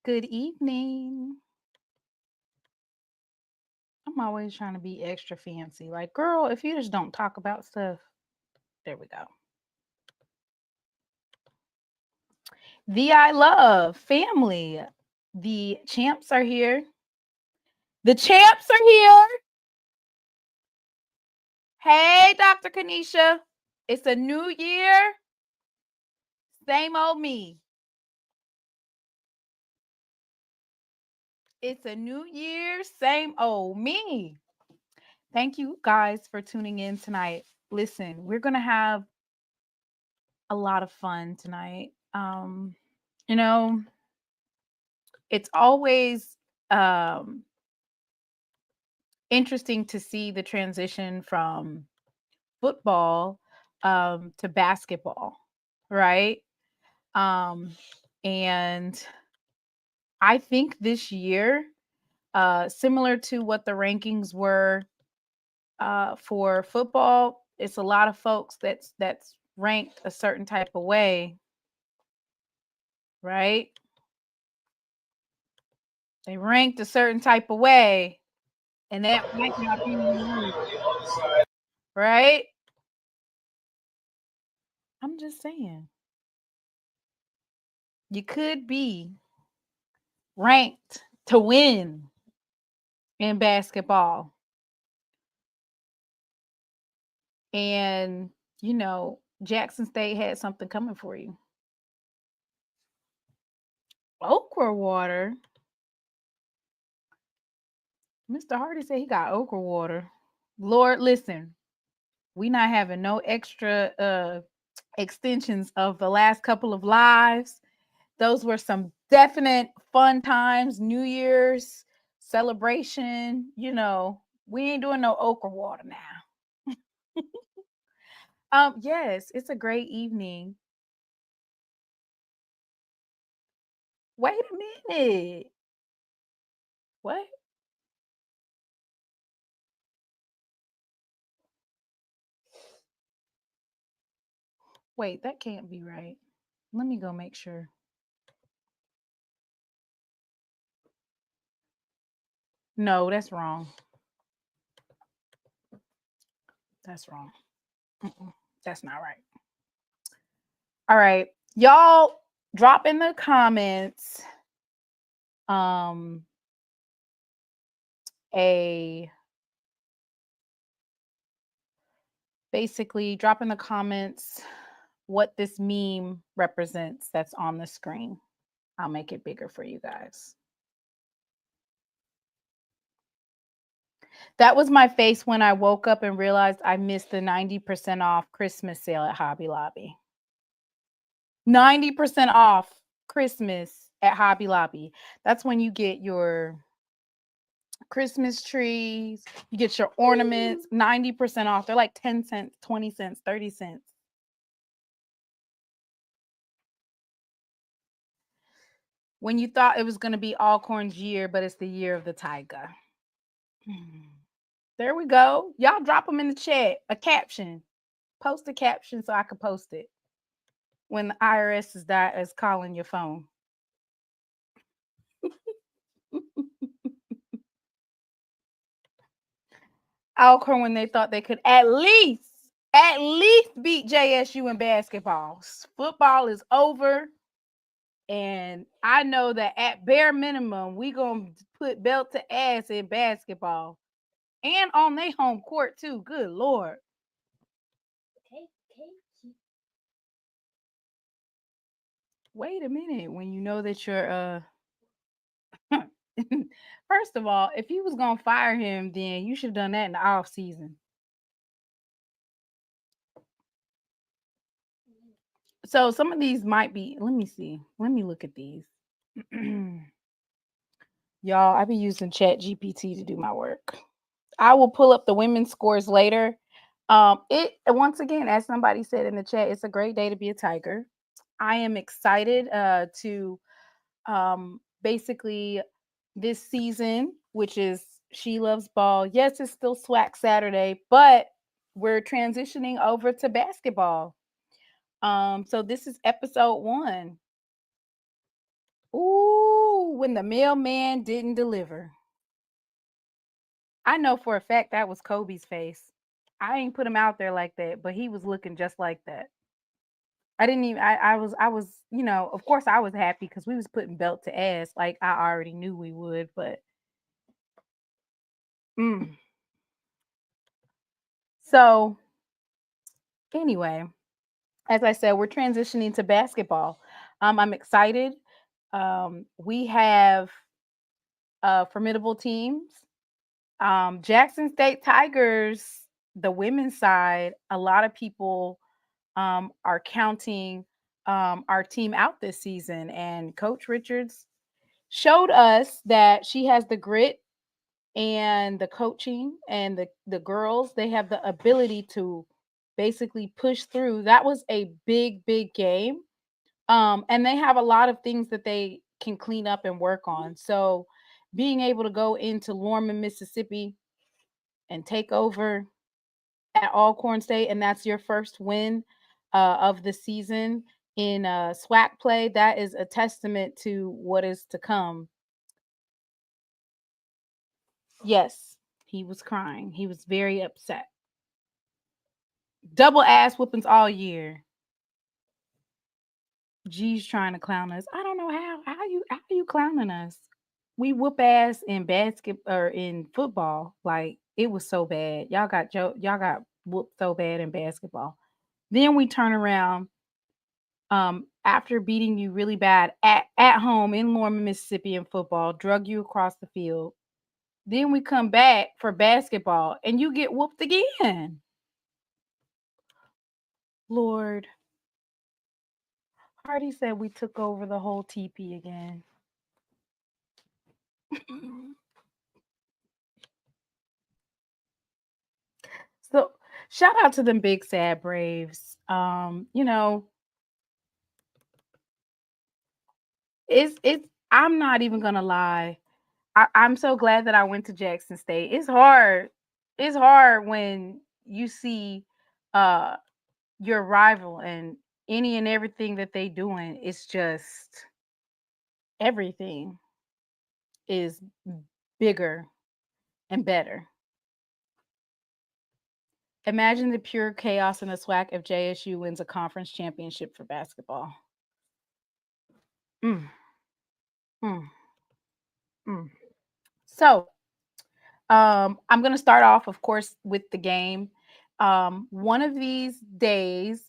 Good evening. I'm always trying to be extra fancy. Like, girl, if you just don't talk about stuff, there we go. The I love family. The champs are here. The champs are here. Hey, Dr. Kanisha. It's a new year. Same old me. It's a new year. Same old me. Thank you guys for tuning in tonight. Listen, we're going to have a lot of fun tonight. You know, it's always interesting to see the transition from football to basketball, right? And I think this year, similar to what the rankings were for football, it's a lot of folks that's ranked a certain type of way, right? They ranked a certain type of way, and that might not be right. I'm just saying, you could be ranked to win in basketball, and Jackson State had something coming for you. Okra water. Mr. Hardy said he got okra water. Lord, listen, we not having no extra extensions of the last couple of lives. Those were some definite fun times. New Year's celebration. We ain't doing no okra water now. Yes, it's a great evening. Wait a minute. What? Wait, that can't be right. Let me go make sure. No, that's wrong. That's wrong. That's not right. All right. Y'all drop in the comments basically drop in the comments what this meme represents that's on the screen. I'll make it bigger for you guys. That was my face when I woke up and realized I missed the 90% off Christmas sale at Hobby Lobby. 90% off Christmas at Hobby Lobby. That's when you get your Christmas trees, you get your ornaments, 90% off. They're like 10 cents, 20 cents, 30 cents. When you thought it was going to be Alcorn's year, but it's the year of the tiger. There we go. Y'all drop them in the chat, a caption. Post a caption so I can post it when the IRS is calling your phone. Alcorn when they thought they could at least beat JSU in basketball. Football is over. And I know that at bare minimum, we gonna put belt to ass in basketball. And on their home court too. Good Lord. Okay. Wait a minute. When you know that you're first of all, if you was gonna fire him, then you should have done that in the off season. So some of these might be, let me see. Let me look at these. Y'all, I be using Chat GPT to do my work. I will pull up the women's scores later. It once again, as somebody said in the chat, it's a great day to be a Tiger. I am excited to basically this season, which is SheLovesBall. Yes, it's still SWAC Saturday, but we're transitioning over to basketball. So this is episode 1. Ooh, when the mailman didn't deliver. I know for a fact that was Kobe's face. I ain't put him out there like that, but he was looking just like that. I didn't even I was, you know, of course I was happy because we was putting belt to ass like I already knew we would, but So anyway, as I said, we're transitioning to basketball. I'm excited. We have formidable teams. Jackson State Tigers, the women's side, a lot of people are counting our team out this season. And Coach Richards showed us that she has the grit and the coaching, and the girls, they have the ability to basically push through. That was a big game. And they have a lot of things that they can clean up and work on. So being able to go into Lorman, Mississippi and take over at Alcorn State, and that's your first win of the season in SWAC play, that is a testament to what is to come. Yes, he was crying. He was very upset. Double ass whoopings all year. G's trying to clown us. I don't know how you clowning us. We whoop ass in basketball or in football. Like it was so bad. Y'all got whooped so bad in basketball. Then we turn around after beating you really bad at home in Lorman, Mississippi in football, drug you across the field. Then we come back for basketball and you get whooped again. Lord. Hardy said we took over the whole TP again. So shout out to them big sad Braves. You know, it's I'm not even gonna lie. I'm so glad that I went to Jackson State. It's hard. It's hard when you see your rival and any and everything that they doing, it's just everything is bigger and better. Imagine the pure chaos in the SWAC if JSU wins a conference championship for basketball. Mm, mm, mm. So, I'm going to start off, of course, with the game. One of these days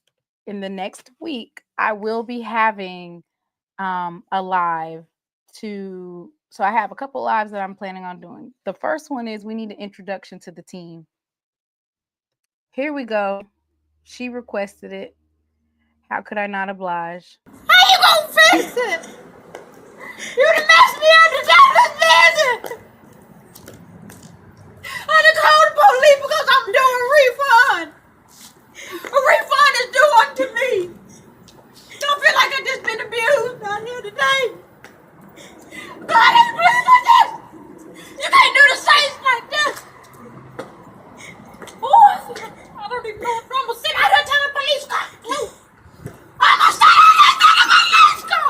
in the next week, I will be having a live to. So, I have a couple lives that I'm planning on doing. The first one is we need an introduction to the team. Here we go. She requested it. How could I not oblige? How you gonna fix it? You done messed me up to death with business. I done called the police because I'm doing a refund. A refund is due unto me. Don't feel like I just been abused down here today. God ain't pleased with this. You can't do the Saints like this. Boys, I don't even know what I'm gonna sit out here telling the police car. I'm gonna sit out here telling the police car.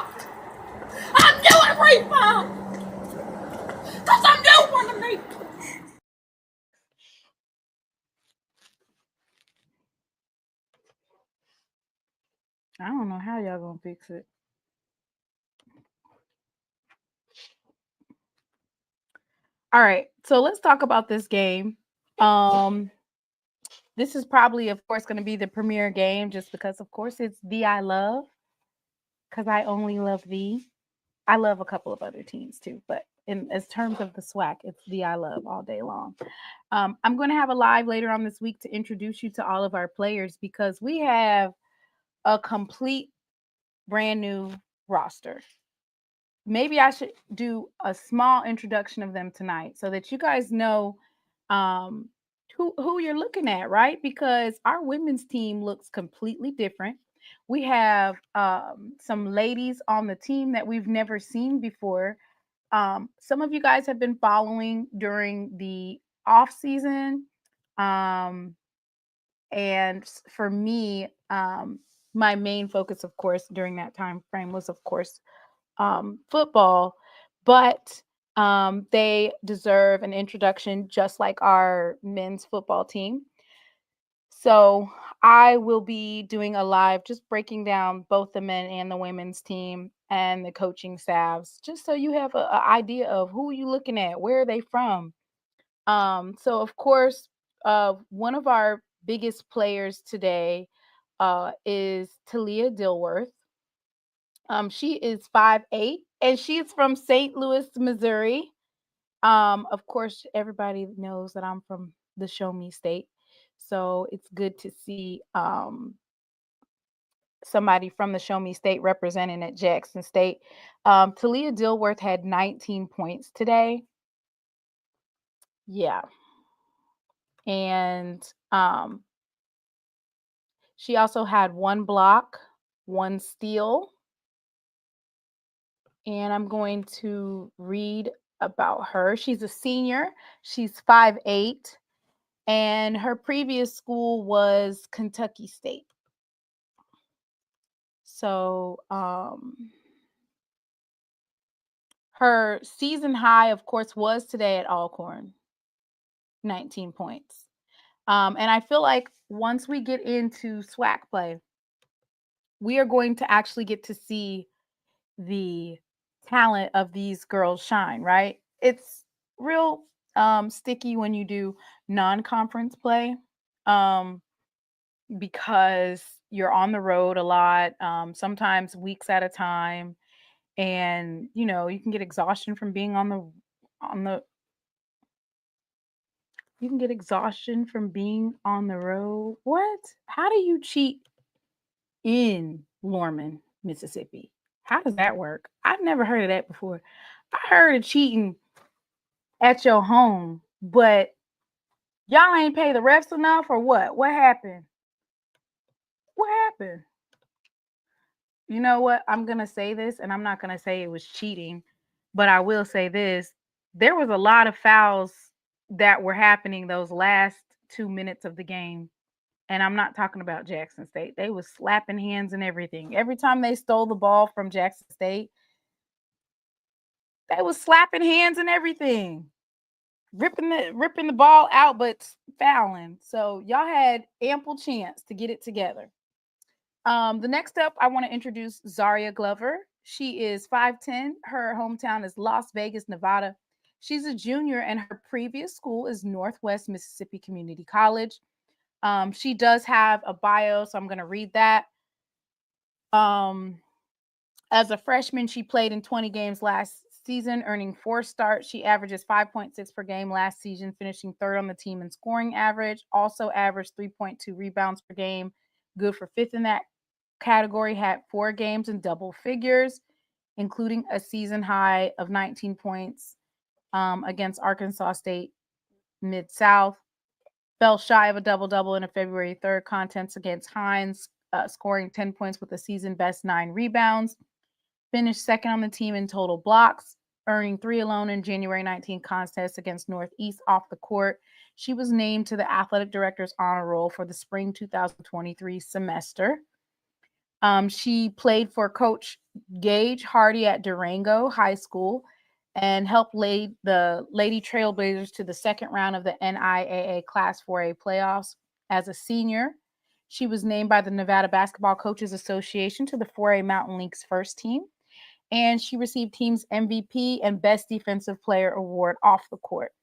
I'm doing a refund. Cause I'm doing one to me. I don't know how y'all gonna fix it. All right, so let's talk about this game. This is probably, of course, going to be the premier game, just because, of course, it's the I love, because I only love thee. I love a couple of other teams too, but in as terms of the SWAC, it's the I love all day long. I'm going to have a live later on this week to introduce you to all of our players because we have a complete brand new roster. Maybe I should do a small introduction of them tonight so that you guys know um, who you're looking at, right? Because our women's team looks completely different. We have some ladies on the team that we've never seen before. Some of you guys have been following during the off season, and for me, my main focus, of course, during that time frame was, of course, football, but they deserve an introduction just like our men's football team. So I will be doing a live just breaking down both the men and the women's team and the coaching staffs, just so you have an idea of who you looking at, where are they from. So of course, one of our biggest players today is Talia Dilworth. She is 5'8", and she's from St. Louis, Missouri. Of course, everybody knows that I'm from the Show Me State, so it's good to see somebody from the Show Me State representing at Jackson State. Talia Dilworth had 19 points today. Yeah, and she also had one block, one steal. And I'm going to read about her. She's a senior. She's 5'8", and her previous school was Kentucky State. So her season high, of course, was today at Alcorn, 19 points. And I feel like once we get into SWAC play, we are going to actually get to see the talent of these girls shine, right? It's real sticky when you do non-conference play because you're on the road a lot, sometimes weeks at a time, and you can get exhaustion from being on the you can get exhaustion from being on the road. What? How do you cheat in Lorman, Mississippi? How does that work? I've never heard of that before. I heard of cheating at your home, but y'all ain't pay the refs enough or what? What happened? What happened? You know what? I'm going to say this, and I'm not going to say it was cheating, but I will say this. There was a lot of fouls that were happening those last 2 minutes of the game. And I'm not talking about Jackson State. They was slapping hands and everything. Every time they stole the ball from Jackson State, they was slapping hands and everything. Ripping the ball out, but fouling. So y'all had ample chance to get it together. The next up, I want to introduce Zaria Glover. She is 5'10". Her hometown is Las Vegas, Nevada. She's a junior, and her previous school is Northwest Mississippi Community College. She does have a bio, so I'm going to read that. As a freshman, she played in 20 games last season, earning 4 starts. She averages 5.6 per game last season, finishing third on the team in scoring average. Also averaged 3.2 rebounds per game, good for fifth in that category. Had 4 games in double figures, including a season high of 19 points against Arkansas State Mid-South. Fell shy of a double-double in a February 3rd contest against Hines, scoring 10 points with a season-best 9 rebounds. Finished second on the team in total blocks, earning 3 alone in January 19 contest against Northeast off the court. She was named to the athletic director's honor roll for the spring 2023 semester. She played for Coach Gage Hardy at Durango High School and helped lead the Lady Trailblazers to the second round of the NIAA Class 4A playoffs. As a senior, she was named by the Nevada Basketball Coaches Association to the 4A Mountain League's first team, and she received team's MVP and Best Defensive Player award off the court.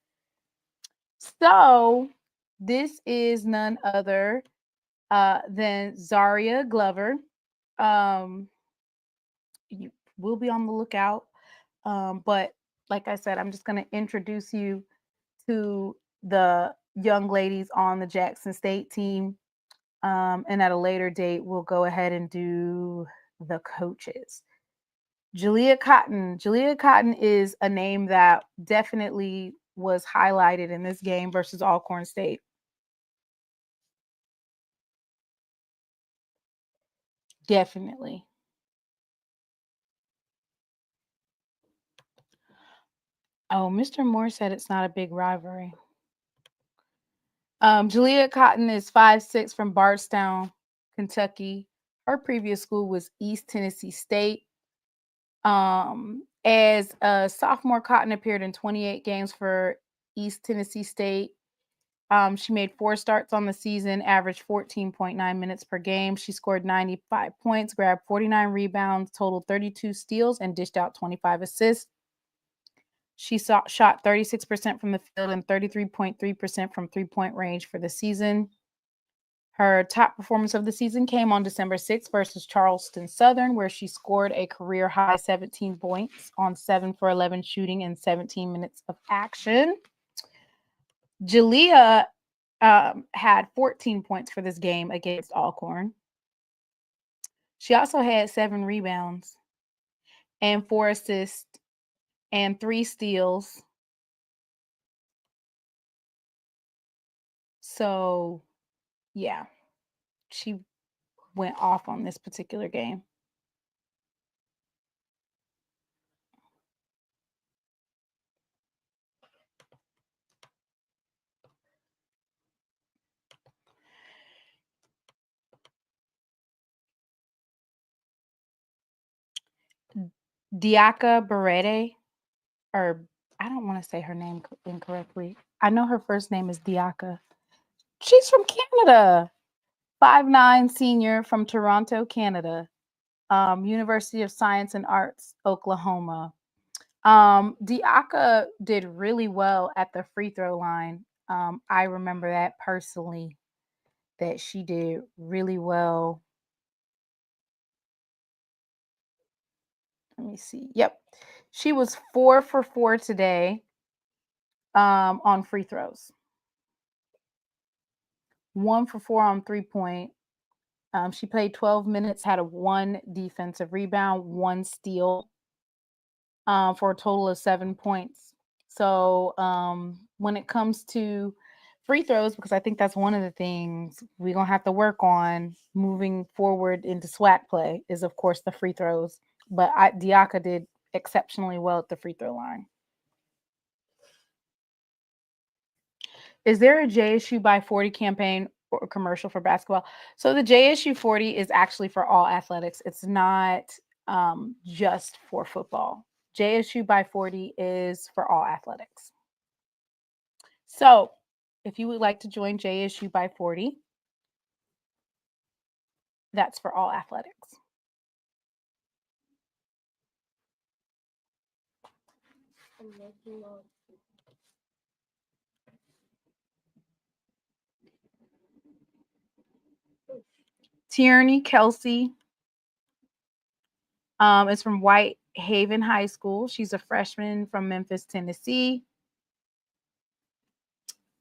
So this is none other than Zaria Glover. You will be on the lookout. But like I said, I'm just going to introduce you to the young ladies on the Jackson State team. And at a later date, we'll go ahead and do the coaches. Jalea Cotton. Jalea Cotton is a name that definitely was highlighted in this game versus Alcorn State. Definitely. Oh, Mr. Moore said it's not a big rivalry. Jalea Cotton is 5'6" from Bardstown, Kentucky. Her previous school was East Tennessee State. As a sophomore, Cotton appeared in 28 games for East Tennessee State. She made 4 starts on the season, averaged 14.9 minutes per game. She scored 95 points, grabbed 49 rebounds, totaled 32 steals, and dished out 25 assists. She shot 36% from the field and 33.3% from three-point range for the season. Her top performance of the season came on December 6th versus Charleston Southern, where she scored a career-high 17 points on 7 for 11 shooting and 17 minutes of action. Jalea had 14 points for this game against Alcorn. She also had 7 rebounds and 4 assists and 3 steals. So, yeah, she went off on this particular game. Diaka Berete, or I don't want to say her name incorrectly. I know her first name is Diaka. She's from Canada. 5'9" senior from Toronto, Canada. University of Science and Arts, Oklahoma. Diaka did really well at the free throw line. I remember that personally, that she did really well. Let me see. Yep. She was 4 for 4 today on free throws. 1 for 4 on 3-point. She played 12 minutes, had a 1 defensive rebound, 1 steal for a total of 7 points. So when it comes to free throws, because I think that's one of the things we're going to have to work on moving forward into SWAC play is, of course, the free throws. But Diaka did exceptionally well at the free throw line. Is there a JSU by 40 campaign for commercial for basketball. So the JSU 40 is actually for all athletics. It's not just for football. JSU by 40 is for all athletics. So if you would like to join JSU by 40, that's for all athletics. Tierney Kelsey is from Whitehaven High School. She's a freshman from Memphis, Tennessee.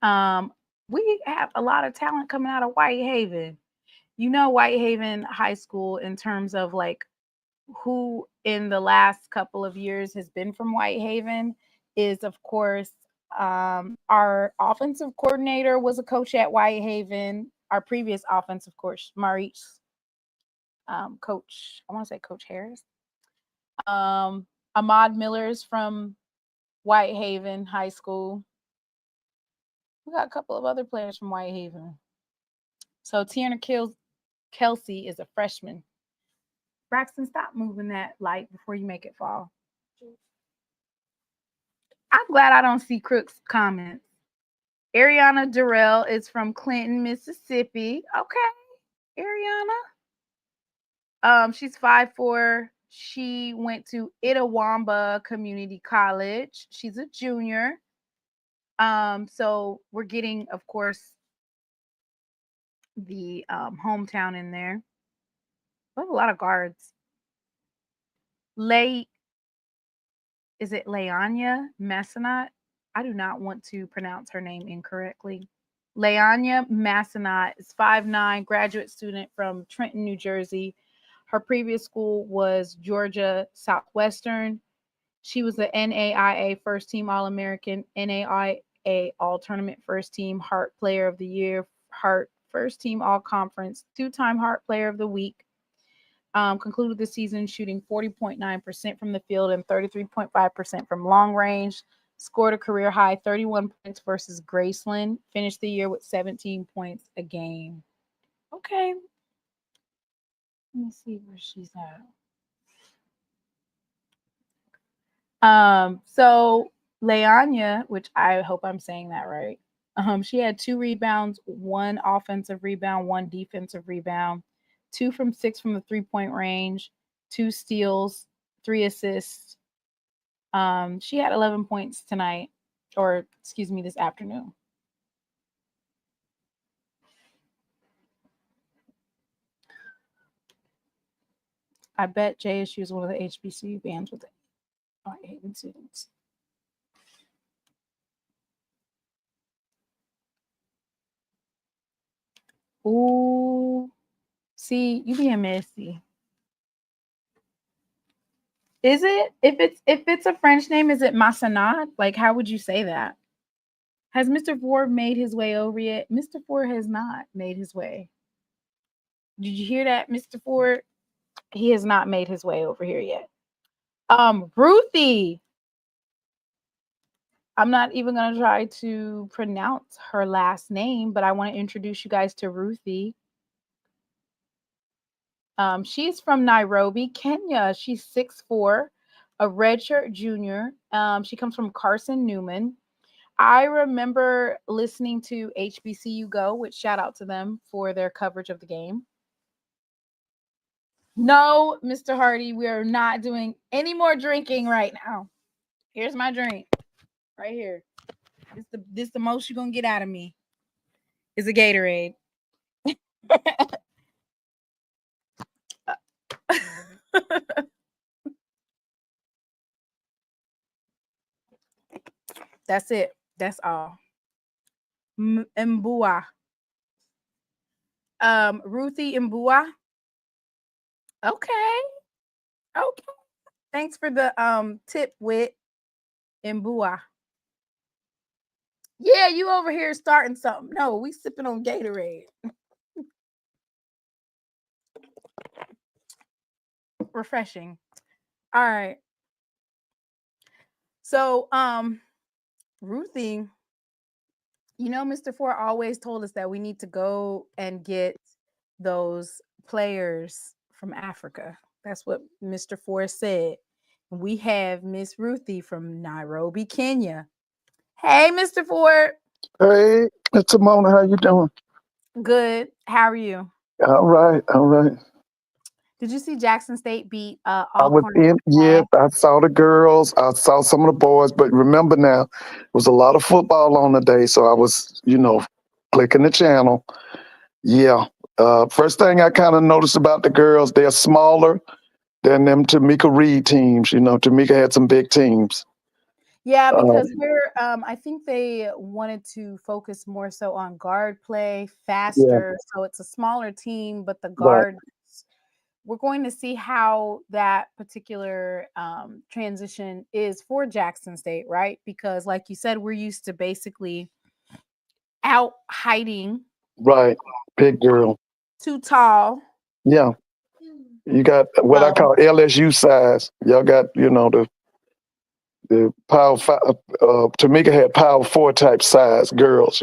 We have a lot of talent coming out of Whitehaven. You know, Whitehaven High School, in terms of like who in the last couple of years has been from Whitehaven, is of course our offensive coordinator was a coach at Whitehaven. Our previous offensive coach, Maurice, coach, I want to say Coach Harris. Ahmad Miller is from Whitehaven High School. We got a couple of other players from Whitehaven. So Tierney Kelsey is a freshman. Braxton, stop moving that light before you make it fall. I'm glad I don't see Crook's comments. Ariana Durrell is from Clinton, Mississippi. Okay, Ariana. She's 5'4". She went to Itawamba Community College. She's a junior. So we're getting, of course, the hometown in there. We have a lot of guards. Is it Leanya Massenat? I do not want to pronounce her name incorrectly. Leanya Massenat is 5'9", graduate student from Trenton, New Jersey. Her previous school was Georgia Southwestern. She was the NAIA First Team All-American, NAIA All-Tournament First Team, Hart Player of the Year, Hart First Team All-Conference, 2-time Hart Player of the Week. Concluded the season shooting 40.9% from the field and 33.5% from long range. Scored a career high 31 points versus Graceland. Finished the year with 17 points a game. Okay. Let me see where she's at. So Leanya, which I hope I'm saying that right. She had 2 rebounds, 1 offensive rebound, 1 defensive rebound, 2 from 6 from the 3-point range, 2 steals, 3 assists. She had 11 points tonight, or excuse me, this afternoon. I bet JSU is one of the HBCU bands with Whitehaven students. Ooh, see, you being messy. Is it? If it's a French name, is it Massenat? Like, how would you say that? Has Mr. Ford made his way over yet? Mr. Ford has not made his way. Did you hear that, Mr. Ford? He has not made his way over here yet. Ruthie. I'm not even going to try to pronounce her last name, but I want to introduce you guys to Ruthie. She's from Nairobi, Kenya. She's 6'4", a redshirt junior. She comes from Carson Newman. I remember listening to HBCU Go, which shout out to them for their coverage of the game. No, Mr. Hardy, we are not doing any more drinking right now. Here's my drink right here. This the most you're going to get out of me is a Gatorade. That's it. That's all. Mbua. Ruthie Mbua. Okay. Okay. Thanks for the tip, Wit. Mbua. Yeah, you over here starting something. No, we sipping on Gatorade. Refreshing. All right. So, Ruthie, Mr. Ford always told us that we need to go and get those players from Africa. That's what Mr. Ford said. We have Miss Ruthie from Nairobi, Kenya. Hey, Mr. Ford. Hey, it's Mona. How you doing? Good. How are you? All right, all right. Did you see Jackson State beat I was Alcorn? in, yes, I saw the girls, I saw some of the boys, but remember now, it was a lot of football on the day, so I was, clicking the channel. Yeah. First thing I kind of noticed about the girls, they're smaller than them Tamika Reed teams. Tamika had some big teams. Yeah, Uh, because I think they wanted to focus more so on guard play, yeah, faster. So it's a smaller team, but the right, guard, we're going to see how that particular transition is for Jackson State, right? Because, like you said, we're used to basically out hiding right. Big girl. too tall. Yeah. You got what I So, call LSU size. Y'all got, the power five, Tamika had power four type size girls.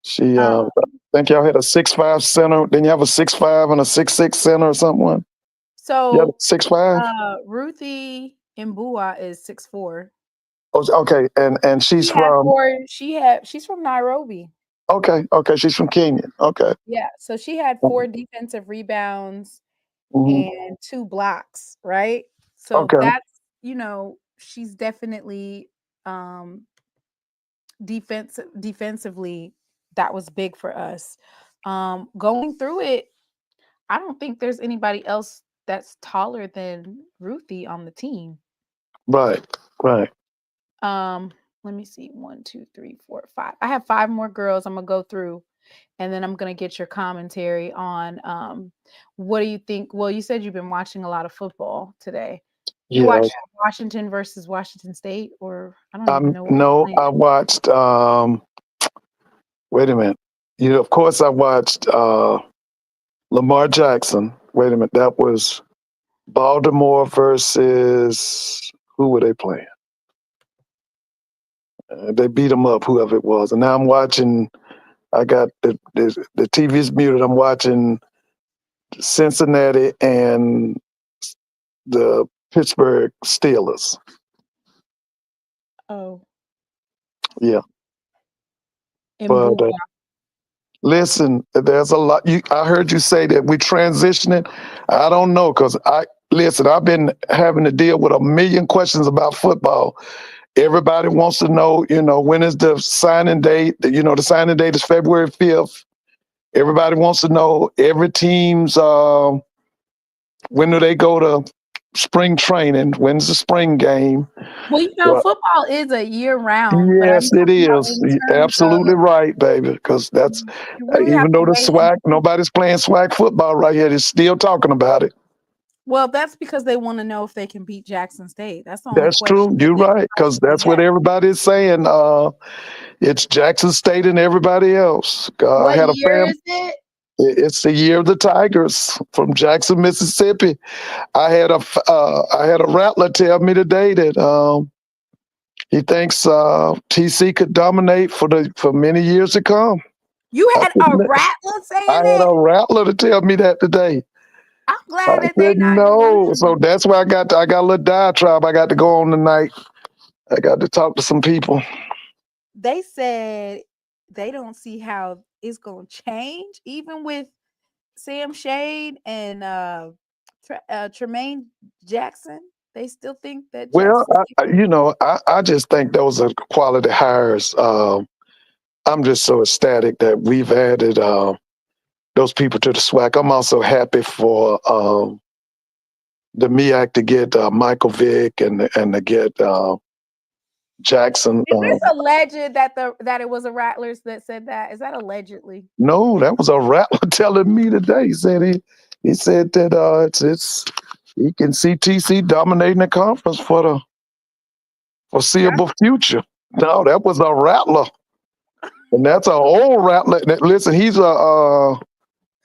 She uh, I think y'all had a 6'5" center. Then you have a 6'5" and a 6'6" center or something. You had a so 6'5". Ruthie Mbua is 6'4". Oh, okay, and she's from She's from Nairobi. okay. She's from Kenya. Okay. Yeah, so she had 4 defensive rebounds Hmm. and 2 blocks, right? So Okay. that's, she's definitely defensively that was big for us. Going through it, I don't think there's anybody else that's taller than Ruthie on the team. Right. Right. Let me see. 1, 2, 3, 4, 5. I have 5 more girls I'm gonna go through, and then I'm gonna get your commentary on what do you think? Well, you said you've been watching a lot of football today. You Yeah. watched Washington versus Washington State, or I don't even know what was No, playing. I watched. Wait a minute. Of course, I watched Lamar Jackson. Wait a minute. That was Baltimore versus who were they playing? They beat them up, whoever it was. And now I'm watching. I got the TV's muted. I'm watching Cincinnati and the Pittsburgh Steelers. Oh, Yeah, in but Bua. listen, there's a lot. I heard you say that we transitioning. I don't know because listen. I've been having to deal with a million questions about football. Everybody wants to know, when is the signing date? The signing date is February 5th. Everybody wants to know every team's when do they go to spring training? When's the spring game? Well, Well, football is a year round, but I'm yes, it talking about is. in You're terms absolutely of right, baby. Because that's you really have even to though the wait and SWAC, see. nobody's playing SWAC football right here. They're still talking about it. Well, that's because they want to know if they can beat Jackson State. That's the only That's true. question that You're they right. Because that's probably what have. everybody's saying. It's Jackson State and everybody else. I What had a year family. is it? It's the year of the Tigers from Jackson, Mississippi. I had a rattler tell me today that he thinks TC could dominate for many years to come. You I had said, a "No." rattler I saying had it. a rattler to tell me that today. I'm I glad that they said not no. So delusional. that's why I got a little diatribe I got to go on tonight. I got to talk to some people. They said they don't see how it's going to change, even with Sam Shade and Tremaine Jackson. They still think that Well, Jackson State. I just think those are quality hires. I'm just so ecstatic that we've added those people to the SWAC. I'm also happy for the MEAC to get Michael Vick and to get Jackson. Is this alleged that it was a Rattlers that said that? Is that allegedly? No, that was a rattler telling me today. He said that it's he can see TC dominating the conference for the foreseeable future. No, that was a rattler, and that's an old rattler. Listen, he's a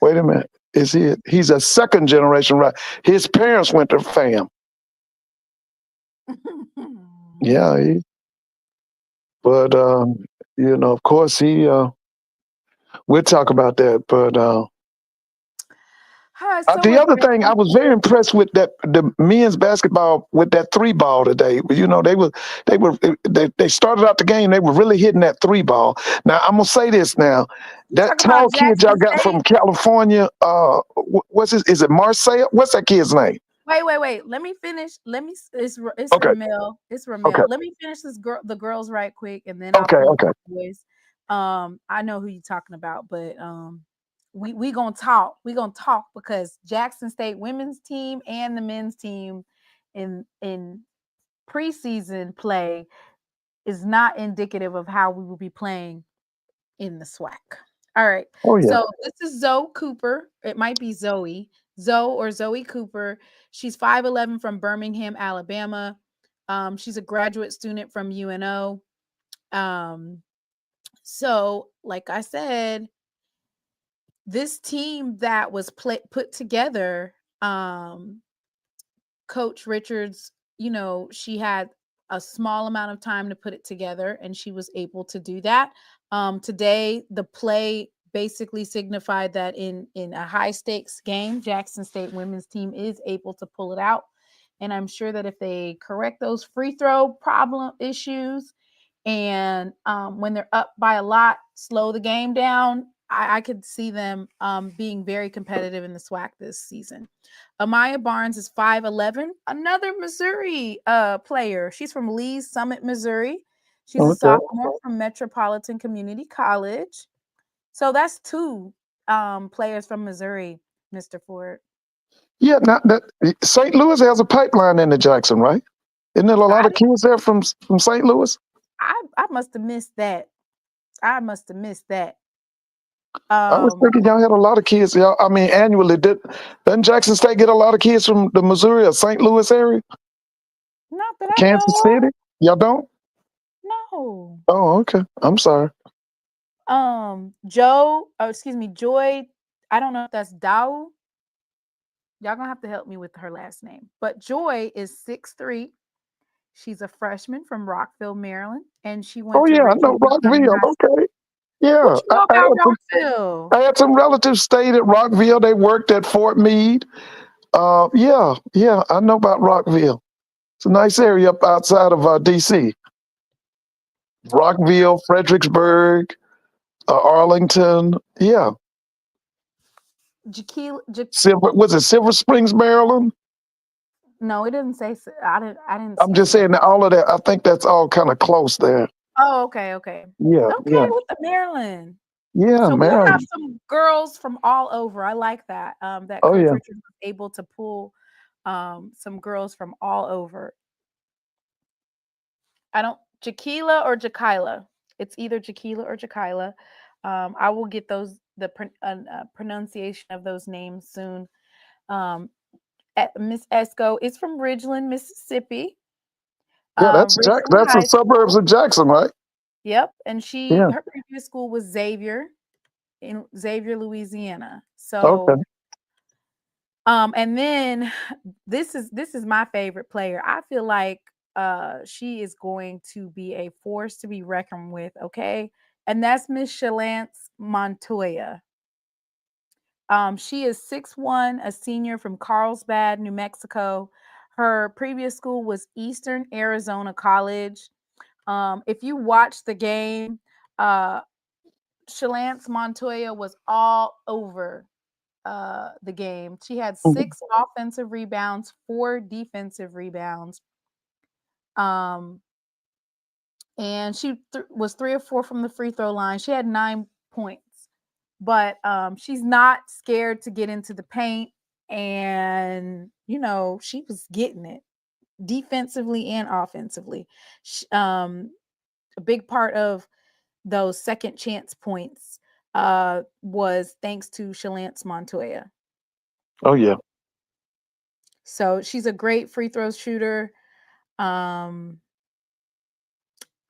wait a minute. Is he? He's a second generation rat. His parents went to FAM. Yeah, but Of course, we'll talk about that. But So the we're other thing, I was very impressed with the men's basketball with that three ball today. They started out the game. They were really hitting that three ball. Now I'm gonna say this now. That talking about tall kid y'all Jackson got from State. California, what's his? Is it Marcel? What's that kid's name? Wait. Let me finish. It's Okay, Ramel. It's okay, Ramel. Let me finish the girls right quick, and then I'll okay, pull up okay. the boys. I know who you're talking about, but we gonna talk. We gonna talk because Jackson State women's team and the men's team in preseason play is not indicative of how we will be playing in the SWAC. All right. Oh yeah. So this is Zoe Cooper. It might be Zoe Cooper. She's 5'11 from Birmingham, Alabama. She's a graduate student from UNO. So, like I said, this team that was put together, Coach Richards, she had a small amount of time to put it together, and she was able to do that. Today, the play basically signified that in a high stakes game, Jackson State women's team is able to pull it out. And I'm sure that if they correct those free throw problem issues, and when they're up by a lot, slow the game down, I could see them being very competitive in the SWAC this season. Amaya Barnes is 5'11, another Missouri player. She's from Lee's Summit, Missouri. She's a Okay. sophomore from Metropolitan Community College. So that's two players from Missouri, Mr. Ford. Yeah. Now that St. Louis has a pipeline into Jackson, right? Isn't there a lot I of kids there from St. Louis? I must have missed that. I must have missed that. I was thinking y'all had a lot of kids. Y'all, I mean, annually, doesn't Jackson State get a lot of kids from the Missouri or St. Louis area? Not that I Kansas know City? Y'all don't? of. No. Oh, okay. I'm sorry. Joy. I don't know if that's Dow. Y'all gonna have to help me with her last name. But Joy is 6'3". She's a freshman from Rockville, Maryland, and she Oh went to yeah, I know Richland Young Rockville. High School. Okay. Yeah. What you know about Rockville? I had some relatives stayed at Rockville. They worked at Fort Meade. Yeah, I know about Rockville. It's a nice area up outside of DC. Okay. Rockville, Fredericksburg, Arlington. Yeah. Was it Silver Springs, Maryland? No, it didn't say. I didn't I'm see just Silver. saying that all of that. I think that's all kind of close there. Oh, okay. Okay, Yeah, yeah, with the Maryland. yeah, So we'll have Maryland. some girls from all over. I like that. That Oh Coach yeah. Richards was able to pull some girls from all over. I don't Jaquila or Jaquila. It's either Jaquila or Jaquila. I will get pronunciation of those names soon. Um, Miss Esco is from Ridgeland, Mississippi. Yeah, Ridgeland That's the High suburbs School. of Jackson, right? Yep, and Yeah. her previous school was Xavier in Xavier, Louisiana. Okay. So, and then this is my favorite player. I feel like she is going to be a force to be reckoned with, okay? And that's Miss Shalance Montoya. She is 6'1", a senior from Carlsbad, New Mexico. Her previous school was Eastern Arizona College. If you watch the game, Shalance Montoya was all over the game. She had Mhm. 6 offensive rebounds, 4 defensive rebounds. And she was 3 or 4 from the free throw line. She had 9 points. But she's not scared to get into the paint, and she was getting it defensively and offensively. A big part of those second chance points was thanks to Shalance Montoya. Oh yeah. So she's a great free throw shooter. Um,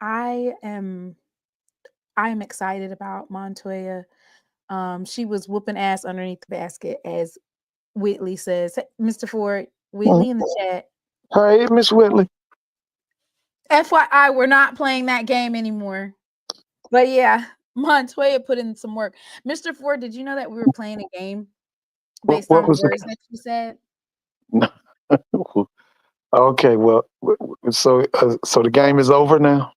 I am excited about Montoya. She was whooping ass underneath the basket, as Whitley says. Mr. Ford, Mhm. Whitley in the chat. Hey, Miss Whitley. FYI, we're not playing that game anymore. But yeah, Montoya put in some work. Mr. Ford, did you know that we were playing a game based What on the was words that you said? it? Okay, well, so the game is over now.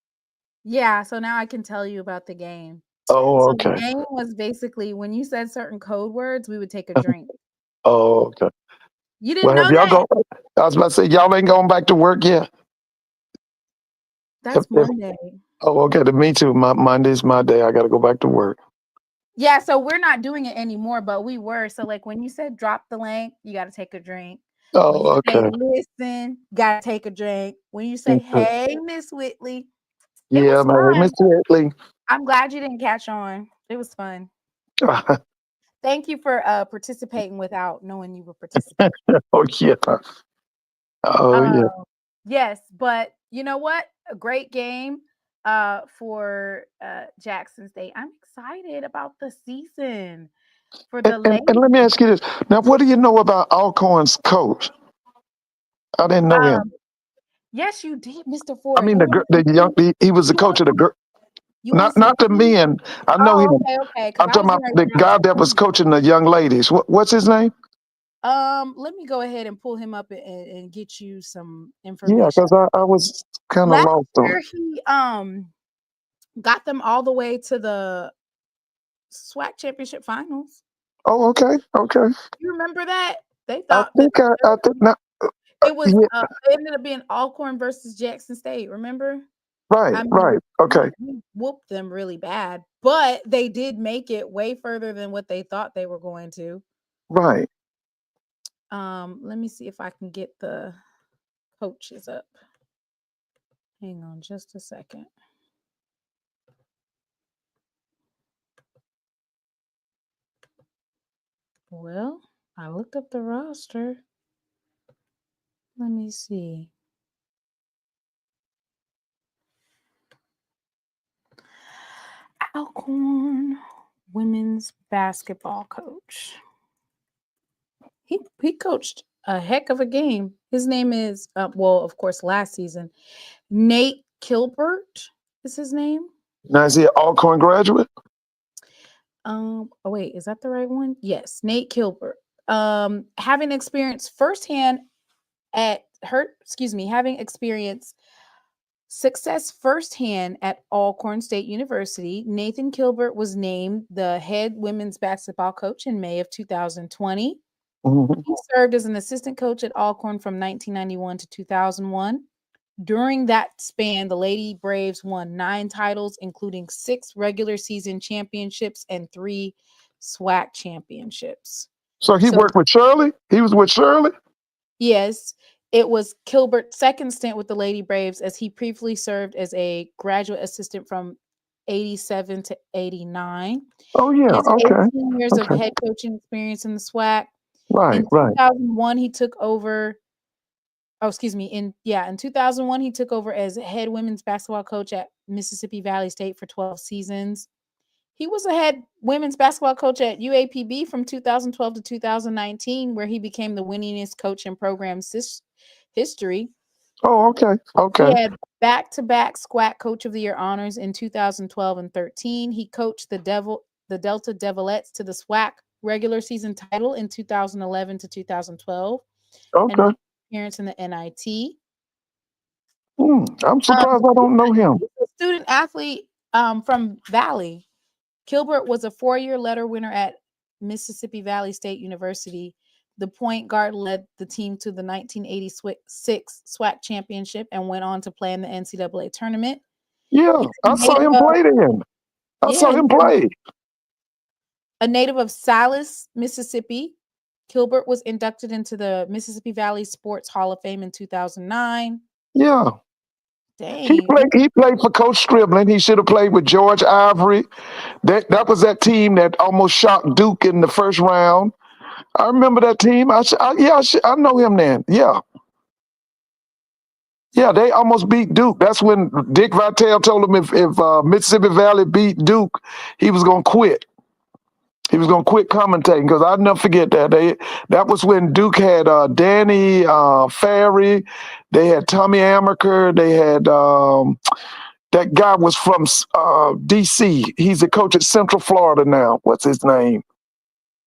Yeah, so now I can tell you about the game. Oh, So the okay. game was basically when you said certain code words, we would take a drink. Oh, okay. You didn't Well, have know y'all that? go? I was about to say y'all ain't going back to work yet. That's Monday. Oh, okay. Me too. Monday's my day. I got to go back to work. Yeah, so we're not doing it anymore, but we were. So like when you said drop the link, you got to take a drink. When you Oh, say okay. listen, got to take a drink. When you say Okay. hey, Miss Whitley, it Yeah, was man. Hey, fun. Mr. Whitley. I'm glad you didn't catch on. It was fun. Thank you for participating without knowing you were participating. Oh yeah. Oh Uh, yeah. yes, but you know what? A great game for Jackson State. I'm excited about the season for And, the and, and let me ladies. ask you this. Now, what do you know about Alcorn's coach? I didn't know him. Yes, you did, Mr. I Ford. mean, You want the young. He was the you want coach of the girl. you want to see Not the the team? men. I know Oh, him. okay. Because I'm I talking was about going to the drop guy that that was team. coaching the young ladies. What's his name? Let me go ahead and pull him up and get you some Yeah, information. because I was kind of Last lost on year it. he got them all the way to the SWAC championship finals. Oh, okay, okay. You remember that? They I thought that think I think now. it was Yeah, it ended up being Alcorn versus Jackson State, remember? right, I mean, right. Okay, we whooped them really bad, but they did make it way further than what they thought they were going to. right. Let me see if I can get the coaches up. Hang on just a second. Well, I looked up the roster. Let me see. Alcorn women's basketball coach. He coached a heck of a game. His name is well, of course, last season. Nate Kilbert is his name. Now is he an Alcorn graduate? Oh wait, is that the right one? Yes, Nate Kilbert. Having experience firsthand having experience success firsthand at Alcorn State University, Nathan Kilbert was named the head women's basketball coach in May of 2020. Mm-hmm. He served as an assistant coach at Alcorn from 1991 to 2001. During that span, the Lady Braves won 9 titles, including 6 regular season championships and 3 SWAC championships. So he So, worked with Shirley. He was with Shirley. yes, it was Kilbert's second stint with the Lady Braves, as he previously served as a graduate assistant from 87 to 89. Oh He yeah. has Okay. 18 years of Okay. head coaching experience in the SWAC. Right. In Right. 2001, he took over. Oh, excuse me. In 2001, he took over as head women's basketball coach at Mississippi Valley State for 12 seasons. He was a head women's basketball coach at UAPB from 2012 to 2019, where he became the winningest coach in program history. Oh, okay. He Okay. had back-to-back SWAC Coach of the Year honors in 2012 and 13. He coached the Delta Devilettes to the SWAC regular season title in 2011 to 2012 and Okay. made appearance in the NIT. I'm surprised I don't know him. He's a student athlete from Valley. Kilbert was a 4-year letter winner at Mississippi Valley State University. The point guard led the team to the 1986 SWAC championship and went on to play in the NCAA tournament. Yeah, He's a I saw native him of, play then. I yeah, saw him he's play. a native of Salis, Mississippi. Kilbert was inducted into the Mississippi Valley Sports Hall of Fame in 2009. Yeah. Dang. He played for Coach Scribbling. He should have played with George Ivory. That was that team that almost shocked Duke in the first round. I remember that team. I know him then. Yeah. Yeah, they almost beat Duke. That's when Dick Vitale told him if Mississippi Valley beat Duke, he was going to quit. He was going to quit commentating because I'll never forget that. That was when Duke had Danny Ferry. They had Tommy Amaker. They had That guy was from D.C. He's a coach at Central Florida now. What's his name?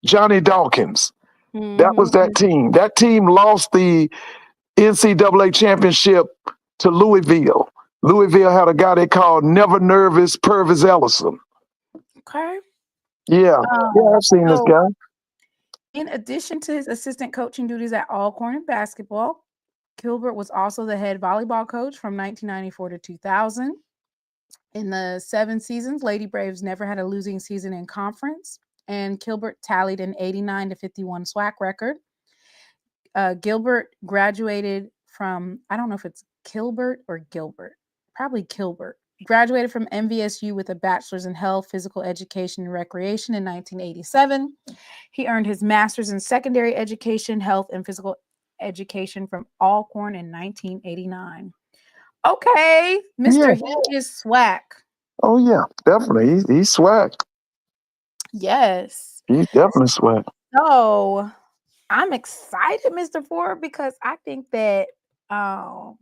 Johnny Dawkins. That was that team. That team lost the NCAA championship to Louisville. Louisville had a guy they called Never Nervous Purvis Ellison. Okay. Yeah, I've seen this guy. In addition to his assistant coaching duties at Alcorn in basketball, Kilbert was also the head volleyball coach from 1994 to 2000. In the 7 seasons, Lady Braves never had a losing season in conference, and Kilbert tallied an 89-51 SWAC record. Gilbert graduated from, I don't know if it's Kilbert or Gilbert, probably Kilbert. Graduated from MVSU with a bachelor's in health, physical education, and recreation in 1987. He earned his master's in secondary education, health, and physical education from Alcorn in 1989. Okay, Mr. He is SWAC. Oh, yeah, definitely. He's SWAC. Yes. He's definitely SWAC. So I'm excited, Mr. Ford, because I think that our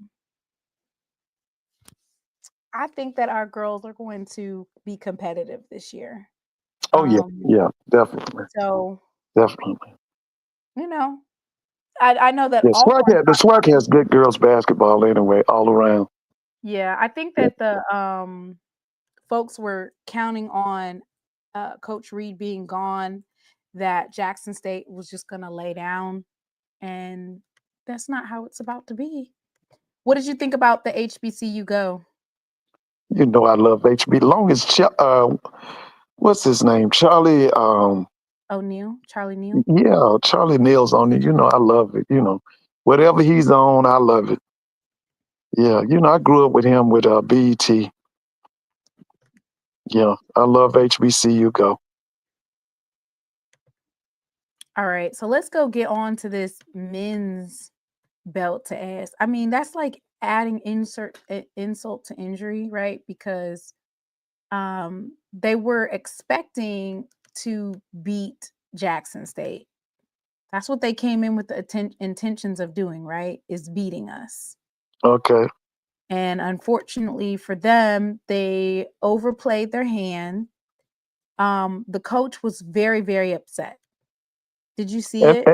girls are going to be competitive this year. Oh, yeah, definitely. So definitely. You know, I know that the SWAC has good girls basketball anyway, all around. Yeah, I think that the folks were counting on Coach Reed being gone, that Jackson State was just going to lay down, and that's not how it's about to be. What did you think about the HBCU go? You know I love HB. Long as what's his name? Charlie O'Neal? Charlie Neal? Yeah, Charlie Neal's on it. You know I love it. You know, whatever he's on, I love it. Yeah, you know, I grew up with him with BET. Yeah, I love HBCU go. All right, so let's go get on to this men's belt to ass. I mean, that's like adding insult to injury, right? Because they were expecting to beat Jackson State. That's what they came in with the intentions of doing, right? Is beating us. Okay. And unfortunately for them, they overplayed their hand. The coach was very, very upset. Did you see it?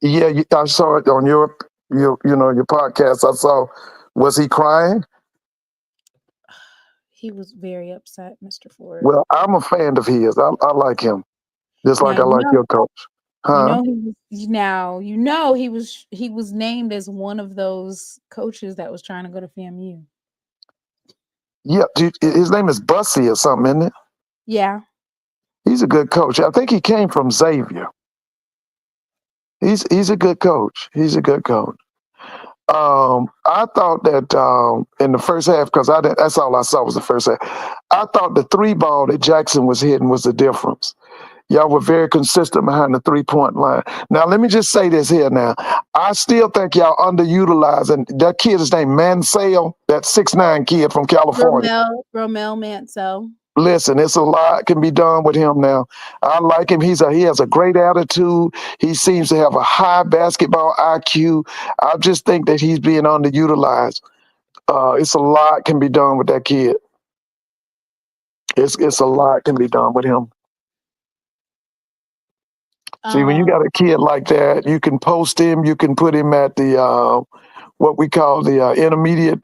Yeah, I saw it on your podcast. I saw. Was he crying? He was very upset, Mr. Ford. Well, I'm a fan of his. I like him, just like I like your coach. Huh? You know he was named as one of those coaches that was trying to go to FAMU. Yeah, his name is Bussy or something, isn't it? Yeah. He's a good coach. I think he came from Xavier. He's a good coach. He's a good coach. I thought that in the first half, because that's all I saw was the first half. I thought the 3-ball that Jackson was hitting was the difference. Y'all were very consistent behind the 3-point line. Now, let me just say this here now. I still think y'all underutilizing that kid is named Mansell, that 6'9" kid from California. Romel Mansell. Listen, it's a lot can be done with him now. I like him. He has a great attitude. He seems to have a high basketball IQ. I just think that he's being underutilized. It's a lot can be done with that kid. It's a lot can be done with him. See, when you got a kid like that, you can post him. You can put him at the what we call the intermediate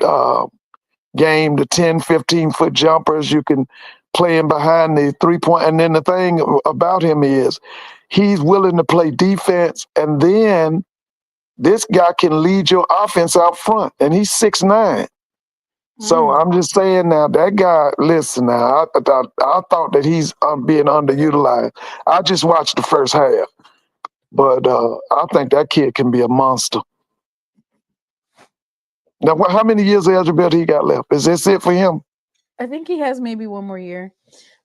game, the 10, 15-foot jumpers. You can play him behind the 3-point. And then the thing about him is he's willing to play defense. And then this guy can lead your offense out front. And he's 6'9". So I'm just saying now, that guy, listen now, I thought that he's being underutilized. I just watched the first half. But I think that kid can be a monster. Now, how many years of eligibility he got left? Is this it for him? I think he has maybe one more year.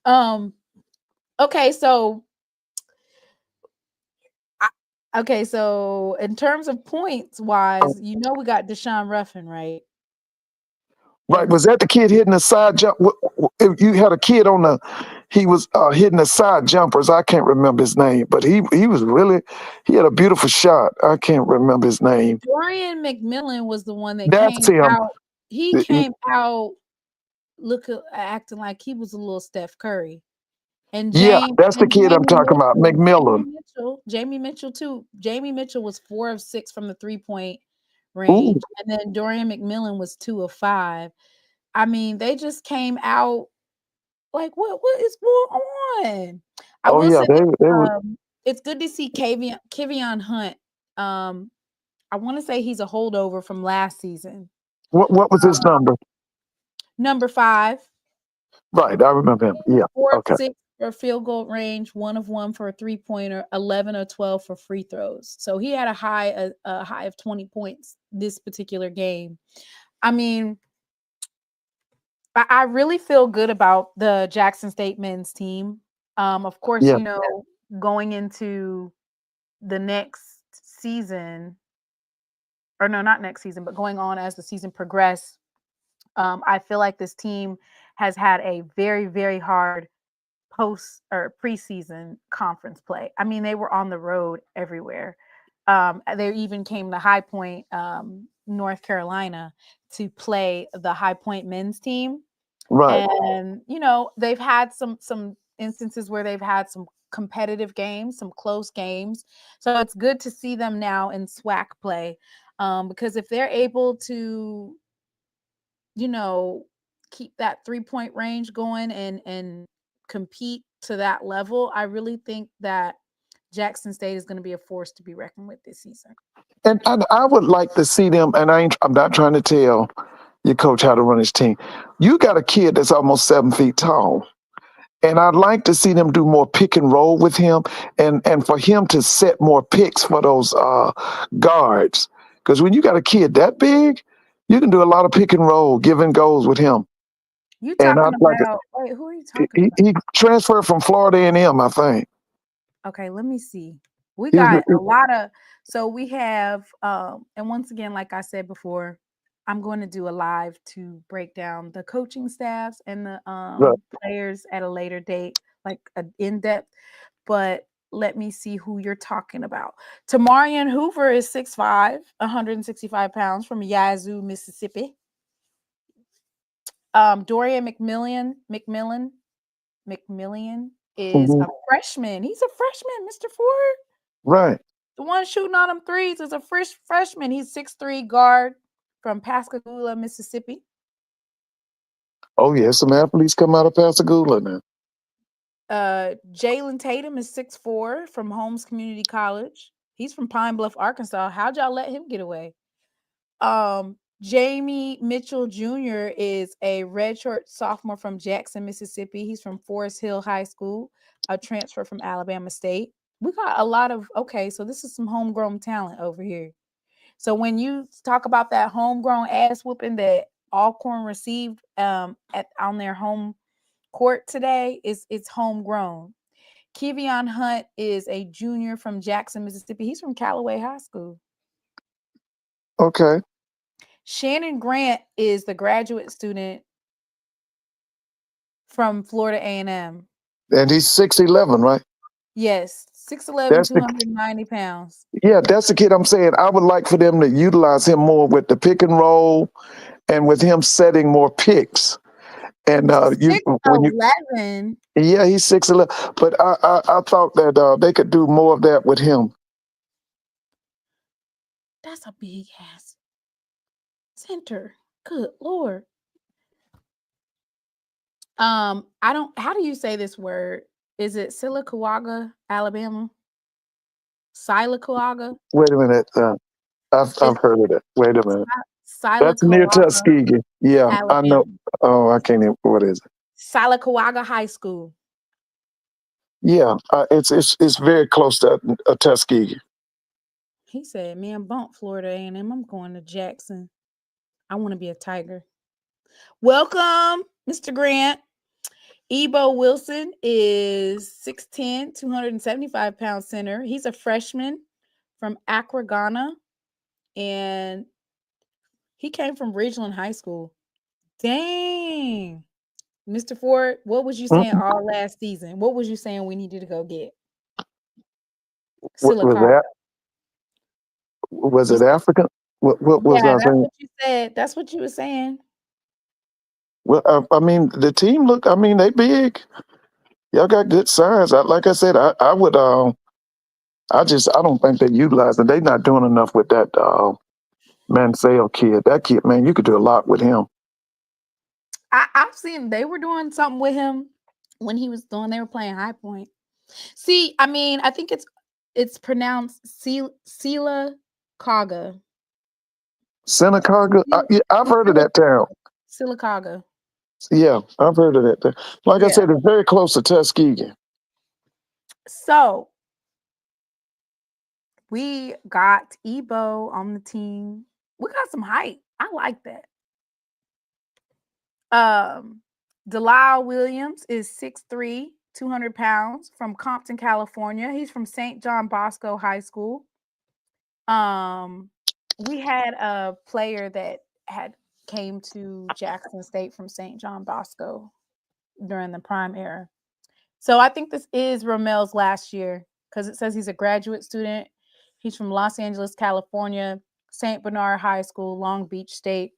Okay, so in terms of points wise, we got Deshaun Ruffin, right? Right. Was that the kid hitting the side jump? You had a kid he was hitting the side jumpers. I can't remember his name, but he had a beautiful shot. I can't remember his name. Dorian McMillan was the one that That's came him. out. He came out acting like he was a little Steph Curry. And Yeah, that's the kid I'm Jamie talking about, Mitchell, McMillan. Jamie Mitchell too. Jamie Mitchell was 4 of 6 from the 3-point Ooh, range, and then Dorian McMillan was 2 of 5. I mean, they just came out like, what is going on? I oh will yeah, say they were. it's good to see Kivion Hunt. I want to say he's a holdover from last season. What was his number? Number 5. Right, I remember him. Yeah, 4 of okay. 6 for field goal range, 1 of 1 for a 3-pointer, 11 or 12 for free throws. So he had a high of 20 points this particular game. I mean, I really feel good about the Jackson State men's team. Of course, Yeah, you know, going into the next season, or no, not next season, but going on as the season progressed, I feel like this team has had a very, very hard post or preseason conference play. I mean, they were on the road everywhere. They even came to High Point, North Carolina, to play the High Point men's team. right. And you know, they've had some instances where they've had some competitive games, some close games. So it's good to see them now in SWAC play, because if they're able to, you know, keep that 3-point range going and compete to that level, I really think that Jackson State is going to be a force to be reckoned with this season. And I would like to see them. And I'm not trying to tell your coach how to run his team. You got a kid that's almost 7 feet tall. And I'd like to see them do more pick and roll with him, and for him to set more picks for those guards. Because when you got a kid that big, you can do a lot of pick and roll, giving goals with him. You And talking I'd like about, wait, who are you talking he, about? he transferred from Florida A&M, I think. Okay, let me see. We He was, got a lot of, so we have and once again, like I said before, I'm going to do a live to break down the coaching staffs and the right. players at a later date, like in depth. But let me see who you're talking about. Tamarian Hoover is 6'5", 165 pounds, from Yazoo, Mississippi. Dorian McMillan is Mhm. a freshman. He's a freshman, Mr. Ford. Right. The one shooting on them threes is a freshman. He's 6'3" guard from Pascagoula, Mississippi. Oh, yeah, some athletes come out of Pascagoula now. Jalen Tatum is 6'4" from Holmes Community College. He's from Pine Bluff, Arkansas. How'd y'all let him get away? Jamie Mitchell Jr. is a redshirt sophomore from Jackson, Mississippi. He's from Forest Hill High School, a transfer from Alabama State. We got a lot of, okay, so this is some homegrown talent over here. So when you talk about that homegrown ass whooping that Alcorn received on their home court today, it's homegrown. Kivion Hunt is a junior from Jackson, Mississippi. He's from Callaway High School. Okay. Shannon Grant is the graduate student from Florida A&M. And he's 6'11", right? Yes, 6'11", That's the 290 pounds. Yeah, that's the kid I'm saying. I would like for them to utilize him more with the pick and roll, and with him setting more picks. And when you 6'11". yeah, he's 6'11", but I thought that they could do more of that with him. That's a big ass center. Good Lord. I don't, how do you say this word? Is it Sylacauga, Alabama? Sylacauga? Wait a minute, It's I've heard of it. Wait a minute, that's near Sylacauga, Tuskegee. Yeah, I know. Alabama. Oh, I can't even. What is it? Sylacauga High School. Yeah, it's very close to Tuskegee. He said, "Man, bump Florida A&M. I'm going to Jackson. I want to be a Tiger." Welcome, Mr. Grant. Ebo Wilson is 6'10", 275-pound center. He's a freshman from Accra, Ghana, and he came from Ridgeland High School. Dang. Mr. Ford, what was you saying Mhm. all last season? What was you saying we needed to go get? What was Silicaca. that? Was it African? What was Yeah, I that's saying? what you said. That's what you were saying. Well, I mean, the team look. I mean, they big. Y'all got good size. Like I said, I would. I don't think they utilize it. They not doing enough with that Mansell kid. That kid, man, you could do a lot with him. I've seen they were doing something with him when he was doing. They were playing High Point. See, I mean, I think it's pronounced Sela Kaga. Sinacaga. Yeah, I've heard of that town. Sylacauga. Yeah, I've heard of that town. Like I Yeah. said, it's very close to Tuskegee. So we got Ebo on the team. We got some height. I like that. Delisle Williams is 6'3", 200 pounds from Compton, California. He's from St. John Bosco High School. We had a player that had came to Jackson State from St. John Bosco during the prime era. So I think this is Romel's last year because it says he's a graduate student. He's from Los Angeles, California, St. Bernard High School, Long Beach State.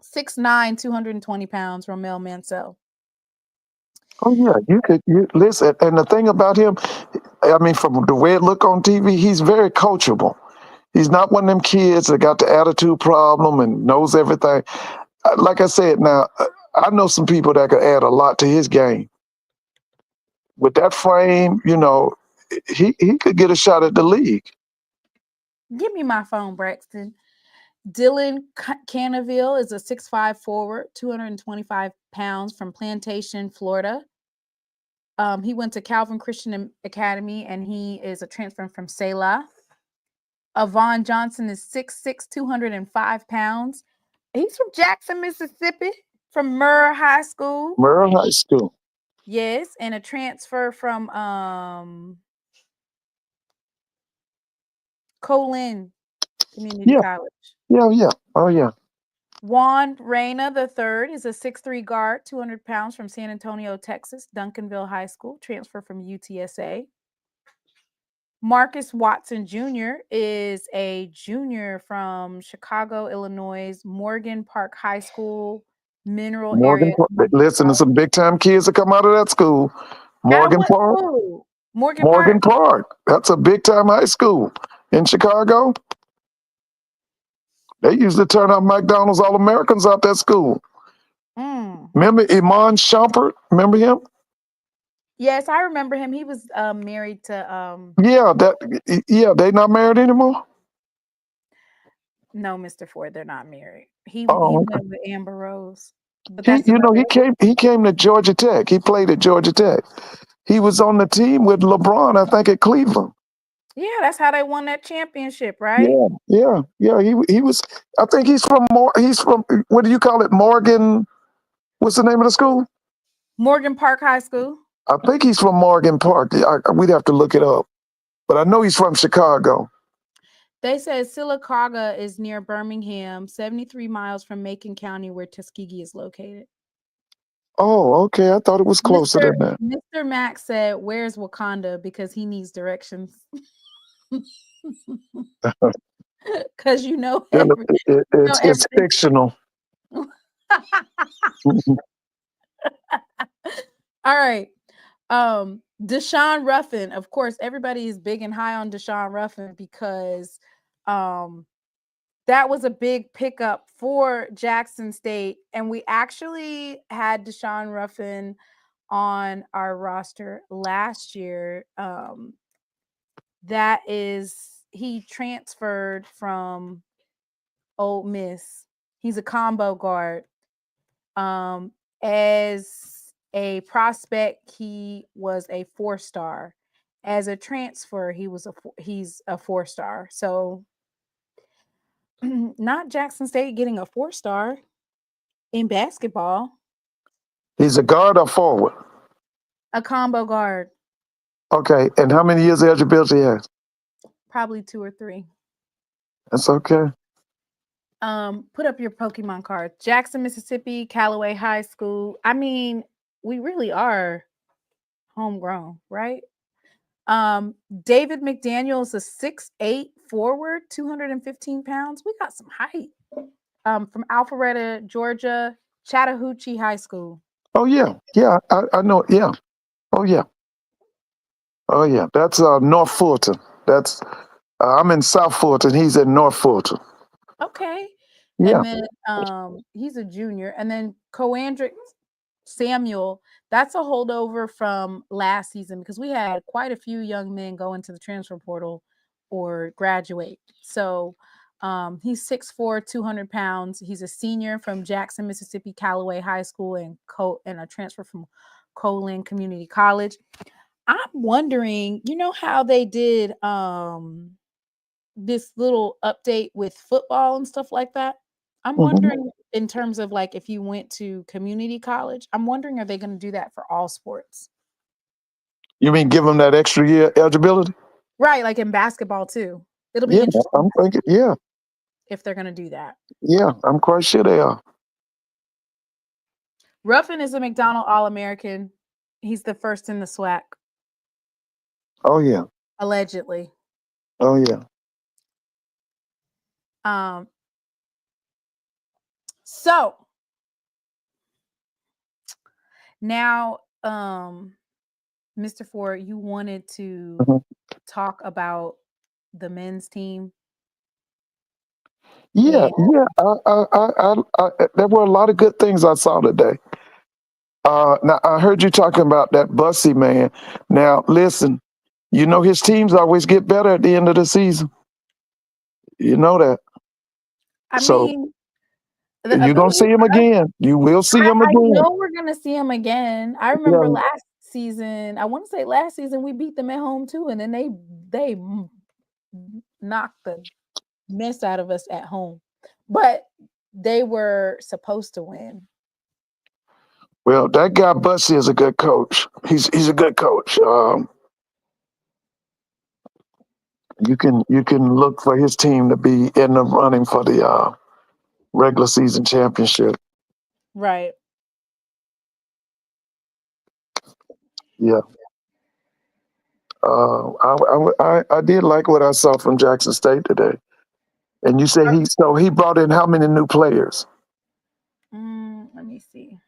6'9", 220 pounds, Romel Mansell. Oh yeah, you listen. And the thing about him, I mean, from the way it look on TV, he's very coachable. He's not one of them kids that got the attitude problem and knows everything. Like I said, now I know some people that could add a lot to his game. With that frame, he could get a shot at the league. Give me my phone, Braxton. Dylan Canaville is a 6'5" forward, 225 pounds from Plantation, Florida. He went to Calvin Christian Academy, and he is a transfer from Selah. Avon Johnson is 6'6", 205 pounds. He's from Jackson, Mississippi, from Murrah High School. Murrah High School. Yes, and a transfer from Colin Community College. Yeah. Oh, yeah. Juan Reyna III is a 6'3" guard, 200 pounds from San Antonio, Texas, Duncanville High School, transfer from UTSA. Marcus Watson Jr. is a junior from Chicago, Illinois, Morgan Park High School, Mineral Area. Listen to some big time kids that come out of that school. Morgan Park. School? Morgan Park. That's a big time high school in Chicago. They used to turn out McDonald's All-Americans out that school. Remember Iman Shumpert? Remember him? Yes, I remember him. He was married to they not married anymore? No, Mr. Ford, they're not married. He went with Amber Rose. But he came to Georgia Tech. He played at Georgia Tech. He was on the team with LeBron, I think, at Cleveland. Yeah, that's how they won that championship, right? Yeah. He was. I think he's from what do you call it? Morgan. What's the name of the school? Morgan Park High School. I think he's from Morgan Park. We'd have to look it up, but I know he's from Chicago. They said Sylacauga is near Birmingham, 73 miles from Macon County, where Tuskegee is located. Oh, okay. I thought it was closer than that. Mr. Max said, "Where's Wakanda?" Because he needs directions. Because it's fictional. All right. Deshaun Ruffin, of course, everybody is big and high on Deshaun Ruffin because that was a big pickup for Jackson State. And we actually had Deshaun Ruffin on our roster last year. He transferred from Ole Miss. He's a combo guard. As a prospect, he was a 4-star. As a transfer, he's a 4-star. So not Jackson State getting a 4-star in basketball. He's a guard or forward? A combo guard. Okay. And how many years eligibility he has? Probably 2 or 3. That's okay. Put up your Pokemon card. Jackson, Mississippi, Callaway High School. I mean, we really are homegrown, right? David McDaniels, a 6'8" forward, 215 pounds. We got some height. From Alpharetta, Georgia, Chattahoochee High School. Oh yeah, yeah. I know. Yeah. I know. Yeah. Oh yeah. Oh yeah. That's North Fulton. That's I'm in South Fulton. He's in North Fulton. Okay. Yeah. And then he's a junior. And then Coandric Samuel, that's a holdover from last season because we had quite a few young men go into the transfer portal or graduate. So he's 6'4", 200 pounds. He's a senior from Jackson, Mississippi, Callaway High School, and a transfer from Colin Community College. I'm wondering, you know how they did this little update with football and stuff like that? I'm Hmm. wondering in terms of like if you went to community college, I'm wondering are they going to do that for all sports? You mean give him that extra year eligibility? Right, like in basketball too. It'll be Yeah. interesting I'm thinking. Yeah. if they're going to do that. Yeah. I'm quite sure they are. Ruffin is a McDonald All-American. He's the first in the SWAC, Oh yeah. allegedly. Oh yeah. Um, so now, Mr. Ford, you wanted to Mhm. talk about the men's team. Yeah. And Yeah. There were a lot of good things I saw today. Now I heard you talking about that Bussy man. Now listen, you know his teams always get better at the end of the season. You know that. I So mean, you're gonna see him again. You will see him I again. know we're gonna see him again. I remember Yeah. last season. I want to say last season we beat them at home too, and then they knocked the mess out of us at home. But they were supposed to win. Well, that guy Bussy is a good coach. He's a good coach. You can look for his team to be in the running for the regular season championship. Right. Yeah. I did like what I saw from Jackson State today. And you say he brought in how many new players? Let me see.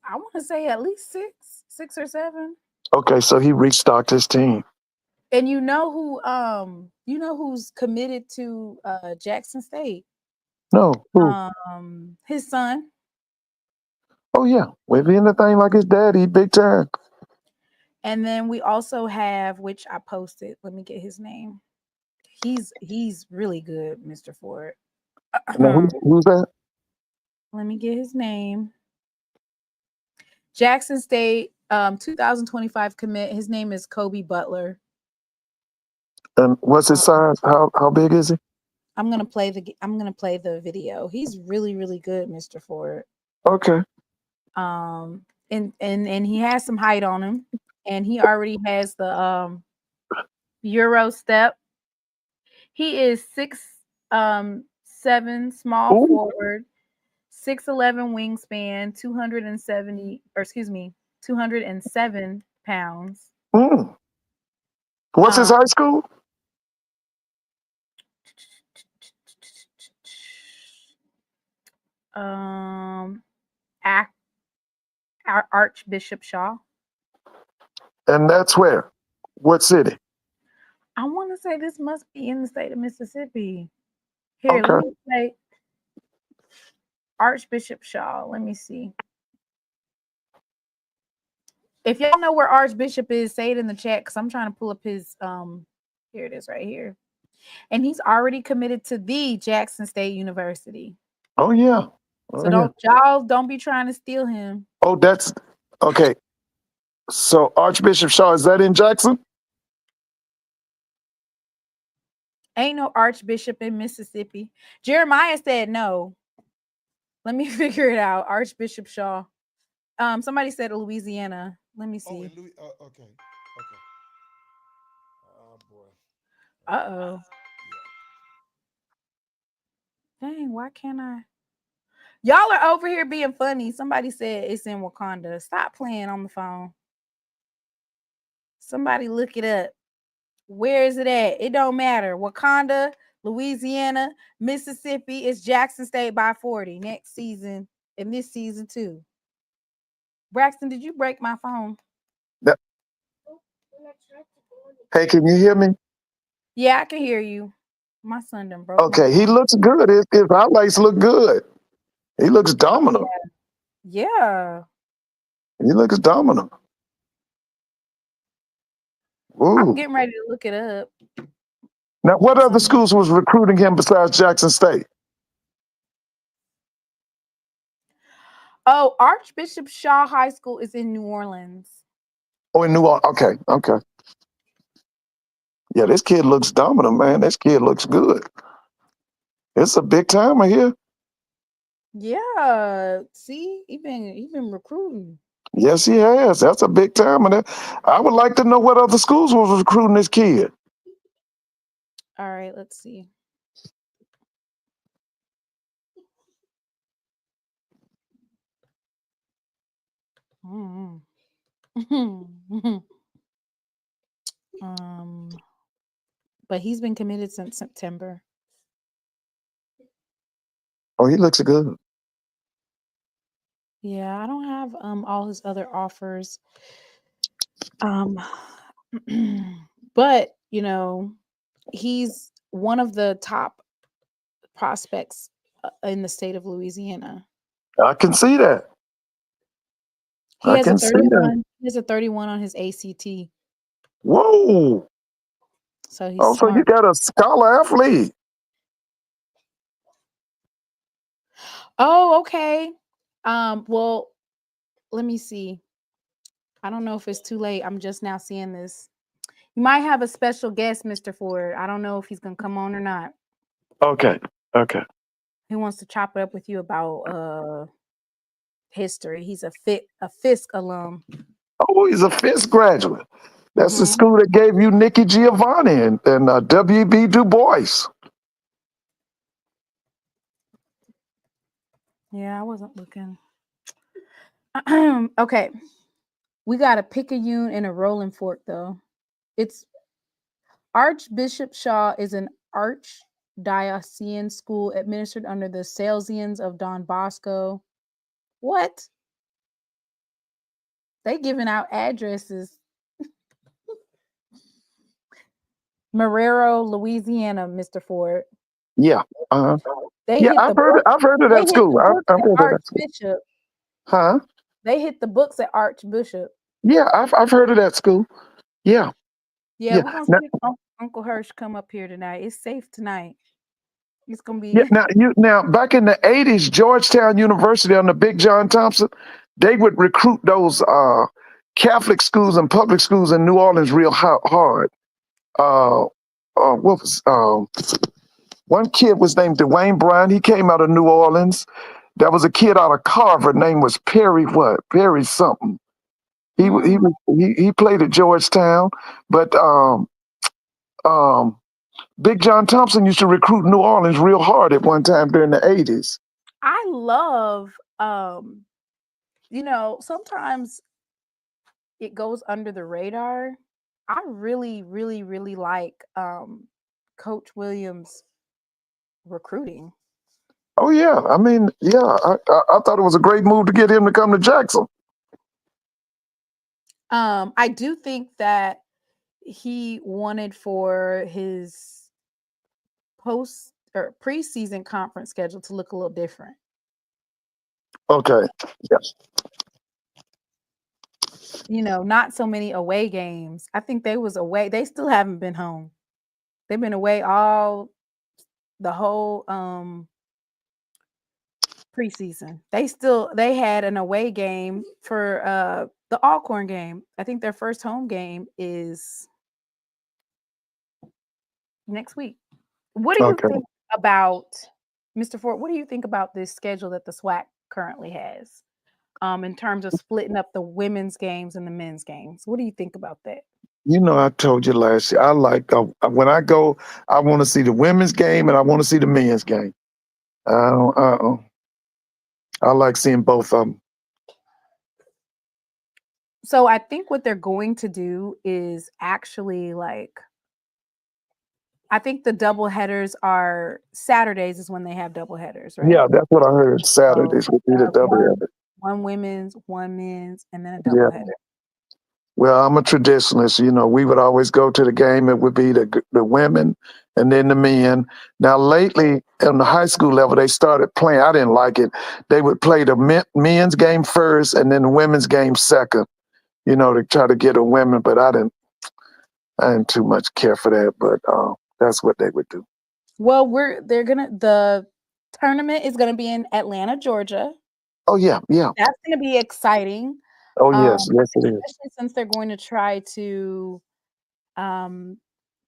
I want to say at least six or seven. Okay, so he restocked his team. And you know who's committed to Jackson State? No, who? His son. Oh yeah, if he anything like his daddy, big time. And then we also have, which I posted. Let me get his name. He's really good, Mr. Ford. Now who's that? Let me get his name. Jackson State, 2025 commit. His name is Kobe Butler. And what's his size? How big is he? I'm gonna play the video. He's really, really good, Mr. Ford. Okay. And he has some height on him, and he already has the Euro step. He is 6'7", small Ooh. forward, 6'11" wingspan, 207 pounds. Mm. What's his Um, high school? um, Archbishop Shaw. And that's where? What city? I want to say this must be in the state of Mississippi. Here, let Okay. me say Archbishop Shaw. Let me see. If y'all know where Archbishop is, say it in the chat because I'm trying to pull up his here it is right here. And he's already committed to the Jackson State University. Oh yeah. So Oh yeah. don't be trying to steal him. Oh, that's okay. So Archbishop Shaw, is that in Jackson? Ain't no Archbishop in Mississippi. Jeremiah said no. Let me figure it out. Archbishop Shaw. Somebody said Louisiana. Let me Oh, see. in Louis. Okay. Okay. Oh boy. Uh-oh. Yeah. Dang, why can't I? Y'all are over here being funny. Somebody said it's in Wakanda. Stop playing on the phone. Somebody look it up. Where is it at? It don't matter. Wakanda, Louisiana, Mississippi. It's Jackson State by 40 next season and this season too. Braxton, did you break my phone? That- hey, can you hear me? Yeah, I can hear you. My son done broke my Okay, he phone. looks good. His highlights look good. He looks dominant. Yeah. He looks dominant. I'm Ooh. getting ready to look it up. Now, what other Some- schools was recruiting him besides Jackson State? Oh, Archbishop Shaw High School is in New Orleans. Oh, in New Orleans. Okay. Yeah, this kid looks dominant, man. This kid looks good. It's a big timer here. Yeah. See, he been recruiting. Yes, he has. That's a big timer. I would like to know what other schools was recruiting this kid. All right, let's see. Mm. But he's been committed since September. Oh, he looks good. Yeah, I don't have all his other offers. But you know, he's one of the top prospects in the state of Louisiana. I can see that. He I has a can see that. 31. He has a 31 on his ACT. Whoa. So he's Oh, so you smart. got a scholar athlete. Oh, okay. Well, let me see. I don't know if it's too late. I'm just now seeing this. You might have a special guest, Mr. Ford. I don't know if he's gonna come on or not. Okay. He wants to chop it up with you about history. He's a Fisk alum. Oh, he's a Fisk graduate. That's the Mhm. school that gave you Nikki Giovanni and W.B. Du Bois. Yeah, I wasn't looking. Okay. We got a Picayune and a Rolling Fork though. It's Archbishop Shaw is an archdiocesan school administered under the Salesians of Don Bosco. What? They giving out addresses. Marrero, Louisiana, Mr. Ford. Yeah. Uh-huh. They Yeah, hit the book. I've heard of They that hit school. the books I've at heard of that school. Archbishop. Huh? They hit the books at Archbishop. Yeah, I've heard of that school. Yeah. Yeah, Yeah. we're gonna Now, see Uncle Hirsch come up here tonight. It's safe tonight. It's gonna be. yeah, now back in the 80s, Georgetown University under Big John Thompson, they would recruit those Catholic schools and public schools in New Orleans real hard. What was one kid was named Dwayne Bryan. He came out of New Orleans. There was a kid out of Carver. Name was Perry what? Perry something. He played at Georgetown, but Big John Thompson used to recruit New Orleans real hard at one time during the 80s. I love sometimes it goes under the radar. I really, really, really like Coach Williams recruiting. Oh yeah, I mean, yeah, I thought it was a great move to get him to come to Jackson. I do think that he wanted for his post or preseason conference schedule to look a little different. Okay, yeah, Not so many away games. I think they was away. They still haven't been home. They've been away the whole preseason. They had an away game for the Alcorn game. I think their first home game is next week. What do you okay. think about Mr. Ford? What do you think about this schedule that the SWAC currently has? In terms of splitting up the women's games and the men's games. What do you think about that? You know, I told you last year. I like when I go, I want to see the women's game and I want to see the men's game. I like seeing both of them. So I think what they're going to do is actually like, I think the double headers are Saturdays is when they have double headers, right? Yeah, that's what I heard. So Saturdays would be the double one header. one women's, one men's, and then a Yeah. double header. Well, I'm a traditionalist. You know, we would always go to the game. It would be the women and then the men. Now, lately, on the high school level, they started playing. I didn't like it. They would play the men's game first and then the women's game second, you know, to try to get the women. But I didn't too much care for that. But that's what they would do. Well, the tournament is gonna be in Atlanta, Georgia. Oh, yeah. Yeah. That's gonna be exciting. Oh, yes. Yes, it is. Especially since they're going to try to um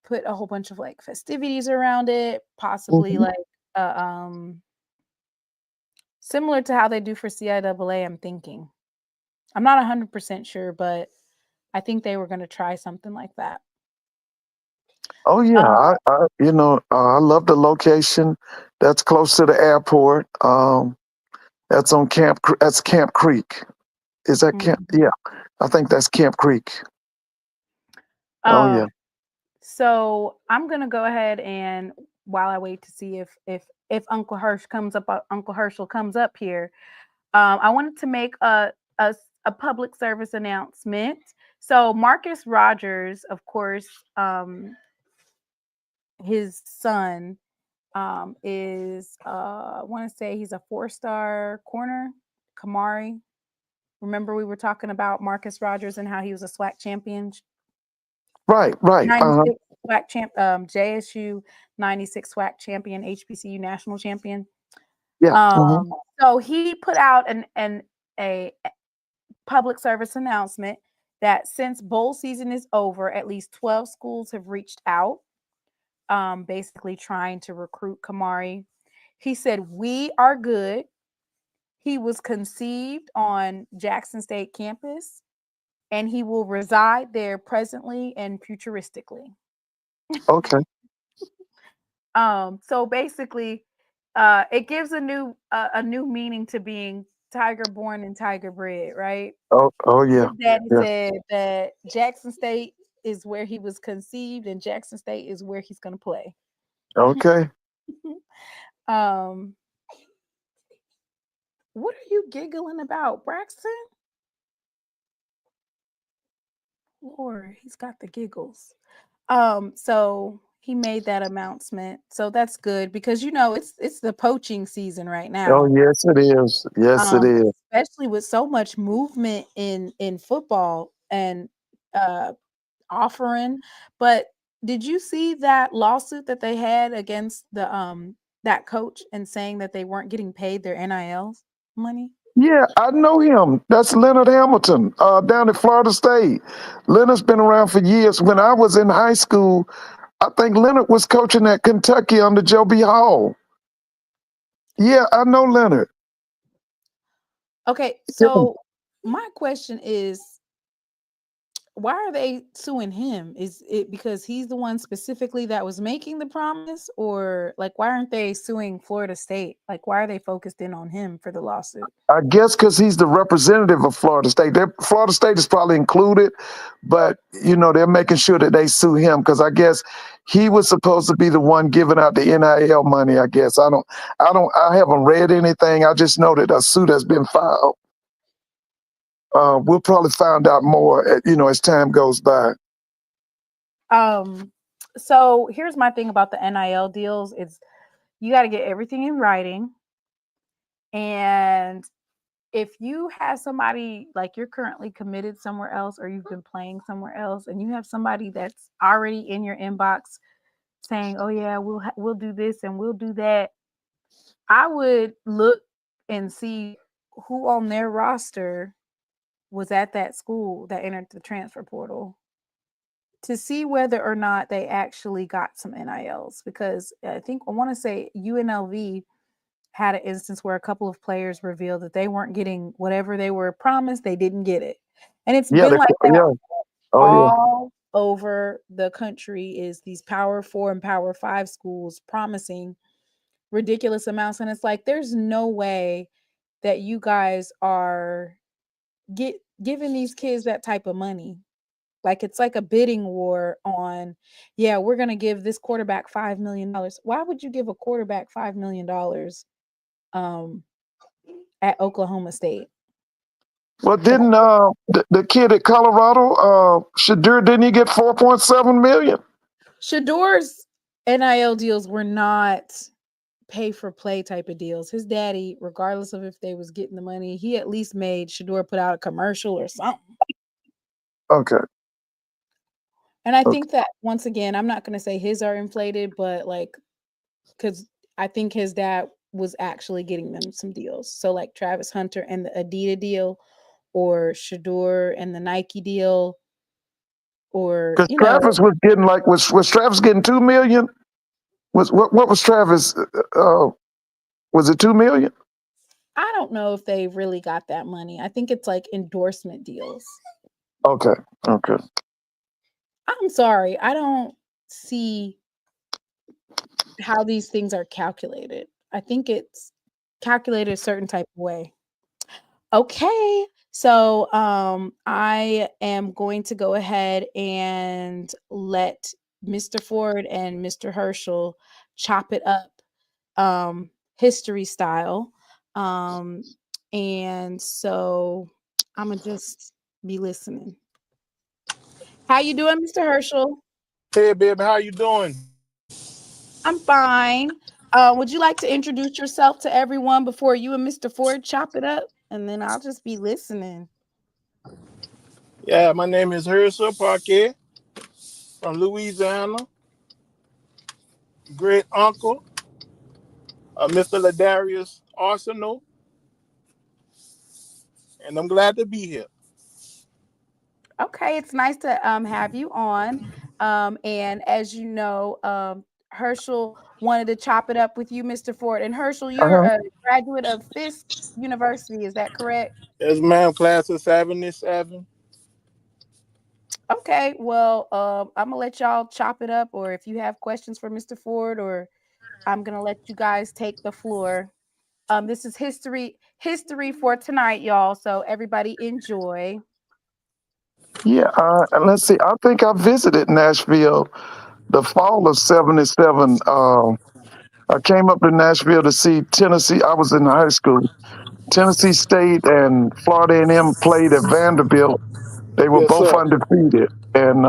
put a whole bunch of like festivities around it, possibly Mhm. like similar to how they do for CIAA, I'm thinking. I'm not 100% sure, but I think they were going to try something like that. Oh, yeah. Um, I love the location. That's close to the airport. That's on that's Camp Creek. Is that Camp? mhm. Yeah, I think that's Camp Creek. Oh yeah. So I'm gonna go ahead and while I wait to see if Uncle Herschel comes up here, I wanted to make a public service announcement. So Marcus Rogers, of course, his son is I want to say he's a 4-star corner, Kamari. Remember we were talking about Marcus Rogers and how he was a SWAC champion, Right, right. 96 SWAC champ, JSU 96 SWAC champion, HBCU national champion. Yeah. So he put out a public service announcement that since bowl season is over, at least 12 schools have reached out, basically trying to recruit Kamari. He said, "We are good. He was conceived on Jackson State campus, and he will reside there presently and futuristically." Okay. So basically, it gives a new meaning to being tiger born and tiger bred, right? Oh yeah. His daddy Yeah. said that Jackson State is where he was conceived, and Jackson State is where he's going to play. Okay. um, what are you giggling about, Braxton? Lord, he's got the giggles. So he made that announcement. So that's good because it's the poaching season right Oh now. yes, it is. Yes, it is. Especially with so much movement in football and uh offering. But did you see that lawsuit that they had against the that coach and saying that they weren't getting paid their NIL money? Yeah, I know him. That's Leonard Hamilton, down at Florida State. Leonard's been around for years. When I was in high school, I think Leonard was coaching at Kentucky under Joe B. Hall. Yeah, I know Leonard. Okay, Yeah. so my question is, why are they suing him? Is it because he's the one specifically that was making the promise, or like why aren't they suing Florida State? Like why are they focused in on him for the lawsuit? I guess because he's the representative of Florida State. Florida State is probably included, but they're making sure that they sue him because I guess he was supposed to be the one giving out the NIL money. I guess I haven't read anything. I just know that a suit has been filed. We'll probably find out more, as time goes by. So here's my thing about the NIL deals: is you got to get everything in writing, and if you have somebody like you're currently committed somewhere else or you've been playing somewhere else and you have somebody that's already in your inbox saying, "Oh yeah, we'll do this and we'll do that," I would look and see who on their roster was at that school that entered the transfer portal to see whether or not they actually got some NILs, because I want to say UNLV had an instance where a couple of players revealed that they weren't getting whatever they were promised. They didn't get it. And it's Yeah, been like that yeah. Oh yeah. all over the country, is these Power 4 and Power 5 schools promising ridiculous amounts. And it's like, there's no way that you guys are giving these kids that type of money. Like it's like a bidding war on, yeah, we're gonna give this quarterback $5 million. Why would you give a quarterback $5 million um at Oklahoma State? Well, Like didn't the kid at Colorado, Shadur, didn't he get 4.7 million? Shador's NIL deals were not pay for play type of deals. His daddy, regardless of if they was getting the money, he at least made Shador put out a commercial or something. Okay. And I Okay. think that once again, I'm not gonna say his are inflated, but like because I think his dad was actually getting them some deals. So like Travis Hunter and the Adidas deal, or Shador and the Nike deal, or Because Travis was getting like was Travis getting 2 million? What was Travis? Was it 2 million? I don't know if they really got that money. I think it's like endorsement deals. Okay. Okay. I'm sorry, I don't see how these things are calculated. I think it's calculated a certain type of way. Okay. So I am going to go ahead and let Mr. Ford and Mr. Herschel chop it up history style. Um and so I'm gonna just be listening. How you doing, Mr. Herschel? Hey, baby, how you doing? I'm fine. Would you like to introduce yourself to everyone before you and Mr. Ford chop it up? And then I'll just be listening. Yeah, my name is Herschel Parquet from Louisiana. Great uncle of Mr. Ladarius Arsenal, and I'm glad to be here. Okay, it's nice to have you on. And as you know, Herschel wanted to chop it up with you, Mr. Ford. And Herschel, you're Uh-huh. a graduate of Fisk University, is that correct? Yes, ma'am, class of 77. Okay, well, I'm gonna let y'all chop it up, or if you have questions for Mr. Ford, or I'm gonna let you guys take the floor. This is history for tonight, y'all. So everybody enjoy. Yeah. And let's see. I think I visited Nashville the fall of '77. I came up to Nashville to see Tennessee. I was in high school. Tennessee State and Florida A&M played at Vanderbilt. They were Yes, both sir. undefeated, and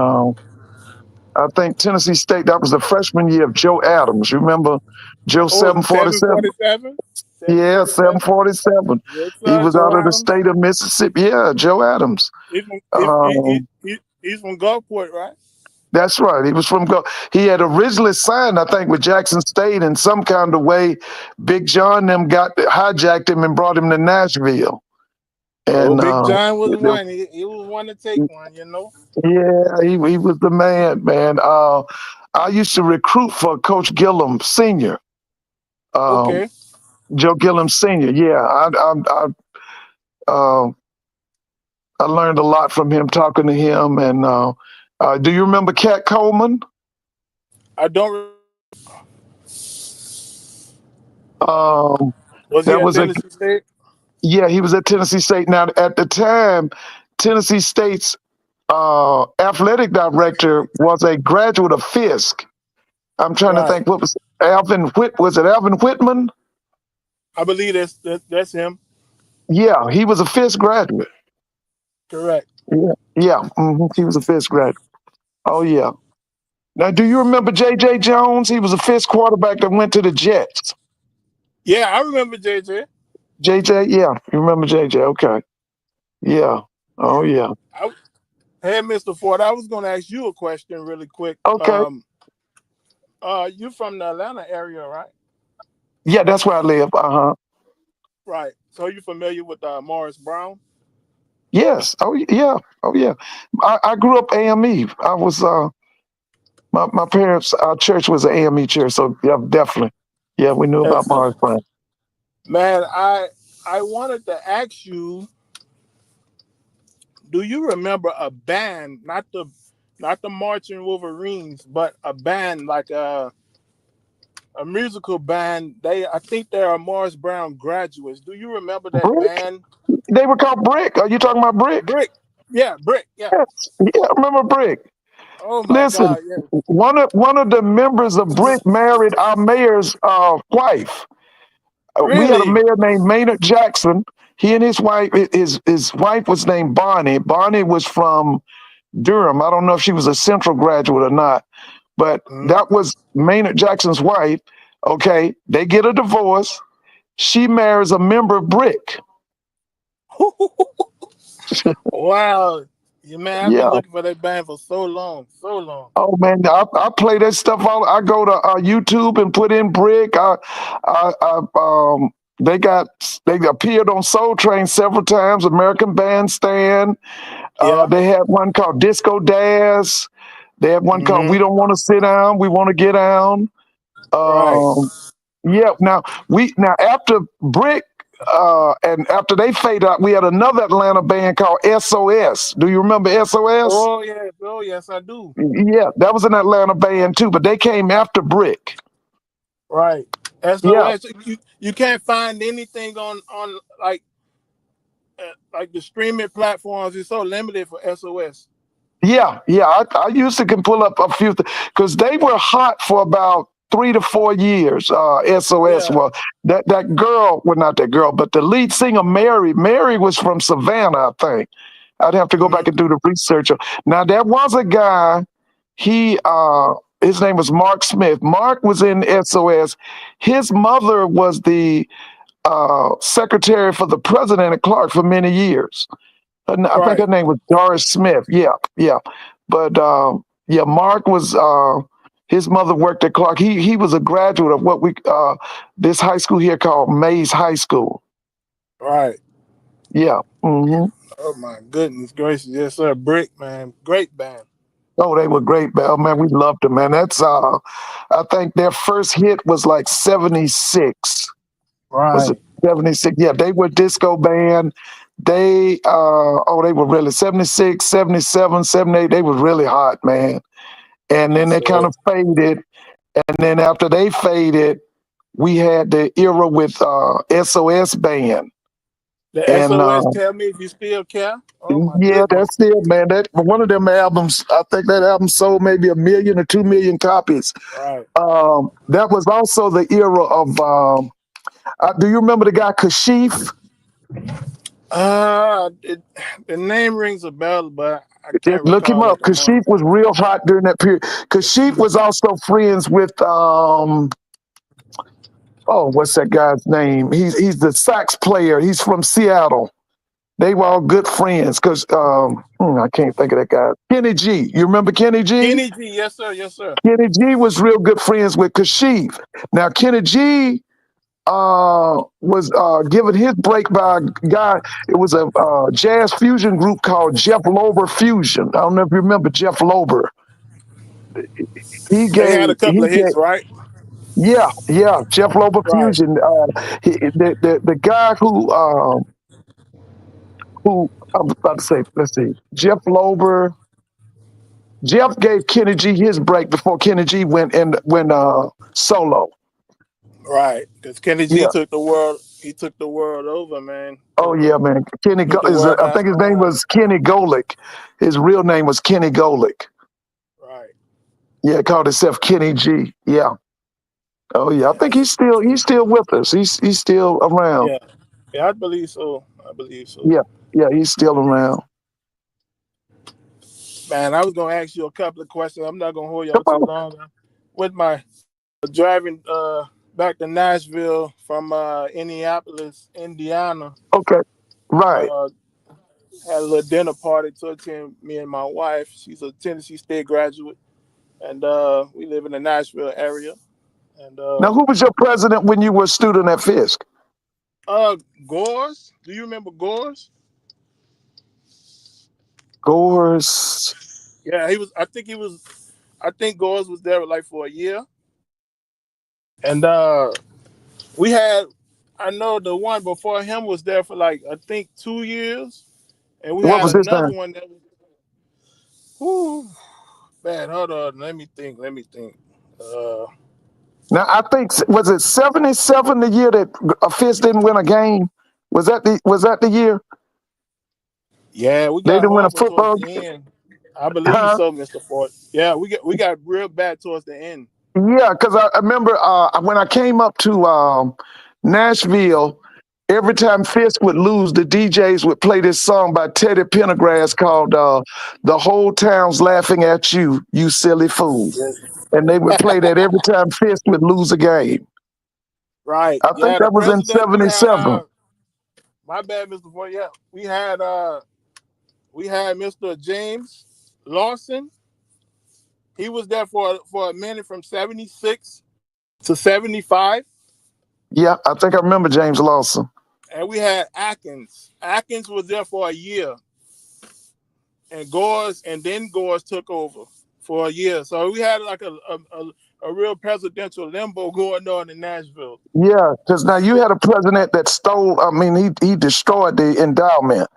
I think Tennessee State. That was the freshman year of Joe Adams. You remember Joe Oh, 747? 747? Yeah, 747? 747. Yes, He sir, was Joe out of the Adams. state of Mississippi. Yeah, Joe Adams. He's from, Um, he's from Gulfport, right? that's right. He was from. He had originally signed, I think, with Jackson State in some kind of way. Big John them got hijacked him and brought him to Nashville. Oh, And Big John was one. He was one to take one, you know. yeah, he was the man, man. I used to recruit for Coach Gillum Senior, um, Okay. Joe Gillum Senior. Yeah, uh, I learned a lot from him talking to him. And do you remember Cat Coleman? I don't. Um, Was he that at was a Tennessee State? Yeah. He was at Tennessee State. Now at the time, Tennessee State's athletic director was a graduate of Fisk. I'm trying to Right. think. What was Alvin Whit? Was it Alvin Whitman? I believe that's him. Yeah, he was a Fisk graduate. Correct. Yeah, yeah, he was a Fisk graduate. Oh yeah. Now, do you remember J.J. Jones? He was a Fisk quarterback that went to the Jets. Yeah, I remember JJ. J.J. Yeah, you remember J.J. Okay. Yeah. Oh yeah. I, hey, Mr. Ford, I was going to ask you a question really quick. Okay. You from the Atlanta area, right? Yeah, that's where I live. Uh huh. Right. So you familiar with Morris Brown? Yes. Oh yeah. Oh yeah. I grew up AME. I was my parents, our church was an AME church, so yeah, definitely. Yeah, we knew about Excellent. Morris Brown. Man, I wanted to ask you, do you remember a band, not the marching Wolverines, but a band like a musical band. I think they are Morris Brown graduates. Do you remember that Brick. band? They were called Brick. Are you talking about Brick? Brick. Yeah, Brick. Yeah. Yes. Yeah, I remember Brick. Oh my Listen, God. Yeah. one of the members of Brick married our mayor's wife. We had a Really? mayor named Maynard Jackson. He and his wife, his wife was named Bonnie. Bonnie was from Durham. I don't know if she was a Central graduate or not, but Mhm. that was Maynard Jackson's wife. Okay, they get a divorce. She marries a member of Brick. Wow. Yeah, man, I've been Yeah. looking for that band for so long, so long. Oh man, I play that stuff all. I go to YouTube and put in Brick. They got they appeared on Soul Train several times. American Bandstand. Yeah. They had one called Disco Dash. They had one called We Hmm. Don't Want to Sit Down, We Want to Get Down. Right. Um, yeah. Now after Brick and after they faded out, we had another Atlanta band called SOS. Do you remember SOS? Oh yeah. Oh yes, I do. Yeah, that was an Atlanta band too, but they came after Brick. Right. Yeah, SOS. You can't find anything on like the streaming platforms. It's so limited for SOS. yeah. I used to can pull up a few because they were hot for about 3 to 4 years. SOS Yeah. was that girl, well, not that girl, but the lead singer Mary. Mary was from Savannah, I think. I'd have to go back Hmm. and do the research. Now there was a guy. He his name was Mark Smith. Mark was in SOS. His mother was the secretary for the president at Clark for many years. I think Right. her name was Doris Smith. Yeah, yeah. But yeah, Mark was his mother worked at Clark. He was a graduate of what we this high school here called Mays High School. Right. Yeah. Oh my goodness gracious. Yes, sir. Brick, man. Great band. Oh, they were great, man. Oh, man, we loved them, man. That's I think their first hit was like 76. Was it Right. 76? Yeah, they were disco band. They were really 76, 77, 78. They were really hot, man. And then Yes, they kind sir. of faded. And then after they faded, we had the era with SOS band. The And SOS Tell Me If You Still Care. Oh my yeah, goodness. that's it, man. That one of them albums, I think that album sold maybe 1 million or 2 million copies. Right. That was also the era of do you remember the guy Kashif? It, the name rings a bell, but I Just can't look him recall up. at the Kashif moment. was real hot during that period. Kashif was also friends with what's that guy's name? He's the sax player. He's from Seattle. They were all good friends because I can't think of that guy. Kenny G. You remember Kenny G? Kenny G, yes sir, yes sir. Kenny G was real good friends with Kashif. Now Kenny G was given his break by a guy. It was a jazz fusion group called Jeff Lober Fusion. I don't know if you remember Jeff Lober. He They had gave a couple he of gave hits, right? yeah, Jeff Lober Right, Fusion. The guy who I was about to say, let's see, Jeff Lober. Jeff gave Kenny G his break before Kenny G went solo. right. Because Kenny G Yeah. took the world. He took the world over, man. Oh yeah, man. Kenny Took the is world I by think his name storm. was Kenny Golick. His real name was Kenny Golick. Right. Yeah, called himself Kenny G. Yeah. Oh yeah. I think Yes. he's still with us. He's still around. Yeah. Yeah, I believe so. I believe so. Yeah. Yeah, he's still around. Man, I was gonna ask you a couple of questions. I'm not gonna hold Come y'all too on. long. With my driving back to Nashville from Indianapolis, Indiana. Okay. Right. Uh, had a little dinner party to attend. Me and my wife. She's a Tennessee State graduate, and we live in the Nashville area. And Now who was your president when you were a student at Fisk? Gores. Do you remember Gores? Gores. Yeah, he was. I think he was. I think Gores was there like for a year, and we had. I know the one before him was there for like I think 2 years, and we What had was his another name? one that was. Whew, man, hold on. Let me think. Let me think. Now I think was it 77 the year that Fist didn't win a game? Was that the year Yeah, we they got didn't win a horrible towards football the game? end. I believe Huh? so, Mr. Ford. Yeah, we got real bad towards the end. Yeah, because I remember when I came up to Nashville, every time Fisk would lose, the DJs would play this song by Teddy Pendergrass called "The Whole Town's Laughing at You, You Silly Fool," and they would play that every time Fisk would lose a game. Right. I think Yeah, the that was in president we had '77. my bad, Mr. Ford. Yeah. We had Mr. James Lawson. He was there for a minute from 76 to 75. Yeah, I think I remember James Lawson. And we had Atkins. Atkins was there for a year. And then Gores took over for a year. So we had like a real presidential limbo going on in Nashville. Yeah, because now you had a president that stole. I mean, he destroyed the endowment.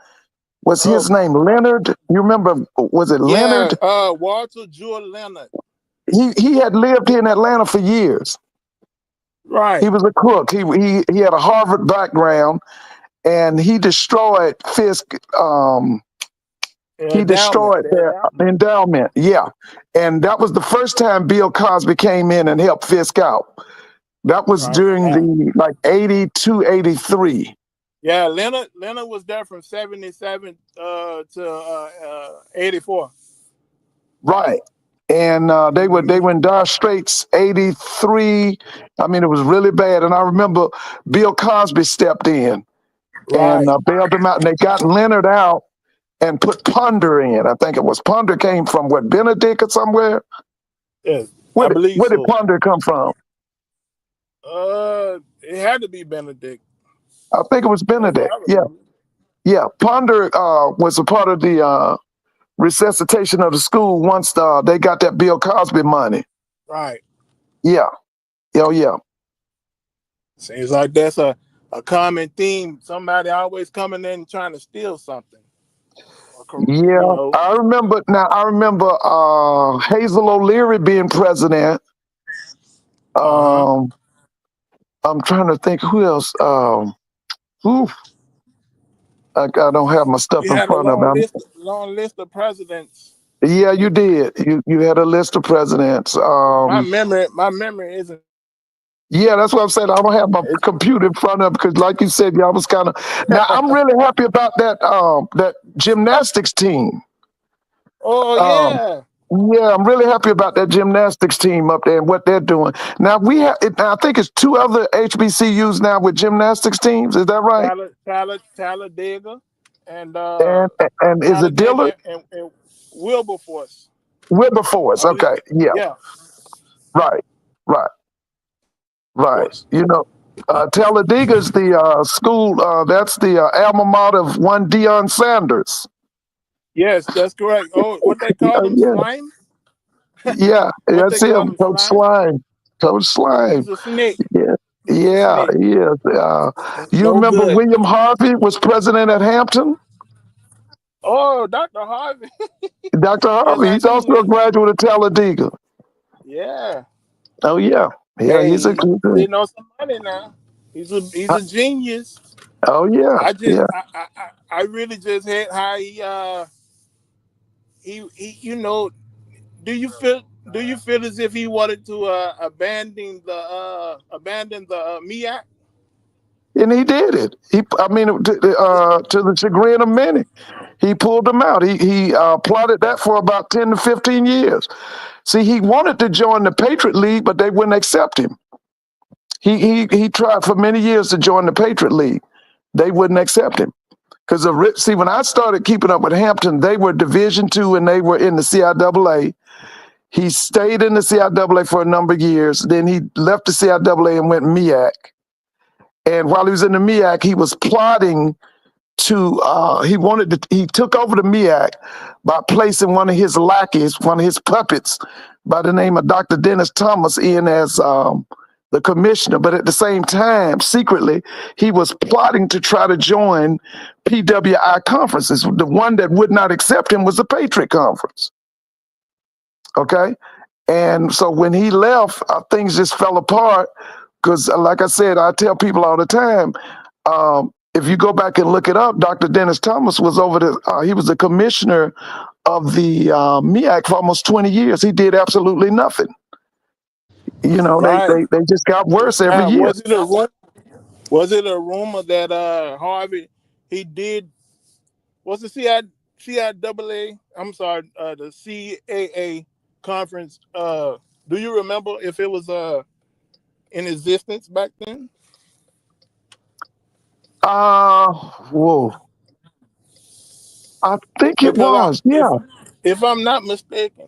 Was Oh, his name Leonard? You remember? Was it yeah, Leonard? Walter Jewel Leonard. He had lived in Atlanta for years. Right. He was a crook. He had a Harvard background, and he destroyed Fisk. He Endowment. destroyed their endowment. Yeah, and that was the first time Bill Cosby came in and helped Fisk out. That was Right. during Yeah. the like 82, 83. Yeah, Leonard was there from 77 to 84. Right. And they were in Dire Straits 83. I mean, it was really bad. And I remember Bill Cosby stepped in and Right. bailed them out. And they got Leonard out and put Ponder in. I think it was Ponder came from what, Benedict or somewhere? Yes, Where I did, believe where did so. Ponder come from? It had to be Benedict. I think it was That's what Benedict. I Yeah. remember. Yeah. Ponder was a part of the resuscitation of the school once they got that Bill Cosby money. Right. Yeah. Oh, yeah. Seems like that's a common theme. Somebody always coming in trying to steal something. Yeah, I remember. Now I remember Hazel O'Leary being president. Uh-huh. I'm trying to think who else. Oof, I don't have my stuff You in had a front of me. long list of presidents. Yeah, you did. You had a list of presidents. My memory isn't. Yeah, that's what I'm saying. I don't have my computer in front of me because, like you said, y'all was kind of. Now I'm really happy about that gymnastics team. Oh Um, yeah. Yeah, I'm really happy about that gymnastics team up there and what they're doing. Now we have, I think it's two other HBCUs now with gymnastics teams. Is that right? Talladega and And is it Dillard? Talladega and Wilberforce. Wilberforce. I believe. Okay. Yeah. Yeah, Right. Right. Right. Force. You know, Talladega's the school. That's the alma mater of one Deion Sanders. Yes, that's correct. Oh, what they call him, Yeah. slime? Yeah. What they That's call him. him, Coach slime? Slime. Coach Slime. He's a snake. Yeah. He's a Yeah. snake. He is. You No remember good. William Harvey was president at Hampton? Oh, Dr. Harvey. Dr. Yes, Harvey, I he's do. also a graduate of Talladega. Yeah. Oh yeah, yeah, Hey, he's a he's good. sitting on some money now. He's a genius. Oh yeah, I just yeah. I really just hate how he do you feel as if he wanted to abandon the MEAC? And he did it. I mean, to the chagrin of many, he pulled them out. He plotted that for about 10 to 15 years. See, he wanted to join the Patriot League, but they wouldn't accept him. He tried for many years to join the Patriot League. They wouldn't accept him. Because see, when I started keeping up with Hampton, they were Division II and they were in the CIAA. He stayed in the CIAA for a number of years. Then he left the CIAA and went MEAC. And while he was in the MEAC, he was plotting to, he took over the MEAC by placing one of his lackeys, one of his puppets by the name of Dr. Dennis Thomas in as the commissioner. But at the same time, secretly, he was plotting to try to join PWI conferences. The one that would not accept him was the Patriot Conference. Okay. And so when he left, things just fell apart. Because, like I said, I tell people all the time, if you go back and look it up, Dr. Dennis Thomas was he was the commissioner of the MEAC for almost 20 years. He did absolutely nothing. You know, Right. they just got worse every Now, year. was it a rumor that Harvey he did what's the CIAA? I'm sorry, the CAA conference. Do you remember if it was in existence back then? Whoa. I think it Because was. Yeah. if I'm not mistaken,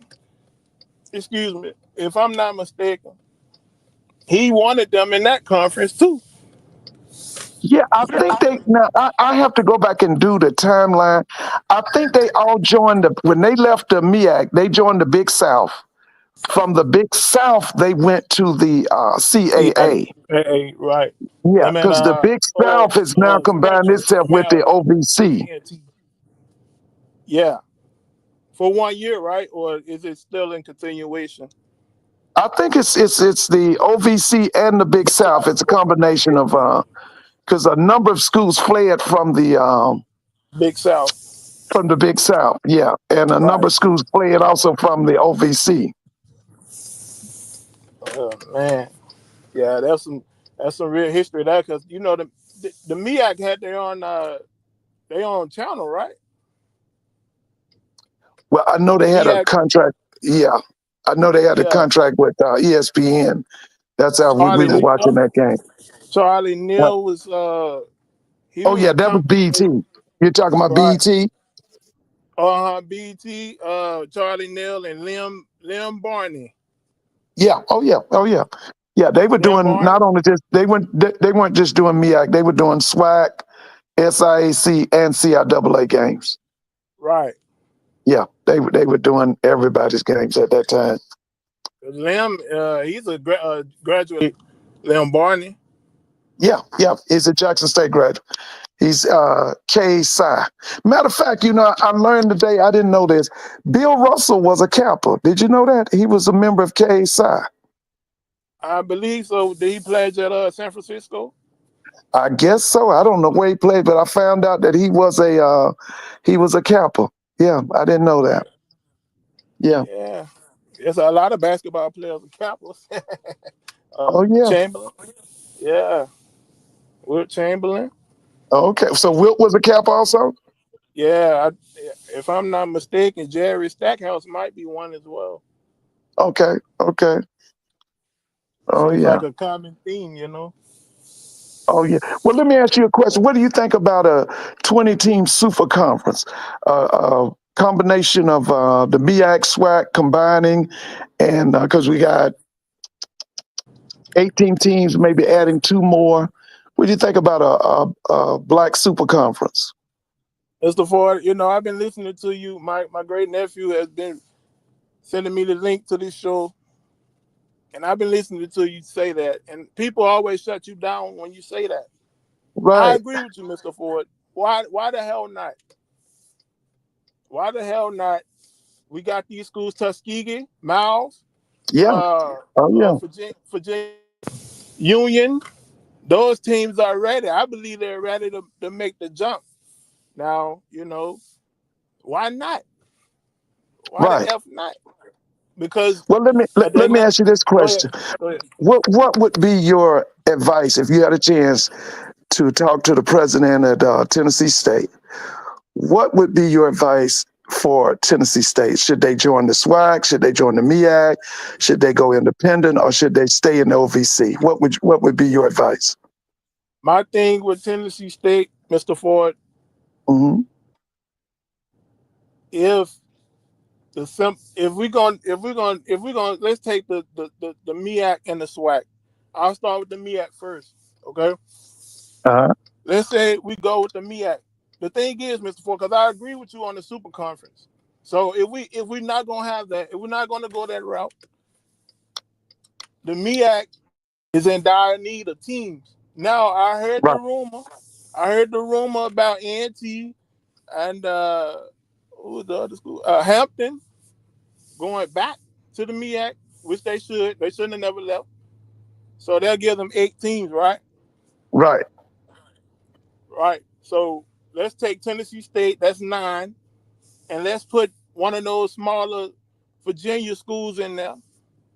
excuse me, if I'm not mistaken, he wanted them in that conference too. Yeah, I think now I have to go back and do the timeline. I think they all joined when they left the MEAC, they joined the Big South. From the Big South, they went to the CAA. CIAA, right? Yeah, Them and because the Big South has now combined Spencer itself with the Harold, OVC. AT&T. Yeah, for 1 year, right? Or is it still in continuation? I think it's the OVC and the Big South. It's a combination of because a number of schools fled Big South, from the Big South. Yeah, and a number right? of schools fled also from the OVC. Oh man, yeah, that's some real history there because you know the MEAC had their own channel, right? Well, I know The they had a MEAC, contract. Yeah, I know they had a yeah. contract with ESPN. That's how we Charlie were watching that game. Charlie Uh, Neal was he oh was yeah, a that was BT. commentator, You're talking about right? BT? BT, Charlie Neal and Lim Barney. Yeah. Oh yeah. Oh yeah. Yeah, they were Lim doing Barney, not only just they weren't just doing MEAC. They were doing SWAC, SIAC, and CIAA games. right? Yeah, they were doing everybody's games at that time. Lim, he's a graduate. Lim Barney, Yeah, yeah. He's a Jackson State graduate. He's K Psi. Matter of fact, I learned today, I didn't know this. Bill Russell was a Kappa. Did you know that? He was a member of K Psi. I believe so. Did he pledge at San Francisco? I guess so. I don't know where he played, but I found out that he was a Kappa. Yeah, I didn't know that. Right. Yeah. Yeah. There's a lot of basketball players with Capitals. Oh yeah. Chamberlain. Yeah. Wilt Chamberlain. Okay. So Wilt was a Kappa also? Yeah. If I'm not mistaken, Jerry Stackhouse might be one as well. Okay. Okay. Oh Seems yeah. like a common theme. Oh yeah. Well, let me ask you a question. What do you think about a 20-team super conference? Combination of the MEAC SWAC combining, and because we got 18 teams, maybe adding two more. What do you think about a black super conference? Mr. Ford, I've been listening to you. My great nephew has been sending me the link to this show, and I've been listening to you say that. And people always shut you down when you say that. I Right. agree with you, Mr. Ford. Why the hell not? Why the hell not? We got these schools, Tuskegee, Miles, Yeah. Oh yeah. Virginia Union. Those teams are ready. I believe they're ready to make the jump. Now, why not? Why the Right. F not? Because Well, let they're me not. ask you this Go ahead. question. Go ahead. What would be your advice if you had a chance to talk to the president at Tennessee State? What would be your advice for Tennessee State? Should they join the SWAC? Should they join the MEAC? Should they go independent, or should they stay in the OVC? What would be your advice? My thing with Tennessee State, Mr. Ford, Hmm. if if we're going let's take the MEAC and the SWAC. I'll start with the MEAC first. Okay. Uh-huh. Let's say we go with the MEAC. The thing is, Mr. Ford, because I agree with you on the super conference. So if we're not gonna have that, if we're not gonna go that route, the MEAC is in dire need of teams. Now I heard the Right. rumor. I heard the rumor about A&T and who was the other school? Hampton going back to the MEAC. which they should. They shouldn't have never left. So they'll give them 8 teams, right? Right. Right. So let's take Tennessee State. That's 9, and let's put one of those smaller Virginia schools in there.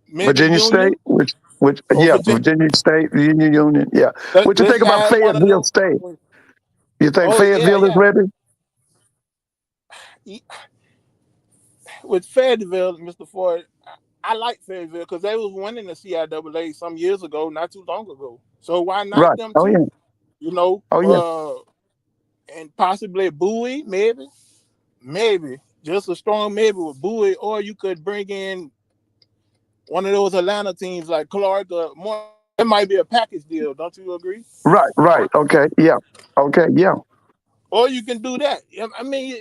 Maybe Virginia State, Union which or yeah, Virginia. Virginia State, Union Union. Yeah. What you Let's think about add one of Fayetteville those. State? You think Oh yeah, Fayetteville is yeah. ready? With Fayetteville, Mr. Ford, I like Fayetteville because they was winning the CIAA some years ago, not too long ago. So why not Right. them Oh yeah. too? You know, Oh yeah. and possibly Bowie, maybe just a strong maybe with Bowie, or you could bring in one of those Atlanta teams like Clark or more. It might be a package deal. Don't you agree? Right. Right. Okay. Yeah. Okay. Yeah. Or you can do that. I mean,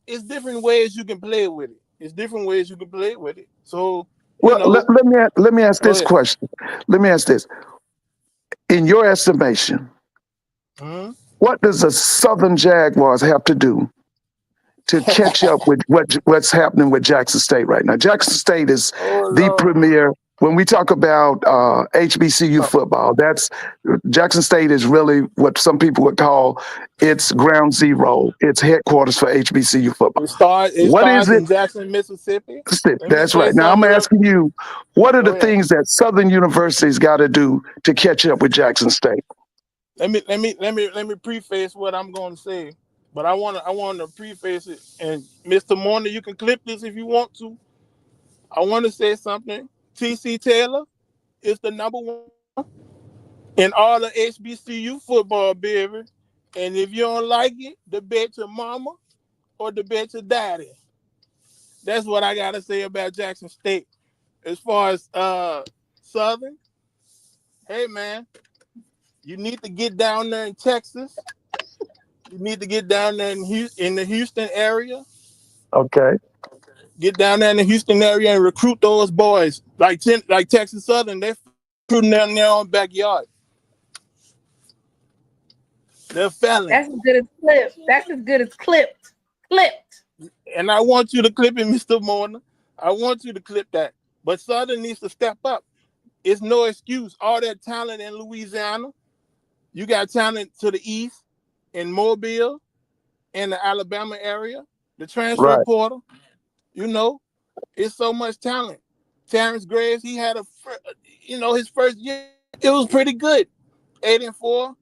it's different ways you can play with it. It's different ways you can play with it. So, Well, let me ask go this ahead. question. Let me ask this. In your estimation, Hmm. what does the Southern Jaguars have to do to catch up with what's happening with Jackson State right now? Jackson State is Oh the Lord. premier. When we talk about HBCU football, that's Jackson State is really what some people would call its ground zero, its headquarters for HBCU football. It What is starts it? in Jackson, Mississippi. Let me That's say right. Now I'm something real. asking you, what are the Go ahead. things that Southern University's got to do to catch up with Jackson State? Let me preface what I'm going to say. But I want to preface it. And Mr. Morner, you can clip this if you want to. I want to say something. TC Taylor is the number one in all the HBCU football, baby. And if you don't like it, debate your mama or debate your daddy. That's what I gotta say about Jackson State. As far as Southern, hey man, you need to get down there in Texas. You need to get down there in the Houston area. Okay. Get down there in the Houston area and recruit those boys. Like Texas Southern, they're recruiting them in their own backyard. They're felons. That's as good as clipped. That's as good as clipped. Clipped. And I want you to clip it, Mr. Morner. I want you to clip that. But Southern needs to step up. It's no excuse. All that talent in Louisiana. You got talent to the east in Mobile, in the Alabama area, the transfer Right. portal. You know, it's so much talent. Terrence Graves, he had his first year. It was pretty good, 8-4.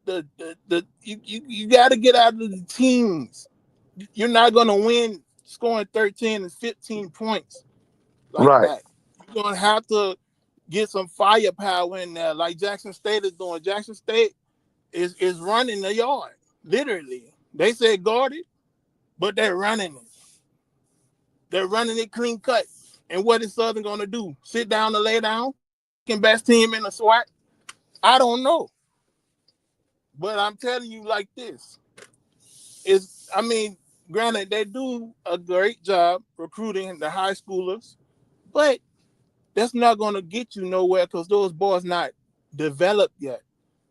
But you got to get out of the teams. You're not gonna win scoring 13 and 15 points like Right. that. You're gonna have to get some firepower in there, like Jackson State is doing. Jackson State is running the yard, literally. They say guarded, but they're running it. They're running it clean cut. And what is Southern gonna do? Sit down and lay down? Second best team in the SWAC? I don't know. But I'm telling you like this. Granted, they do a great job recruiting the high schoolers, but that's not going to get you nowhere because those boys not developed yet.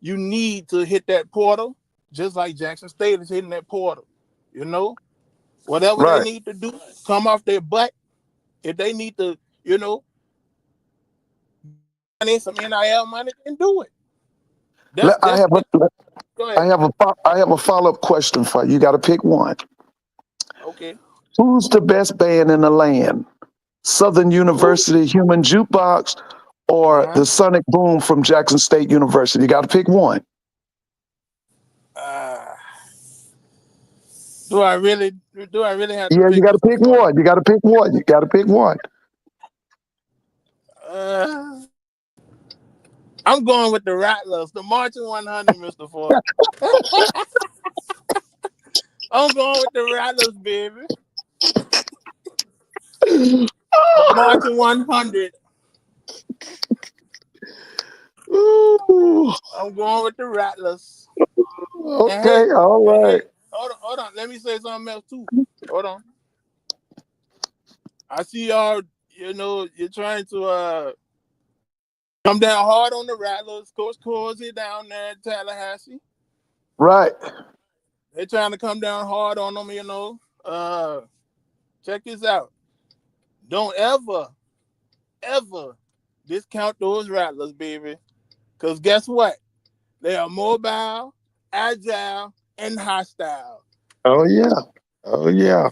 You need to hit that portal, just like Jackson State is hitting that portal. Whatever they Right. need to do, come off their butt. If they need to, some NIL money, then do it. Let- I have a Go I ahead. have a I have a follow-up question for you. You got to pick one. Okay. Who's the best band in the land? Southern Who? University Human Jukebox or Uh-huh. the Sonic Boom from Jackson State University? You got to pick one. Uh, do I really have to Yeah, you pick got to Mr. pick Ford? one. You got to pick one. You got to pick one. Uh, I'm going with the Rattlers, the Marching 100, Mr. Ford. I'm going with the Rattlers, baby. The Marching 100. Ooh, I'm going with the Rattlers. And okay, all right. hold on. Let me say something else too. Hold on. I see y'all. You're trying to come down hard on the Rattlers. Coach Corsi down there in Tallahassee. Right. They're trying to come down hard on them. Check this out. Don't ever ever discount those Rattlers, baby. Because guess what? They are mobile, agile, and hostile. Oh yeah. Oh yeah.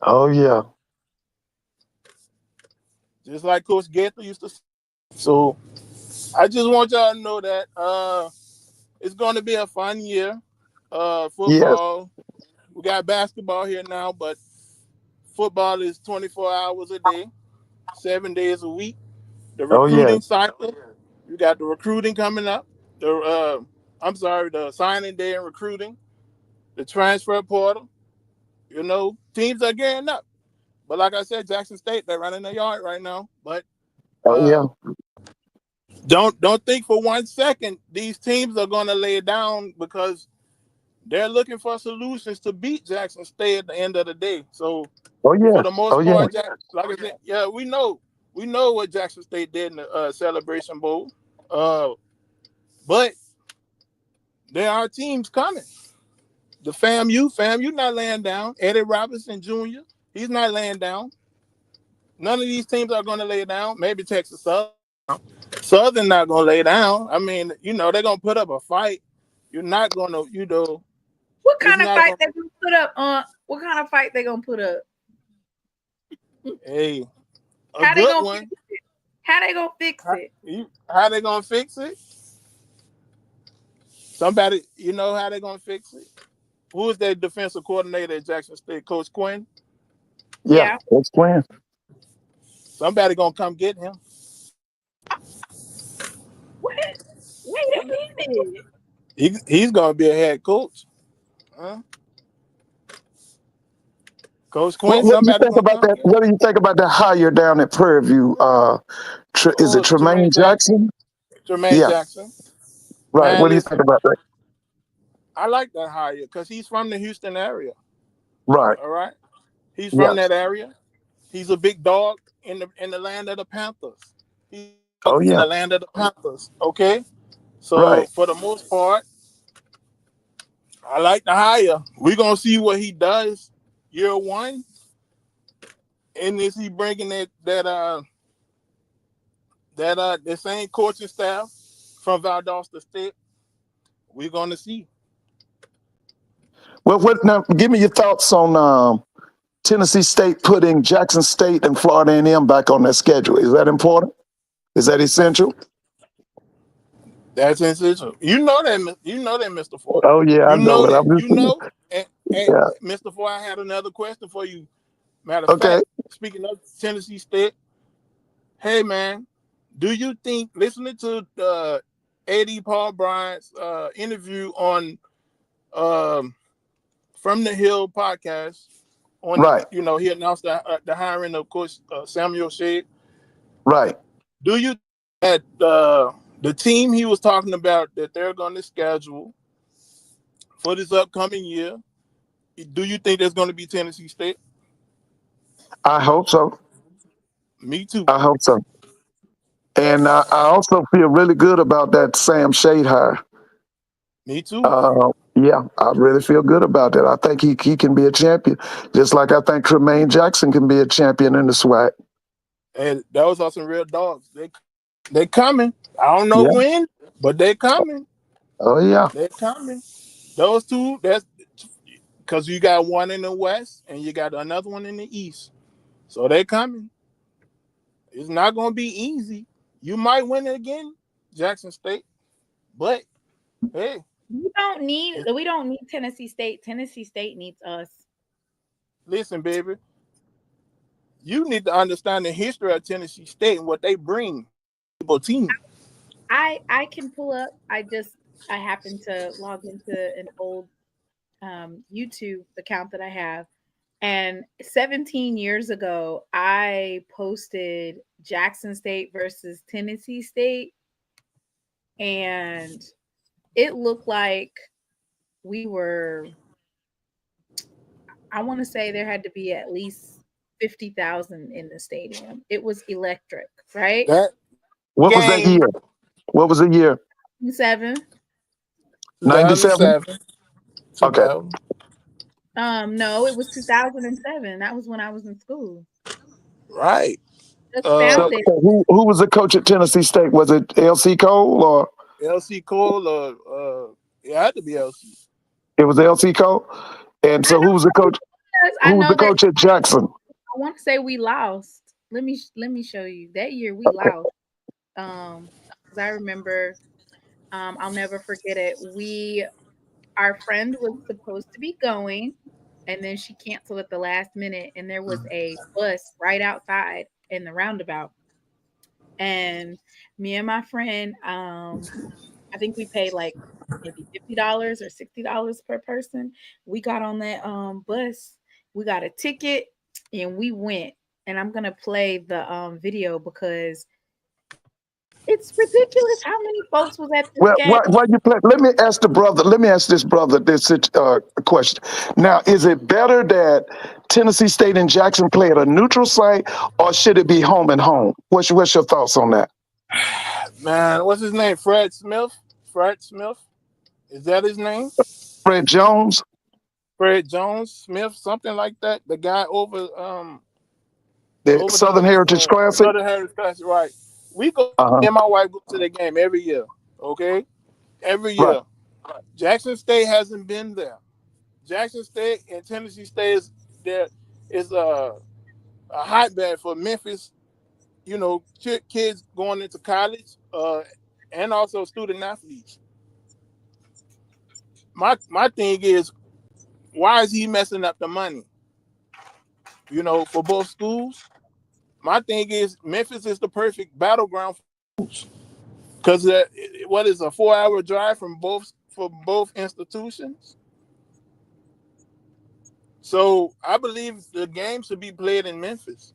Oh yeah. Just like Coach Gaither used to say. So I just want y'all to know that it's going to be a fun year. Yes. Football. We got basketball here now, but football is 24 hours a day, 7 days a week. The Oh recruiting yes. cycle. You got the recruiting coming up. The signing day and recruiting. The transfer portal. Teams are gearing up. But like I said, Jackson State, they're running their yard right now. But Oh uh, yeah. don't think for 1 second these teams are going to lay down because they're looking for solutions to beat Jackson State at the end of the day. So Oh yeah. for the Oh most yeah. part, like I said, yeah, we know what Jackson State did in the Celebration Bowl, but there are teams coming. The FAMU not laying down. Eddie Robinson Jr., he's not laying down. None of these teams are going to lay down. Maybe Texas Southern not going to lay down. I mean, they're going to put up a fight. You're not going to, What it's kind of not fight going they gonna put up on? What kind of fight they gonna put up? to, hey, a How they good gonna one. fix it? How they gonna fix How, it? how they going to fix it? Somebody, how they going to fix it? Who is their defensive coordinator at Jackson State? Coach Quinn? Yeah. Yeah. That's playing. Somebody going to come get him. What? Wait a minute. He's going to be a head coach. Huh? Coach What, Quinn, what do you somebody think going to about come that? get him. What do you think about that hire down at Prairie View? Is it Oh, Tremaine Jermaine Jackson. Jackson? Jermaine Yeah. Jackson. Right. Man, What do you think listen, about that? I like that hire because he's from the Houston area. Right. All right. He's from Yes. that area. He's a big dog in the land of the Panthers. He's Oh in yeah. the land of the Panthers. Okay. So Right. for the most part, I like the hire. We're gonna see what he does year one, and is he bringing the same coaching staff from Valdosta State? We're gonna see. Well, what now? Give me your thoughts on Tennessee State putting Jackson State and Florida A&M back on their schedule. Is that important? Is that essential? That's essential. You know that, Mr. Ford. Oh yeah, I You know know it. that. I'm just And yeah. Mr. Ford, I had another question for you. Matter of Okay. fact, speaking of Tennessee State, hey man, do you think listening to AD Paul Bryant's interview on um, From the Hill podcast Right. he announced the hiring of course Samuel Shade. Right. Do you think that the team he was talking about that they're going to schedule for this upcoming year, do you think there's going to be Tennessee State? I hope so. Me too. I hope so. And I also feel really good about that Sam Shade hire. Me too. Yeah, I really feel good about that. I think he can be a champion, just like I think Tremaine Jackson can be a champion in the SWAC. And those are some real dogs. They coming. I don't know Yeah. when, but they coming. Oh yeah. They're coming. Those two, that's because you got one in the west and you got another one in the east. So they're coming. It's not going to be easy. You might win it again, Jackson State, but hey, We don't need Tennessee State. Tennessee State needs us. listen, baby, you need to understand the history of Tennessee State and what they bring to the team. I can pull up. I happen to log into an old YouTube account that I have. And 17 years ago, I posted Jackson State versus Tennessee State. And it looked like we were, I want to say there had to be at least 50,000 in the stadium. It was electric, right? What was that Game year? What was the year? 7. 97? 2007, Okay. 2000. No, it was 2007. That was when I was in school. Right. Just So, found Uh, it. who was the coach at Tennessee State? Was it L.C. Cole or LC Cole, it had to be LC. it was L.C. Cole? And I so, who was the coach? I Who was know the that coach at Jackson? I want to say we lost. Let me show you. That year we Okay. lost. Because I remember, I'll never forget it. Our friend was supposed to be going, and then she canceled at the last minute, and there was a bus right outside in the roundabout. And me and my friend, I think we paid like maybe $50 or $60 per person. We got on that bus, we got a ticket, and we went. And I'm gonna play the video because it's ridiculous how many folks was at this Well, game. why you play? Let me ask the brother. Let me ask this brother this question. Now, is it better that Tennessee State and Jackson play at a neutral site, or should it be home and home? What's your thoughts on that? Man, what's his name? Fred Smith. Fred Smith. Is that his name? Fred Jones, Fred Jones Smith, something like that. The guy the over Southern Heritage the Classic. Southern Heritage Classic, right? We go. Uh huh. Me and my wife go to the game every year. Okay, every Right. year. Jackson State hasn't been there. Jackson State and Tennessee State there is a hotbed for Memphis. You know, kids going into college, and also student athletes. My thing is, why is he messing up the money? You know, for both schools. My thing is, Memphis is the perfect battleground because what is a 4 hour drive from both institutions. So I believe the game should be played in Memphis.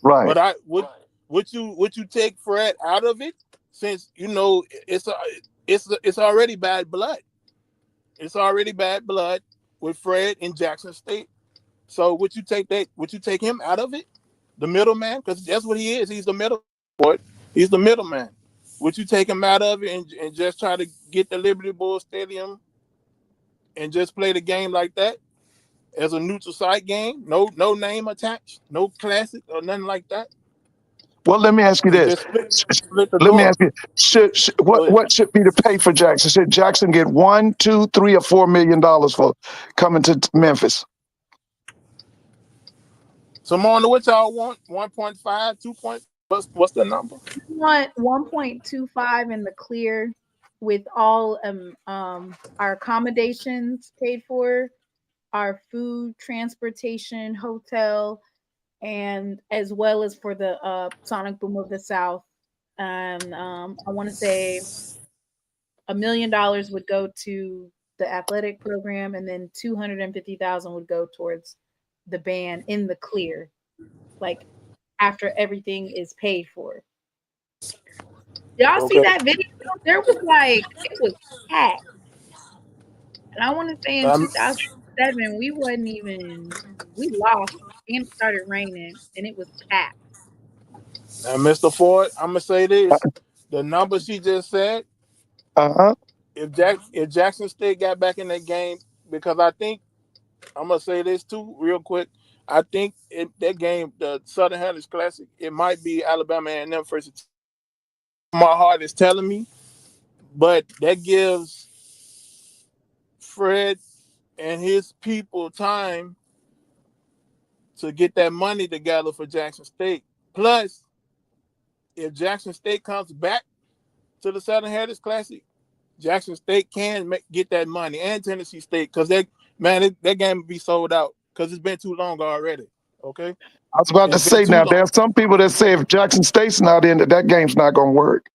Right. But would you take Fred out of it since you know it's already bad blood. It's already bad blood with Fred in Jackson State. So would you take that? Would you take him out of it, the middleman? Because that's what he is. He's the middle. He's the middleman. Would you take him out of it and just try to get the Liberty Bowl Stadium and just play the game like that as a neutral site game? No name attached, no classic or nothing like that, Well, let me ask you and this. just split the Let me door. ask you: Go ahead. what should be the pay for Jackson? Should Jackson get 1, 2, 3, or $4 million for coming to Memphis? So, Mona, what y'all want? 1.5, 2 point. What's the number? We want 1.25 in the clear with all our accommodations paid for, our food, transportation, hotel, and as well as for the Sonic Boom of the South. And I want to say $1 million would go to the athletic program, and then 250,000 would go towards the band in the clear, like after everything is paid for. Y'all see Okay. that video? There was like it was packed, and I want to say in Um, 2007 we wasn't even we lost and it started raining, and it was packed. now, Mr. Ford, I'm gonna say this: the number she just said. Uh huh. If Jackson State got back in that game, because I think I'm gonna say this too, real quick. I think that game, the Southern Heritage Classic, it might be Alabama and them first. My heart is telling me, but that gives Fred and his people time to get that money together for Jackson State. Plus, if Jackson State comes back to the Southern Heritage Classic, Jackson State can get that money, and Tennessee State, because that game will be sold out because it's been too long already. Okay, I was about to it's been say too now, long. there's some people that say if Jackson State's not in it, that game's not going to work.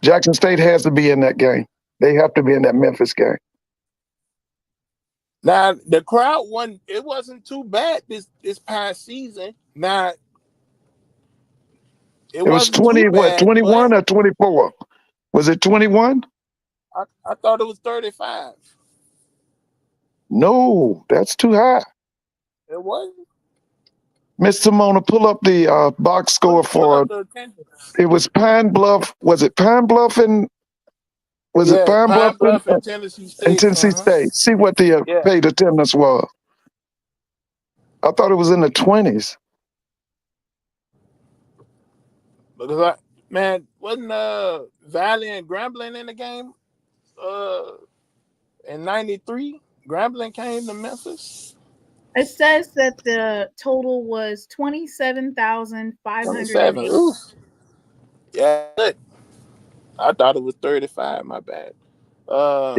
Jackson State has to be in that game. They have to be in that Memphis game. Now the crowd it wasn't too bad this past season. Now it It was wasn't too 20, what, bad, but 21 or 24? Was it 21? I thought it was 35. No, that's too high. It wasn't. Miss Simona, pull up the box score Pull for up the attendance. it was Pine Bluff. Was it Pine Bluff and was it Yeah, Pine Bluff Pine Bluff and Tennessee and State. Tennessee State? See what the Yeah. paid attendance was. I thought it was in the 20s. Because man, wasn't Valley and Grambling in the game uh in '93? Grambling came to Memphis. It says that the total was 27. 27,508. Ooh. Yeah, good. I thought it was 35. My bad. Uh,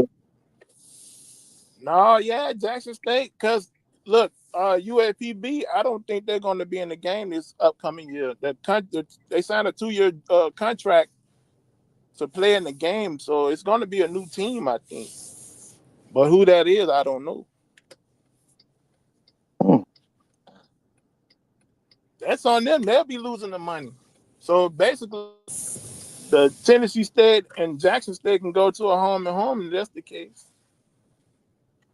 no, yeah, Jackson State. Cause look, UAPB. I don't think they're going to be in the game this upcoming year. They signed a 2-year contract to play in the game, so it's going to be a new team, I think. But who that is, I don't know. Hmm. That's on them. They'll be losing the money. So basically, the Tennessee State and Jackson State can go to a home and home, if that's the case.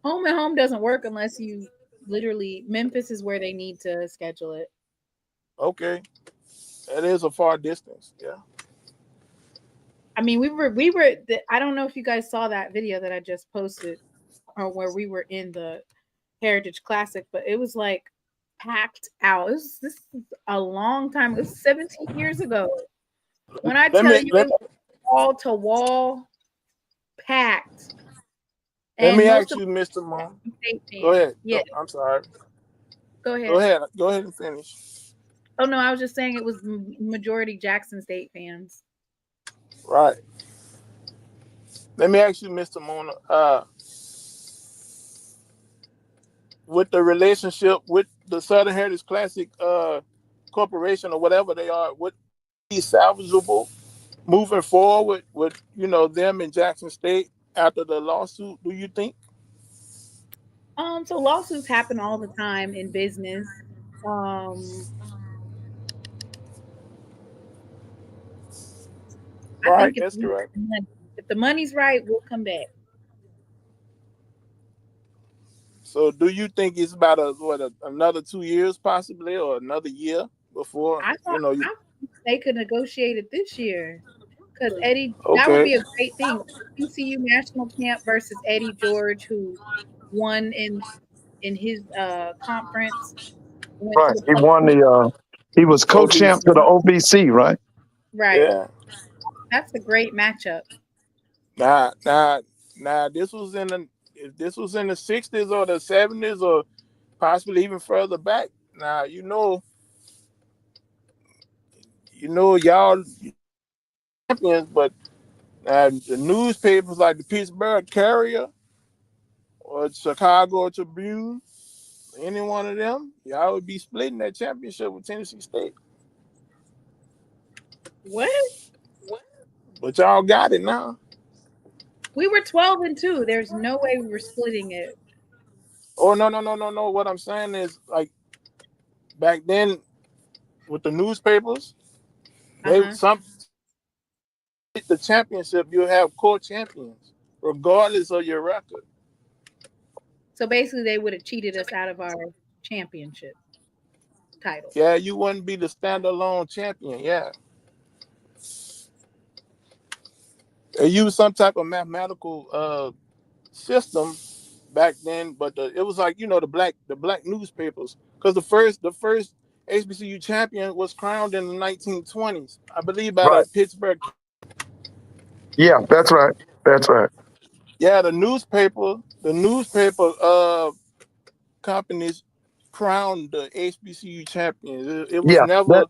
Home and home doesn't work unless you literally Memphis is where they need to schedule it. Okay, that is a far distance. Yeah. I mean, I don't know if you guys saw that video that I just posted or where we were in the Heritage Classic, but it was like packed out. This is a long time. It was 17 years ago. When I Let tell me you let, it was wall to wall packed, let and me most ask of you, Mr. Moon. them state Go fans. ahead. Yeah, I'm sorry. go Go ahead. ahead. Go ahead and finish. Oh no, I was just saying it was majority Jackson State fans. Right. Let me ask you, Mr. Moon. With the relationship with the Southern Heritage Classic Corporation or whatever they are, would be salvageable moving forward with them in Jackson State after the lawsuit? Do you think? So lawsuits happen all the time in business. Um, I Right. think if That's correct. if the money's right, we'll come back. So, do you think it's about another 2 years possibly, or another year before I thought you? I think they could negotiate it this year because Eddie, that would Okay. be a great thing. HBCU national camp versus Eddie George, who won in his conference, went to Right. the He won playoffs. he was co-champ to the OVC. OVC, right? Right, Yeah. that's a great matchup. Now, now, now. If this was in the '60s or the '70s or possibly even further back. Now, y'all champions, but the newspapers like the Pittsburgh Carrier or Chicago Tribune, any one of them, y'all would be splitting that championship with Tennessee State. What? But y'all got it now. We were 12-2. There's no way we were splitting it. Oh, no, no, no, no, no. What I'm saying is, like, back then with the newspapers, Uh they huh. some the championship, you have co-champions, regardless of your record. So basically, they would have cheated us out of our championship title. Yeah, you wouldn't be the standalone champion. Yeah, they used some type of mathematical system back then, but it was like the black newspapers, because the first HBCU champion was crowned in the 1920s, I believe, by Right. the Pittsburgh. Yeah, that's right. That's right. Yeah, the newspaper companies crowned the HBCU champions. It was Yeah, never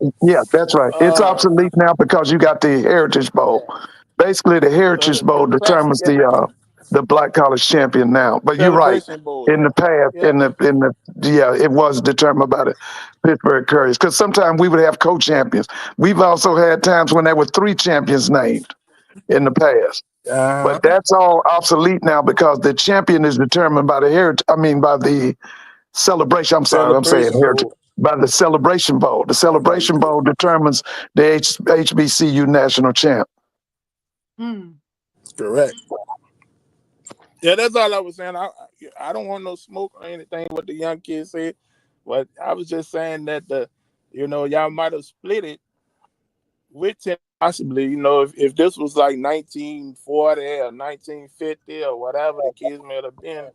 that's right. It's uh obsolete now because you got the Heritage Bowl. Basically, the Heritage the Bowl classic, determines yeah, the Black College champion now. But you're right. celebration bowl, In the past, yeah, it was determined by the Pittsburgh Couriers. Because sometimes we would have co-champions. We've also had times when there were three champions named in the past. But uh-huh. that's all obsolete now because the champion is determined by the heritage. I mean, by the celebration. I'm sorry, I'm saying Celebration heritage. bowl, By the Celebration Bowl. The oh no, you Celebration good. Bowl determines the HBCU national champ. Mm. Correct. Yeah, that's all I was saying. I don't want no smoke or anything what the young kids said, but I was just saying that y'all might have split it with 10 possibly. If this was like 1940 or 1950 or whatever the kids may have been,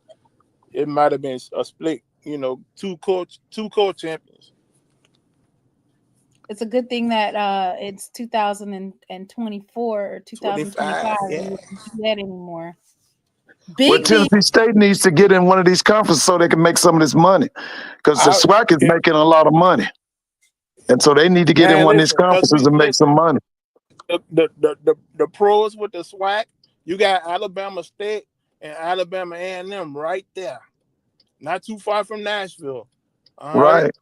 it might have been a split. Two co champions. It's a good thing that it's 2024 or 2025 25. and Yeah. we don't do that anymore. Well, Big. Tennessee State needs to get in one of these conferences so they can make some of this money, because the I, SWAC is if, making a lot of money, and so they need to get in man, one of these listen, cause conferences we and make listen. some money. The pros with the SWAC, you got Alabama State and Alabama A&M right there, not too far from Nashville. All right, Right.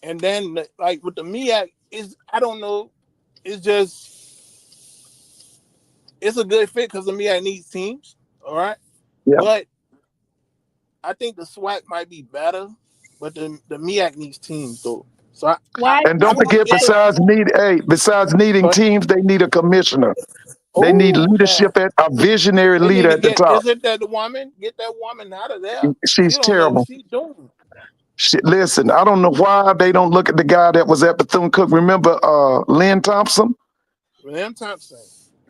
and then like with the MEAC is I don't know, it's just it's a good fit because the MEAC needs teams. All right, Yeah. but I think the SWAC might be better, but the MEAC needs teams though. So Why And is don't I'm gonna forget, give it. besides needing But teams, they need a commissioner. They need oh man, leadership, a visionary they need leader to at the get. top. Isn't that the woman? Get that woman out of there. She She's don't know what terrible. she's doing. Listen, I don't know why they don't look at the guy that was at Bethune-Cookman. Remember Lynn Thompson? William Thompson.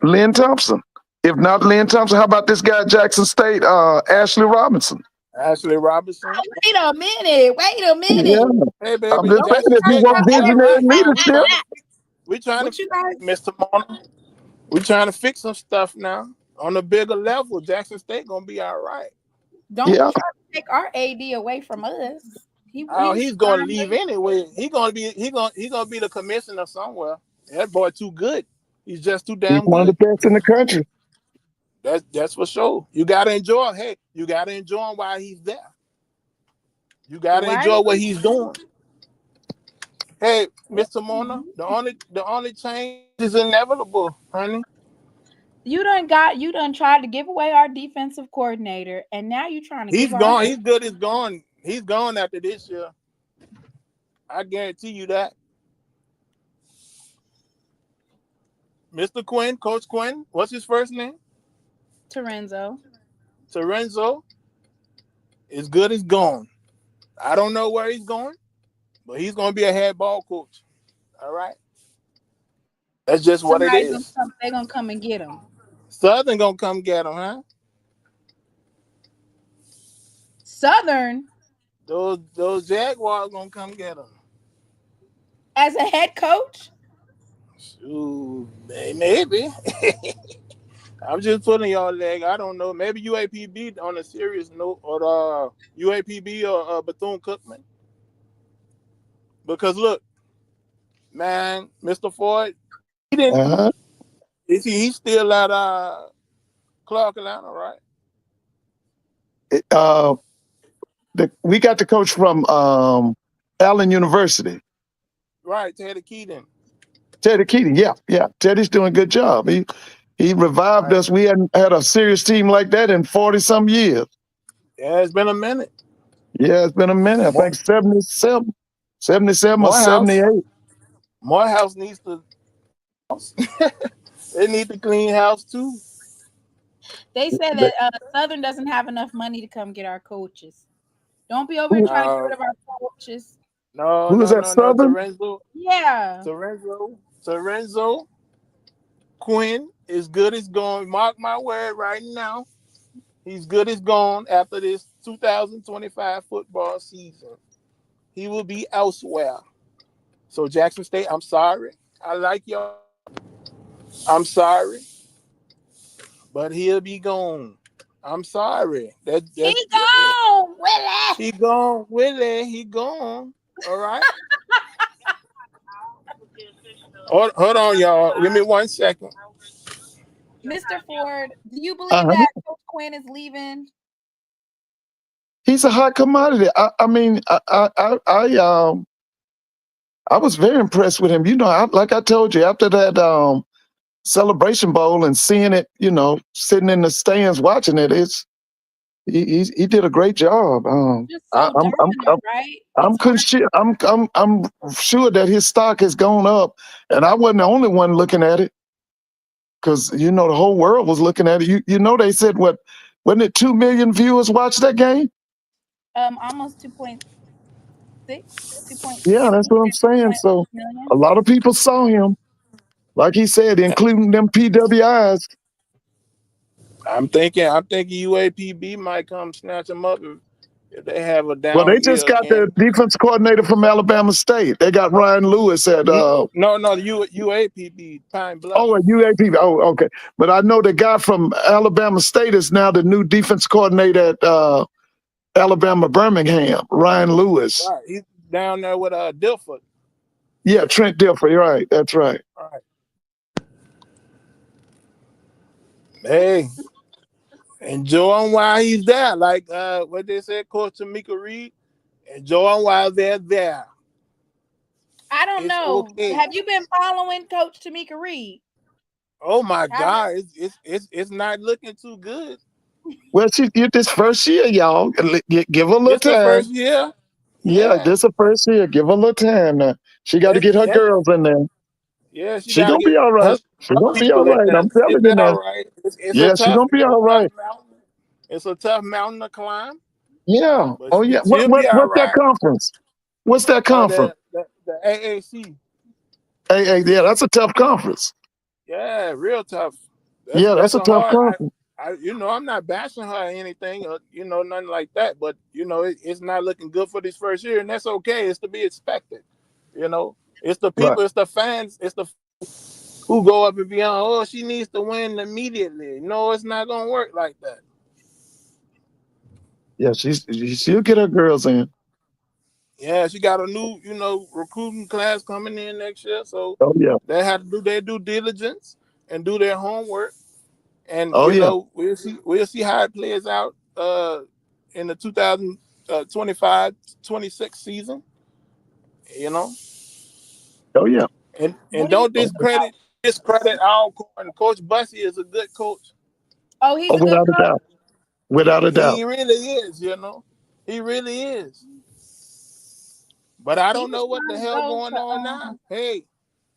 Lynn Thompson. If not Lynn Thompson, how about this guy at Jackson State, Ashley Robinson? Ashley Robinson. wait a minute. Wait a Yeah. minute. Hey I'm baby, just Don't saying, Jackson if you State want gonna be all visionary right now. leadership, We trying to what you guys Mr. Mona. We trying to fix some stuff now on a bigger level. Jackson State gonna be all right. don't yeah. try to take our AD away from us. Oh, He's he's gonna trying leave to anyway. He gonna be the commissioner somewhere. That boy too good. He's just too He's damn one of the good. best in the country. That's for sure. You gotta enjoy. Hey, you gotta enjoy him while he's there. You gotta why enjoy what he's doing. Hey, Mr. Mona, the only change is inevitable, honey. you done tried to give away our defensive coordinator and now you trying to give He's our gone. He's good. He's gone. He's gone after this year. I guarantee you that. Mr. Quinn, Coach Quinn, what's his first name? Torenzo. Torenzo is good as gone. I don't know where he's going, but he's going to be a head ball coach. All right. That's just what it Somebody's gonna is. come, they're gonna come and get him. Southern going to come get him, huh? Southern Those Jaguars going to come get him. as a head coach. Ooh, maybe. I'm just putting y'all leg. I don't know. Maybe UAPB on a serious note, or UAPB or Bethune-Cookman. Because look, man, Mr. Ford, he didn't. Uh-huh. He's still at Clark Atlanta, right? It, we got the coach from Allen University, Right, Teddy Keaton. Teddy Keating. Yeah, yeah. Teddy's doing a good job. He revived Right. us. We hadn't had a serious team like that in 40 some years. Yeah, it's been a minute. Yeah, it's been a minute. I think 77 or Morehouse. 78. Morehouse needs to. They need to clean house too. They said that Southern doesn't have enough money to come get our coaches. Don't be over here trying to get rid No, of our coaches. no, Who is no, that, no, no. Southern? Yeah. Torenzo Quinn is good as gone. Mark my word right now. He's good as gone after this 2025 football season. He will be elsewhere. So Jackson State, I'm sorry. I like y'all. I'm sorry, but he'll be gone. I'm sorry. He gone, Willie. He gone, Willie. He gone. All right. Hold on, y'all. Give me 1 second. Mr. Ford, do you believe Uh-huh. that Coach Quinn is leaving? He's a hot commodity. I was very impressed with him. You know, like I told you, after that Celebration Bowl and seeing it, you know, sitting in the stands watching it, he did a great job. Just I, so I'm I'm dominant, right? I'm It's hard. I'm sure that his stock has gone up, and I wasn't the only one looking at it, because you know the whole world was looking at it. You know they said what? Wasn't it 2 million viewers watched that game? Almost 2.6, Yeah, that's what I'm saying. So a lot of people saw him, like he said, including them PWIs. I'm thinking UAPB might come snatch him up if they have a Well, down they just year got again. the defense coordinator from Alabama State. They got Ryan Lewis at No, UAPB Pine Bluff. at UAP. Oh, okay. But I know the guy from Alabama State is now the new defense coordinator at Alabama Birmingham, Ryan Lewis. Right, he's down there with Dilford. Yeah, Trent Dilfer. You're right. That's right. Right. Hey, enjoy him while he's there. Like what they said, Coach Tamika Reed. Enjoy him while they're there. I don't It's know. okay. Have you been following Coach Tamika Reed? Oh my God, it's not looking too good. Well, she get this first year, y'all. Give her a little This the time. first year. Yeah, this the first year. Give her a little time now. She got to get her girls in there. Yeah, She gonna be all right. She gonna be all people in right. there. I'm telling She'll you be all now. right. It's Yeah, she gonna be all right. mountain. It's a tough mountain to climb. Yeah. But Oh yeah. she'll be all What's that right. conference? What's that conference? The AAC. Hey, yeah, that's a tough conference. Yeah, real tough. That's a tough hard. conference. I'm not bashing her or anything, nothing like that. But it's not looking good for this first year, and that's okay. It's to be expected. It's the people, It's the fans, it's the who go up and be on. Oh, she needs to win immediately. No, it's not gonna work like that. Yeah, she'll get her girls in. Yeah, she got a new, recruiting class coming in next year, so they have to do their due diligence and do their homework. And we'll see how it plays out in the 2025-26 season. Oh yeah. And don't discredit Alcorn. Coach Bussey is a good coach. Oh, he's a good without a coach. doubt. Without a doubt. He really is, He really is. But I don't know what the hell going on now. Hey,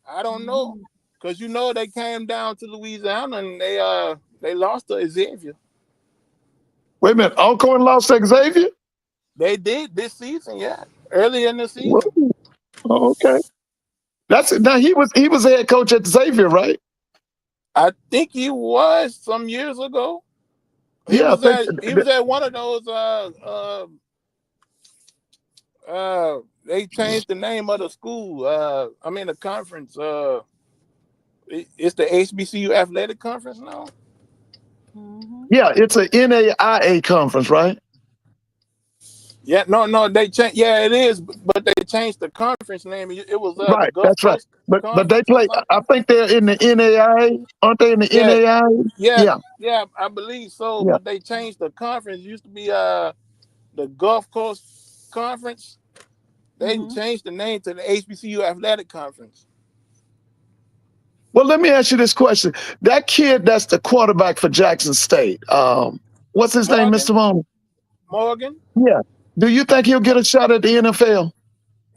I don't know. Because they came down to Louisiana and they lost to Xavier. Wait a minute, Alcorn lost to Xavier? They did this season, yeah. Early in the season. Oh, okay. Now he was head coach at Xavier, right? I think he was some years ago. He was at one of those they changed the name of the school. The conference. It's the HBCU Athletic Conference now. Mm-hmm. Yeah, it's a NAIA conference, right? Yeah, no, they changed. Yeah, it is, but they changed the conference name. It was right. The Gulf That's right. Coast But they play. I think they're in the NAIA, aren't they? In the NAIA? Yeah, I believe so. Yeah. But they changed the conference. It used to be the Gulf Coast Conference. They changed the name to the HBCU Athletic Conference. Well, let me ask you this question: that kid that's the quarterback for Jackson State, what's his name, Mr. Moon? Morgan. Yeah. Do you think he'll get a shot at the NFL?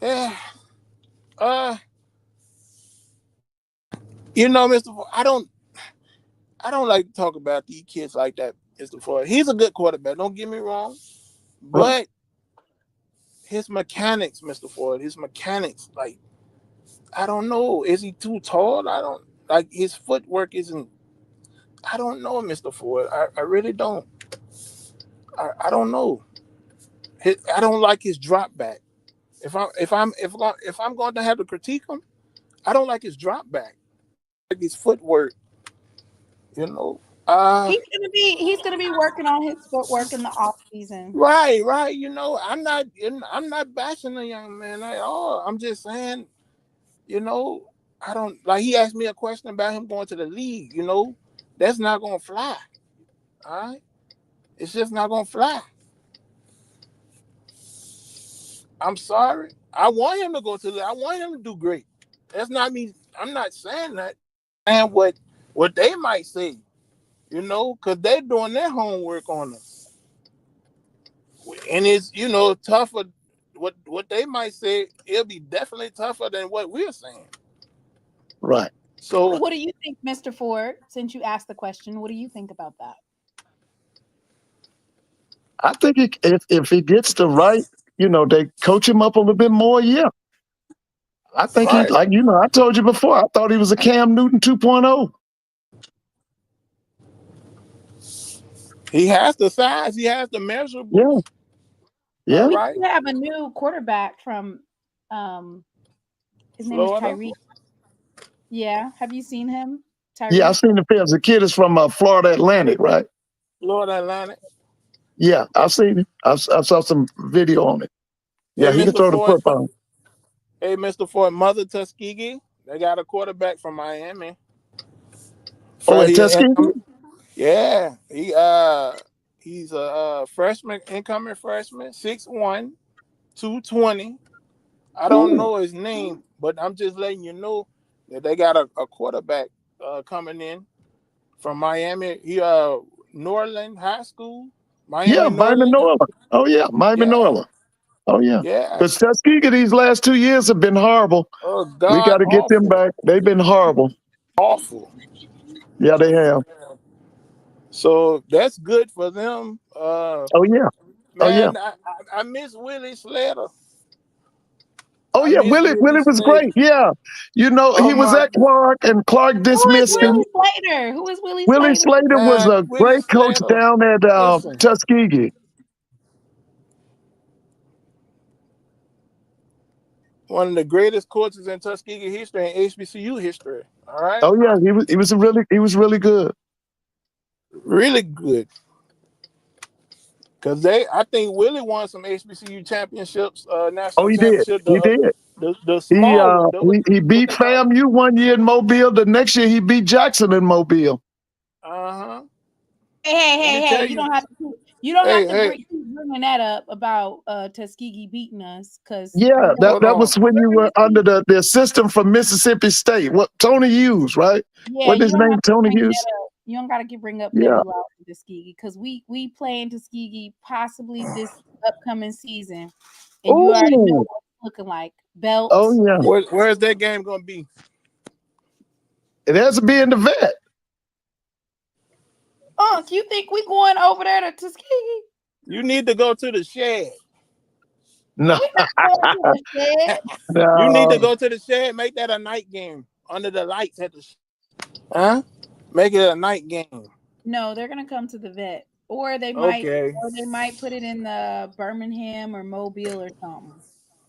Yeah. Mr. Ford, I don't like to talk about these kids like that, Mr. Ford. He's a good quarterback, don't get me wrong. But his mechanics, Mr. Ford, like, I don't know. Is he too tall? I don't like his footwork isn't. I don't know, Mr. Ford. I really don't. I don't know. I don't like his drop back. If I'm going to have to critique him, I don't like his drop back. Like his footwork. He's gonna be working on his footwork in the off season. Right. I'm not bashing the young man at all. I'm just saying, I don't like. He asked me a question about him going to the league. That's not gonna fly. All right, it's just not gonna fly. I'm sorry. I want him to go to the. I want him to do great. That's not me. I'm not saying that. And what they might say, because they're doing their homework on us, and it's tougher. What they might say, it'll be definitely tougher than what we're saying. Right. So what do you think, Mr. Ford? Since you asked the question, what do you think about that? I think if he gets the right, they coach him up a little bit more. Yeah. I think he, like, I told you before, I thought he was a Cam Newton 2.0. He has the size. He has the measurables. Yeah. Yeah. We right. do have a new quarterback from his name is Florida. Tyreek. Yeah. Have you seen him? Yeah, I've Tyreek? seen the film. The kid is from Florida Atlantic, right? Florida Atlantic. Yeah, I've seen it. I saw some video on it. Hey, Yeah, he can Mr. throw the Ford. football. Hey, Mr. Ford. Mother Tuskegee. They got a quarterback from Miami. Oh, at Here Tuskegee? incoming. Yeah, he's a freshman, incoming freshman, 6'1", 220. I don't Ooh. know his name, but I'm just letting you know that they got a quarterback coming in from Miami. He Norland High School, Yeah, Miami Miami Norland. Norland. Oh, yeah, Miami Yeah, Norland. Oh, yeah. yeah. Because Tuskegee these last 2 years have been horrible. Oh We got God, to get them awful, back. They've been horrible. awful. Yeah, they have. So that's good for them. Oh, yeah. Oh, yeah. Man, I miss Willie Slater. Oh, I yeah. miss Willie Willie was Slater. great. Yeah. You know, he Oh was my at Clark, and Clark Who is dismissed him. Willie Slater? Who is Willie Willie Slater? Slater was man, a Willie great coach Slater. down at Listen, Tuskegee. one of the greatest coaches in Tuskegee history and HBCU history. All right, Oh, yeah. He was really good. really good. Cause I think Willie won some HBCU championships, Oh, national he did. championship. He did. The He small uh one. he What beat they call it? FAMU one year in Mobile. The next year he beat Jackson in Mobile. Uh huh. Let Hey, me hey! tell you. You don't have Hey, to hey, keep bringing that up about Tuskegee beating us because Yeah, that, hold that on. was when you were under the system from Mississippi State. What Tony Hughes, right? yeah, What you his don't name? have to Tony bring Hughes. that up. You don't got to bring up that Yeah. we lost to Tuskegee because we play in Tuskegee possibly this upcoming season, and you already know Oh. what it's looking like. Oh Belts. yeah. Where's that game gonna be? It has to be in the vet. You think we going over there to Tuskegee? You need to go to the shed. No, We're not going to the shed. You need to no. go to the shed. Make that a night game under the lights at the. Huh? Make it a night game. No, they're gonna come to the vet, Okay. or they might put it in the Birmingham or Mobile or something.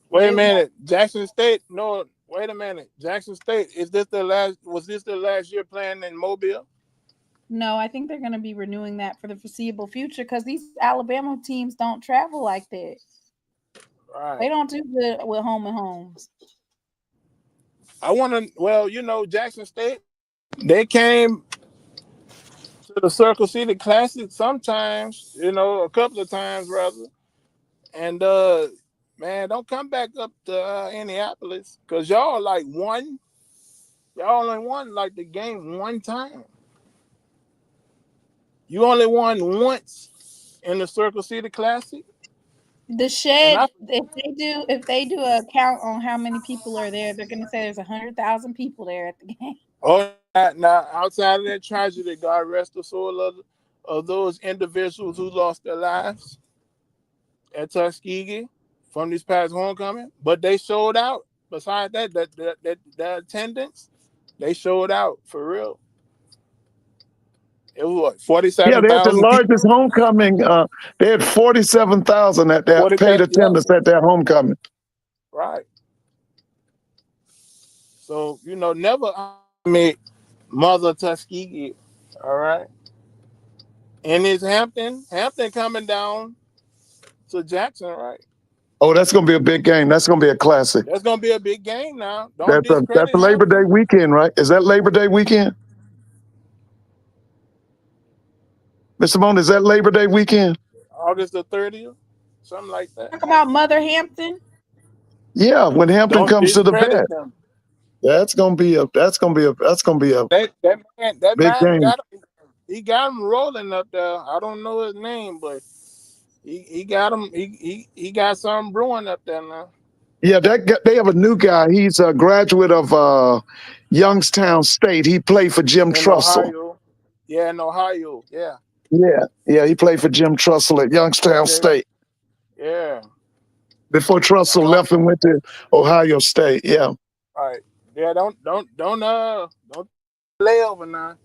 Wait a They won't. minute. Jackson State. No. Wait a minute. Jackson State. Is this the last? Was this the last year playing in Mobile? No, I think they're gonna be renewing that for the foreseeable future because these Alabama teams don't travel like that. They Right. don't do good with home and homes. I want to. Well, Jackson State. They came to the Circle City Classic sometimes. A couple of times rather. And man, don't come back up to Indianapolis because y'all like won. Y'all only won like the game one time. You only won once in the Circle City Classic, The and shed, I. if they do a count on how many people are there, they're gonna say there's 100,000 people there at the game. Oh, now outside of that tragedy, God rest the soul of those individuals who lost their lives at Tuskegee from this past homecoming, but they showed out. Besides that attendance, they showed out for real. It was what Yeah, they had the 47,000 largest people. homecoming. They had 47,000 at that paid 47, yep, attendance at their homecoming. right. So never underestimate Mother Tuskegee. All right, and it's Hampton coming down to Jackson, right? Oh, that's gonna be a big game. That's gonna be a classic. That's gonna be a big game now. Don't That's discredit Labor Day Hampton. weekend, right? Is that Labor Day weekend? Mr. Simone, is that Labor Day weekend? August the 30th, something like that. Talk about Mother Hampton. Yeah, when Hampton Don't comes to the discredit vet. them. That's gonna be a big That man game. got him rolling up there. I don't know his name, but he got him. He got something brewing up there now Yeah, they have a new guy. He's a graduate of Youngstown State. He played for Jim in Trussell. Ohio. Yeah, in Ohio. Yeah. Yeah, he played for Jim Trussell at Youngstown Okay. State Yeah. before Trussell Don't. left and went to Ohio State. Yeah. All right. Yeah. Don't lay over now.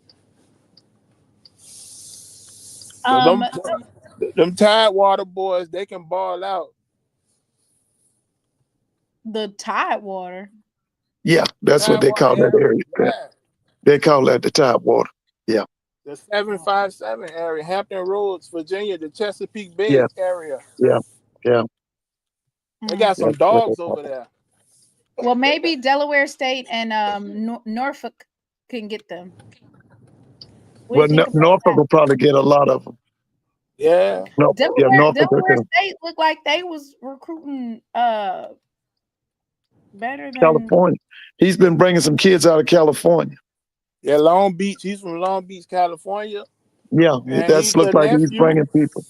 So Um, them Tidewater boys, they can ball out. The Tidewater. Yeah, that's what they call that area. Yeah. They call that the Tidewater. Yeah. The 757 area, Hampton Roads, Virginia, the Chesapeake Bay Yeah. area. Yeah. Yeah. They got some That's what they dogs call over it. there. Well, maybe Delaware State and Norfolk can get them. What do you Well, think about Norfolk that? will probably get a lot of them. Yeah. No, yeah, Norfolk will get Delaware them. State looked like they was recruiting better than. California. He's been bringing some kids out of California. Yeah, Long Beach. He's from Long Beach, California. Yeah, And that's he's the looked like he's nephew. bringing people.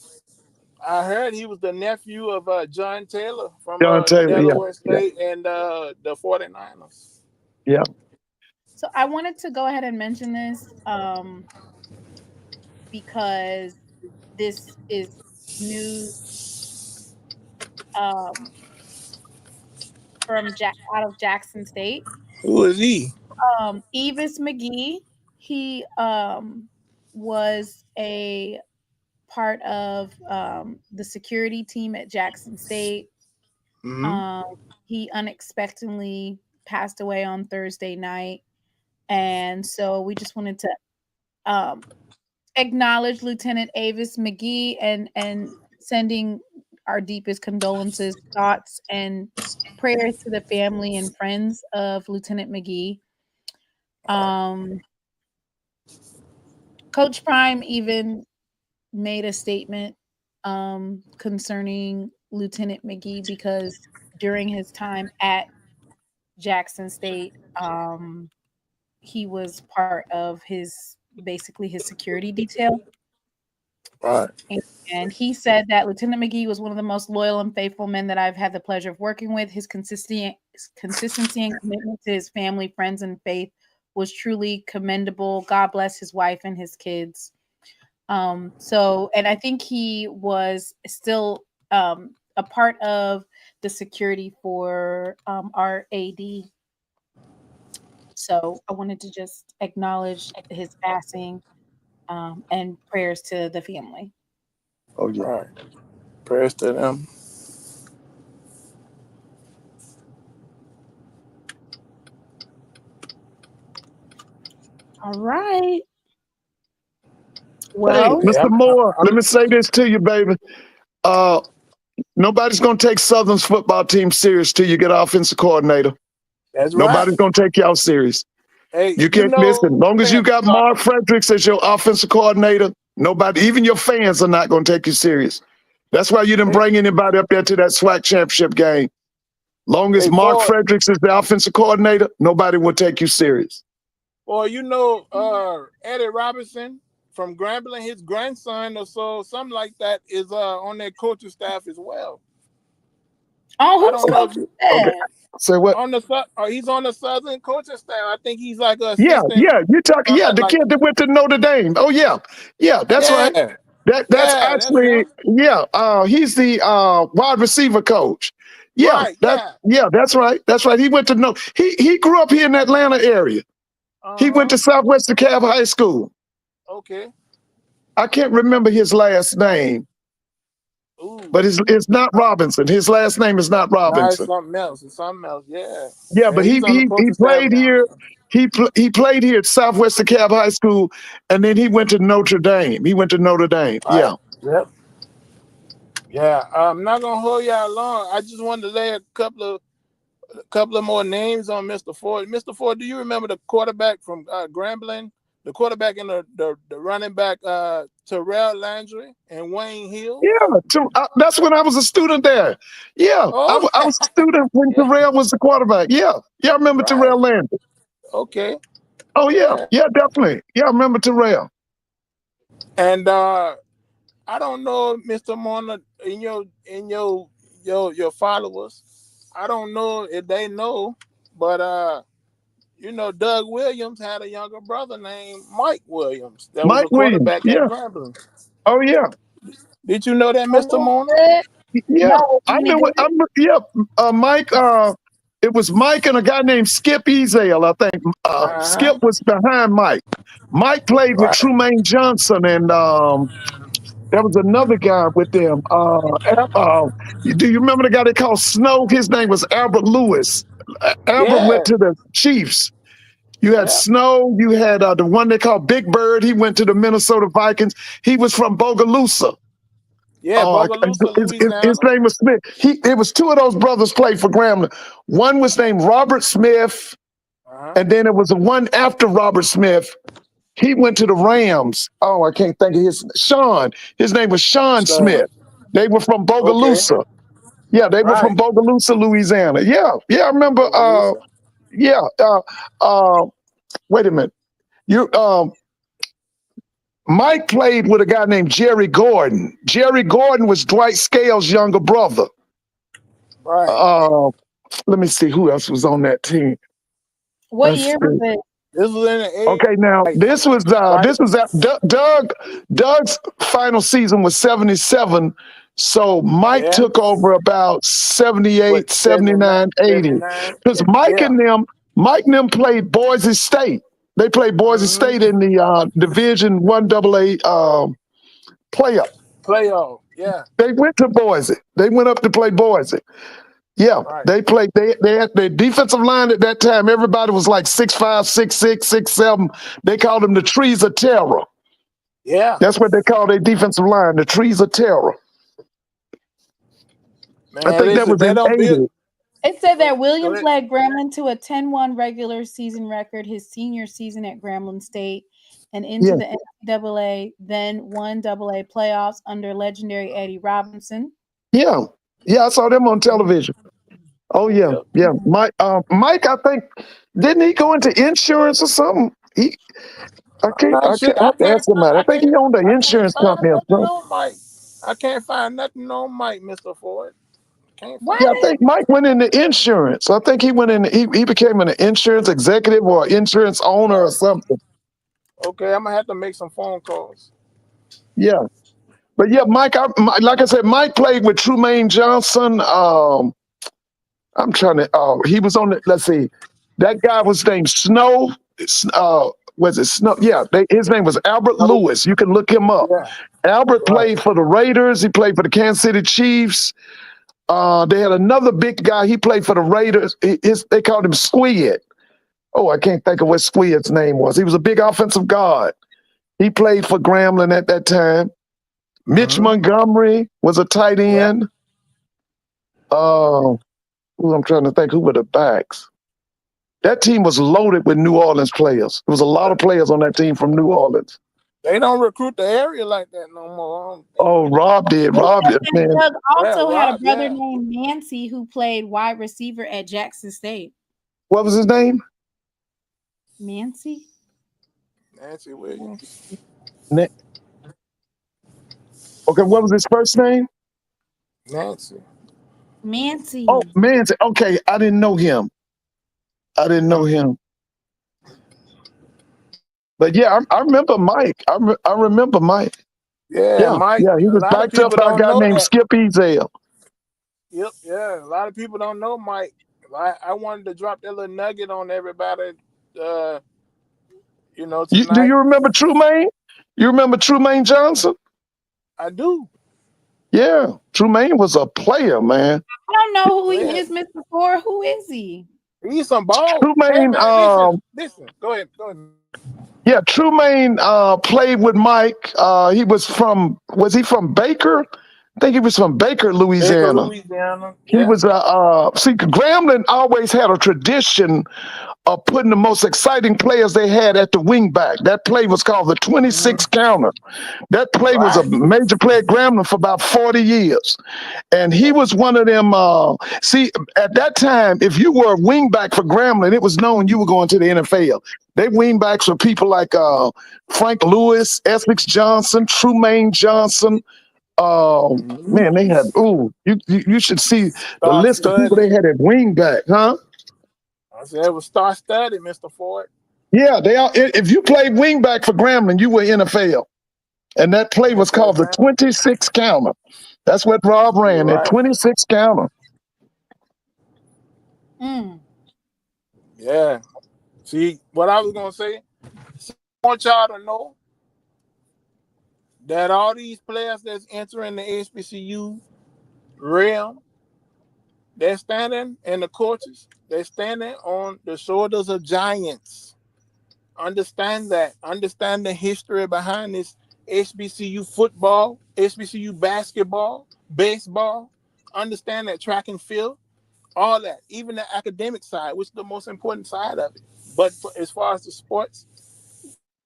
I heard he was the nephew of John Taylor from John Taylor, yeah, Delaware State and the 49ers. yeah. So I wanted to go ahead and mention this because this is news um, from out of Jackson State. Who is he? Evis McGee. He was a part of the security team at Jackson State. Mm-hmm. He unexpectedly passed away on Thursday night. And so we just wanted to acknowledge Lieutenant Avis McGee and sending our deepest condolences, thoughts, and prayers to the family and friends of Lieutenant McGee. Coach Prime even made a statement concerning Lieutenant McGee because during his time at Jackson State, he was part of basically his security detail. Right. And he said that Lieutenant McGee was one of the most loyal and faithful men that I've had the pleasure of working with. His consistency and commitment to his family, friends, and faith was truly commendable. God bless his wife and his kids. And I think he was still a part of the security for our AD. So I wanted to just acknowledge his passing and prayers to the family. Oh, yeah. Right. Prayers to them. All right. Well, hey, Mr. Moore, let me say this to you, baby. Nobody's going to take Southern's football team serious till you get offensive coordinator. That's Nobody's right. going to take y'all serious. Hey, You can't listen. As long as you got Mark Fredericks as your offensive coordinator, nobody, even your fans, are not going to take you serious. That's why you didn't bring anybody up there to that SWAC championship game. Long as Mark Fredericks is the offensive coordinator, nobody will take you serious. Well, Eddie Robinson from Grambling, his grandson or something like that, is on their coaching staff as well. Oh, who's coaching staff? Okay. Say what? He's on the Southern coaching staff. I think he's like a assistant. Yeah. You talking? Yeah, the kid that went to Notre Dame. Oh yeah, that's right. That's actually he's the wide receiver coach. Yeah, that's right. That's right. He went to he grew up here in the Atlanta area. He went to Southwest DeKalb High School. Okay. I can't remember his last name. Ooh. But it's not Robinson. His last name is not Robinson. No, it's something else. Yeah. Yeah, but he played here. He played here at Southwest DeKalb High School, and then he went to Notre Dame. Yeah. Yep. Yeah. I'm not gonna hold y'all long. I just wanted to lay a couple of more names on Mr. Ford. Mr. Ford, do you remember the quarterback from Grambling? The quarterback and the running back, Terrell Landry and Wayne Hill. Yeah, that's when I was a student there. Yeah, I was a student when Terrell was the quarterback. Yeah, I remember Terrell Landry. Okay. Oh yeah, definitely. Yeah, I remember Terrell. And I don't know, Mr. Mona, in your followers, I don't know if they know, but Doug Williams had a younger brother named Mike Williams. That was a quarterback at Grambling. Oh yeah. Did you know that, Mr. Mona? Yeah, no, I know it. Mike. It was Mike and a guy named Skip Ezel, I think. Skip was behind Mike. Mike played with Trumaine Johnson and There was another guy with them. Do you remember the guy they called Snow? His name was Albert Lewis. Albert Yeah, went to the Chiefs. You had yeah, Snow. You had the one they called Big Bird. He went to the Minnesota Vikings. He was from Bogalusa. yeah. Oh, Bogalusa, his Louisiana. name was Smith. It was two of those brothers played for Grambling. One was named Robert Smith, Uh-huh. and then it was the one after Robert Smith. He went to the Rams. Oh, I can't think of Sean. His name was Sean So, Smith. They were from okay, Bogalusa. Yeah, they were right. from Bogalusa, Louisiana. Yeah, yeah, I remember. Bogalusa. Yeah. Uh, wait a minute. You Mike played with a guy named Jerry Gordon. Jerry Gordon was Dwight Scales' younger brother. Right. Let me see who else was on that team. What Let's year see. was it? This was in the Okay, now like, this was right? Doug's final season was 77. So Mike Yeah. took over about 78, What, 79, 79, 80. 79? Because Yeah. Mike and them played Boise State. They played Boise Mm-hmm. State in the Division 1AA playoff. Playoff. Yeah. They went to Boise. They went up to play Boise. Yeah, Right. they played. They had their defensive line at that time. Everybody was like 6'5", 6'6", 6'7". They called them the Trees of Terror. Yeah. That's what they call their defensive line, the Trees of Terror. Man, I think that was they in don't build. 80. It said that Go Williams ahead. led Grambling to a 10-1 regular season record his senior season at Grambling State and into Yeah, the NCAA, then 1AA playoffs under legendary Eddie Robinson. yeah, yeah. I saw them on television. Oh yeah, Yep. yeah. Mike, I think didn't he go into insurance or something? I I'm can't. not sure. I have to ask somebody. I think he owned an I can't insurance find company or nothing something. on Mike. I can't find nothing on Mike, Mr. Ford. Can't Why Yeah, find I did think Mike went into insurance. I think he went in. He became an insurance executive or insurance owner or right. something. Okay, I'm gonna have to make some phone calls. Yeah, but yeah, like I said, Mike played with Trumaine Johnson. I'm trying to. He was on the. Let's see, that guy was named Snow. Was it Snow? Yeah, his name was Albert No. Lewis. You can look him up. Yeah. Albert Right. played for the Raiders. He played for the Kansas City Chiefs. They had another big guy. He played for the Raiders. They called him Squid. Oh, I can't think of what Squid's name was. He was a big offensive guard. He played for Grambling at that time. Mitch Mm-hmm. Montgomery was a tight Yeah. end. I'm trying to think who were the backs. That team was loaded with New Orleans players. There was a lot of players on that team from New Orleans. They don't recruit the area like that no more. I don't think. Oh, Rob did. They Rob said did, that man. Doug also Yeah, had a Rob, brother yeah. named Nancy who played wide receiver at Jackson State. What was his name? Nancy? Nancy Williams. Na- Okay, what was his first name? Nancy. Mancy. Oh, man. Okay, I didn't know him. I didn't know him. But yeah, I remember Mike. I remember Mike. Yeah, Yeah, Mike. yeah. He A was lot of backed up people by a don't guy know named that. Skip Ezel. Yep, yeah. A lot of people don't know Mike. I wanted to drop that little nugget on everybody, Do tonight. you remember Trumaine? You remember Trumaine Johnson? I do. Yeah, Trumaine was a player, man. I don't know who he Yeah. is, Mr. Ford. Who is he? He's some ball. Hey, Trumaine, man, listen. Go ahead. yeah, Trumaine played with Mike. Was he from Baker? I think he was from Baker, Baker, Louisiana. Louisiana. He Yeah. was see, Grambling always had a tradition of putting the most exciting players they had at the wingback. That play was called the 26 counter. That play was a Right. major play at Grambling for about 40 years. And he was one of them. See, at that time, if you were a wingback for Grambling, it was known you were going to the NFL. They wingbacks were people like Frank Lewis, Essex Johnson, Trumaine Johnson. Man, they had you should see the Star list of people studded. they had at wingback, huh? I said it was star studded, Mr. Ford. Yeah, they are. If you played wingback for Grambling, you were NFL, and that play was called the 26 counter. That's what Rob ran, that Right. 26 counter. Mm. Yeah. See, what I was gonna say, I want y'all to know that all these players that's entering the HBCU realm, they're standing, and the coaches, they're standing on the shoulders of giants. Understand that. Understand the history behind this HBCU football, HBCU basketball, baseball. Understand that track and field, all that, even the academic side, which is the most important side of it. But as far as the sports,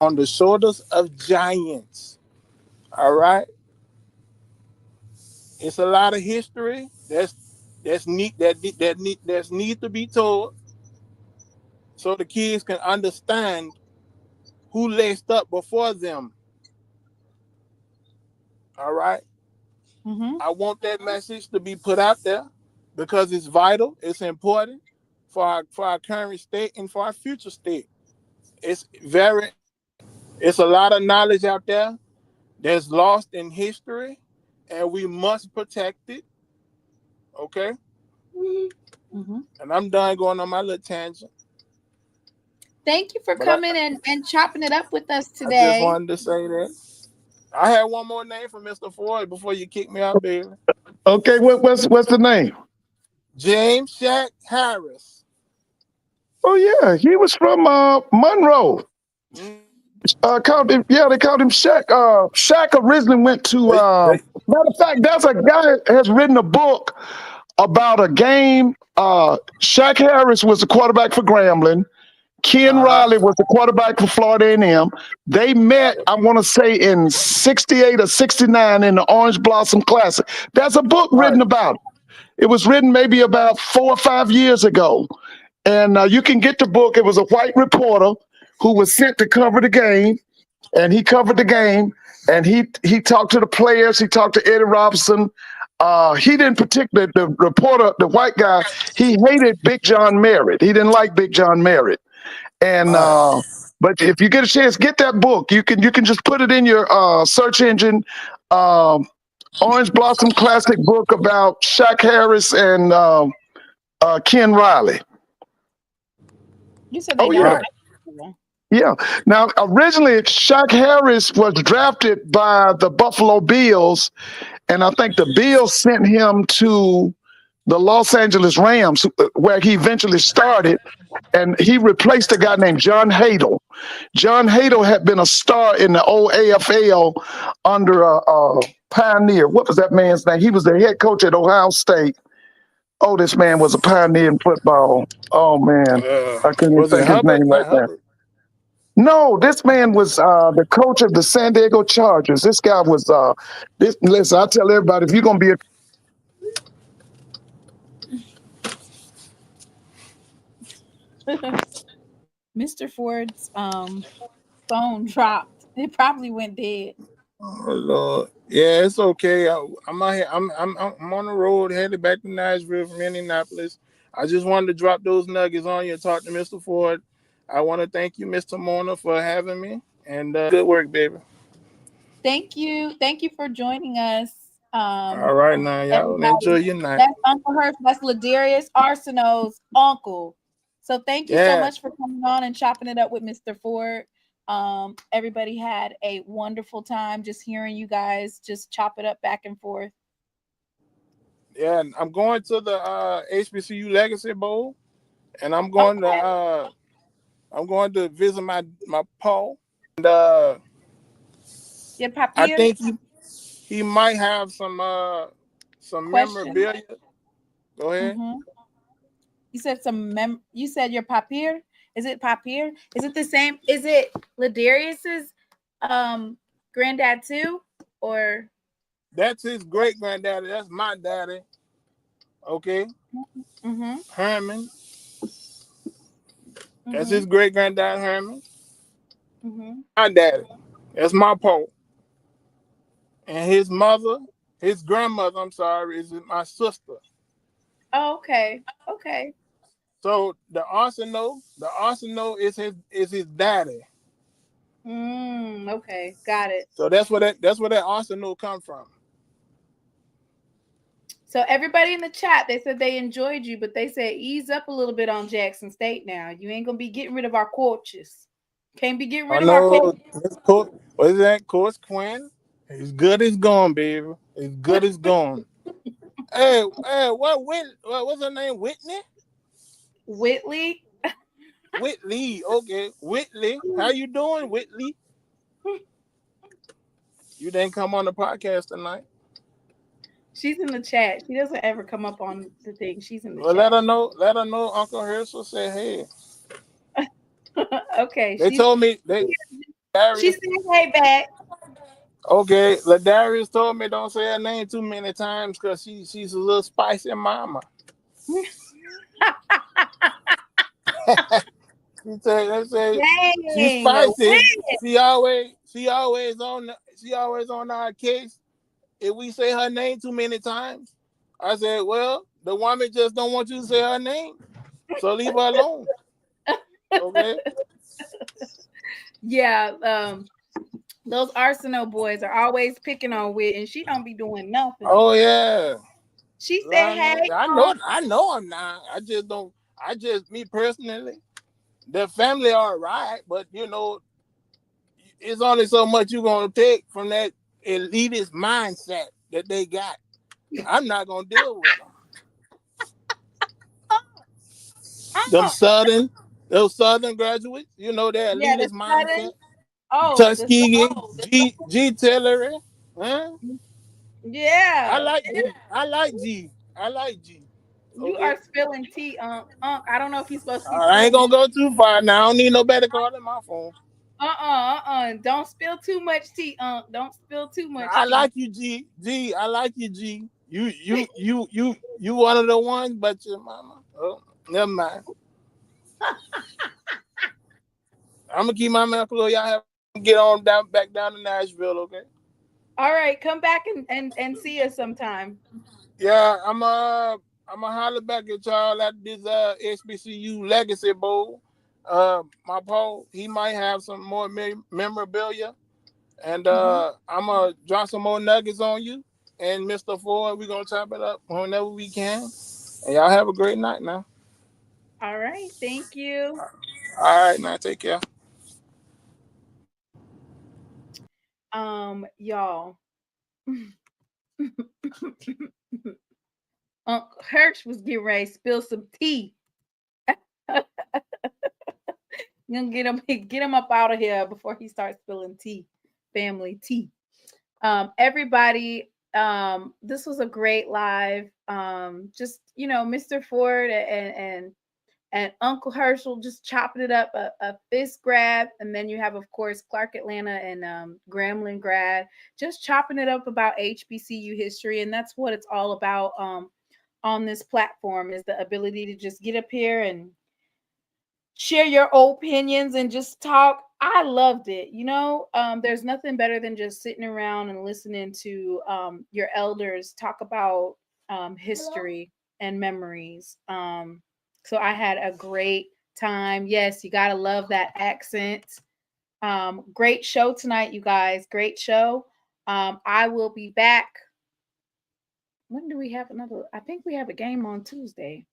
on the shoulders of giants. All right, it's a lot of history that's neat that's need to be told, so the kids can understand who laced up before them. All right, Mm-hmm. I want that message to be put out there because it's vital, it's important for our current state and for our future state. It's very important. It's a lot of knowledge out there that's lost in history, and we must protect it. Okay, Mm-hmm. and I'm done going on my little tangent. Thank you for But I, coming and chopping it up with us I just today. wanted to say that. I had one more name for Mr. Ford before you kick me out, baby. Okay, what's the name? James Shaq Harris. Oh yeah, he was from Monroe. Mm. Called him, yeah, they called him Shaq. Shaq originally went to. They, Matter of fact, there's a guy that has written a book about a game. Shaq Harris was the quarterback for Grambling. Ken uh-huh. Riley was the quarterback for Florida A&M. They met, I want to say, in '68 or '69 in the Orange Blossom Classic. There's a book Right. written about it. It was written maybe about 4 or 5 years ago. And you can get the book. It was a white reporter who was sent to cover the game, and he covered the game. And he talked to the players. He talked to Eddie Robinson. He didn't particularly, the reporter, the white guy, he hated Big John Merritt. He didn't like Big John Merritt. And Right. but if you get a chance, get that book. You can just put it in your search engine. Um, Orange Blossom Classic book about Shaq Harris and Ken Riley. You said they Oh got yeah. Right. back. Yeah. Now, originally, Shaq Harris was drafted by the Buffalo Bills, and I think the Bills sent him to the Los Angeles Rams, where he eventually started, and he replaced a guy named John Hadle. John Hadle had been a star in the old AFL under Pioneer. What was that man's name? He was the head coach at Ohio State. Oh, this man was a pioneer in football. Oh man, I can't even Was it think his Hubbard? name right Not now. Hubbard. No, this man was the coach of the San Diego Chargers. This guy was this. Listen, I tell everybody, if you're gonna be a Mr. Ford's phone dropped. It probably went dead. Oh Lord. Yeah, it's okay. I'm out here. I'm on the road headed back to Nashville from Indianapolis. I just wanted to drop those nuggets on you and talk to Mr. Ford. I want to thank you, Mr. Mona, for having me. And good work, baby. Thank you. Thank you for joining us. All right, now y'all enjoy Everybody. your night. That's Uncle Hurst. That's Ladarius Arsenault's uncle. So thank you so Yeah. much for coming on and chopping it up with Mr. Ford. Everybody had a wonderful time just hearing you guys just chop it up back and forth. Yeah, and I'm going to the HBCU Legacy Bowl, and I'm going to visit my Paul, and Your I papier think he might have some question. memorabilia. Go ahead. Mm-hmm. You said you said your papier. Is it papier? Is it the same? Is it Ladarius's granddad too? Or That's his great granddaddy. That's my daddy. Okay, mm-hmm. Herman. That's Mm-hmm. his great granddad Herman. Mm-hmm. My daddy. That's my Paul. And his mother, his grandmother, I'm sorry, is my sister. Oh, okay. Okay. So the arsenal is his daddy. Okay. Got it. So that's where that arsenal come from. So everybody in the chat, they said they enjoyed you, but they said ease up a little bit on Jackson State now. You ain't gonna be getting rid of our coaches. Can't be getting I rid of our know coaches. what is that, Coach Quinn? It's good as gone, baby. It's good as gone. Hey, what's her name? Whitney? Whitley. Whitley. Okay. Whitley. How you doing, Whitley? You didn't come on the podcast tonight. She's in the chat. She doesn't ever come up on the thing. She's in the Well, chat. let her know. Let her know. Uncle Herschel said, "Hey." Okay, They told me she Darius. said hey back. Okay, Ladarius told me don't say her name too many times because she's a little spicy mama. They say she's Dang. spicy. She always on our case. If we say her name too many times, I said, well, the woman just don't want you to say her name, so leave her alone. Okay. Yeah, those Arsenal boys are always picking on Wit, and she don't be doing nothing. Oh yeah. She said, "Hey, I know I'm not. I just don't. Me personally, the family are right, but it's only so much you're gonna take from that elitist mindset that they got. I'm not gonna deal with them. uh-uh. Those southern graduates, their Yeah, the elitist mindset. sudden, oh, the Tuskegee, G Tillery, huh? I yeah, like G. I like G. I like G. you Okay. are spilling tea, I don't know if you're supposed to be I ain't spilling gonna it. go too far now. I don't need no better call than my phone. Don't spill too much tea, don't spill too much I tea. like you, G. G. I like you, G. You one of the ones, but your mama. Oh, never mind. I'm gonna keep my mouth closed. Y'all have to get on back down to Nashville, okay? All right, come back and see us sometime. Yeah, I'm a holler back at y'all at this HBCU Legacy Bowl. My Paul, he might have some more memorabilia, and I'm gonna drop some more nuggets on you. And Mr. Ford, we're gonna chop it up whenever we can. And y'all have a great night now. All right, thank you. All right, now take care. Y'all. Uncle Hirsch was getting ready to spill some tea. You gonna get him up out of here before he starts spilling tea, family tea. Everybody, this was a great live. Just Mr. Ford and Uncle Herschel just chopping it up, a fist grab, and then you have, of course, Clark Atlanta and Grambling grad just chopping it up about HBCU history, and that's what it's all about. On this platform is the ability to just get up here and share your opinions and just talk. I loved it. There's nothing better than just sitting around and listening to your elders talk about history and memories. So I had a great time. Yes, you got to love that accent. Great show tonight, you guys. Great show. I will be back. When do we have another? I think we have a game on Tuesday.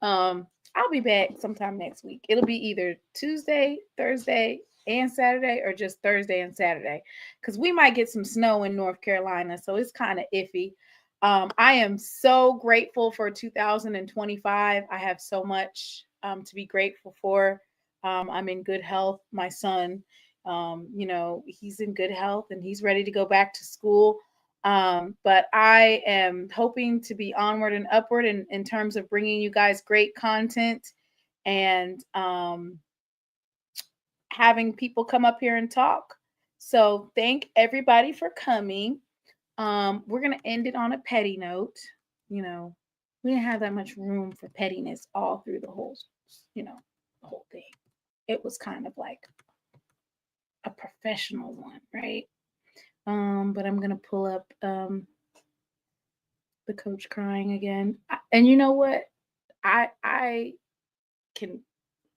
I'll be back sometime next week. It'll be either Tuesday, Thursday, and Saturday, or just Thursday and Saturday, because we might get some snow in North Carolina, so it's kind of iffy. I am so grateful for 2025. I have so much to be grateful for. I'm in good health. My son, he's in good health and he's ready to go back to school. But I am hoping to be onward and upward in terms of bringing you guys great content and having people come up here and talk. So thank everybody for coming. We're going to end it on a petty note. We didn't have that much room for pettiness all through the whole thing. It was kind of like a professional one, right? But I'm gonna pull up the coach crying again. And you know what? I can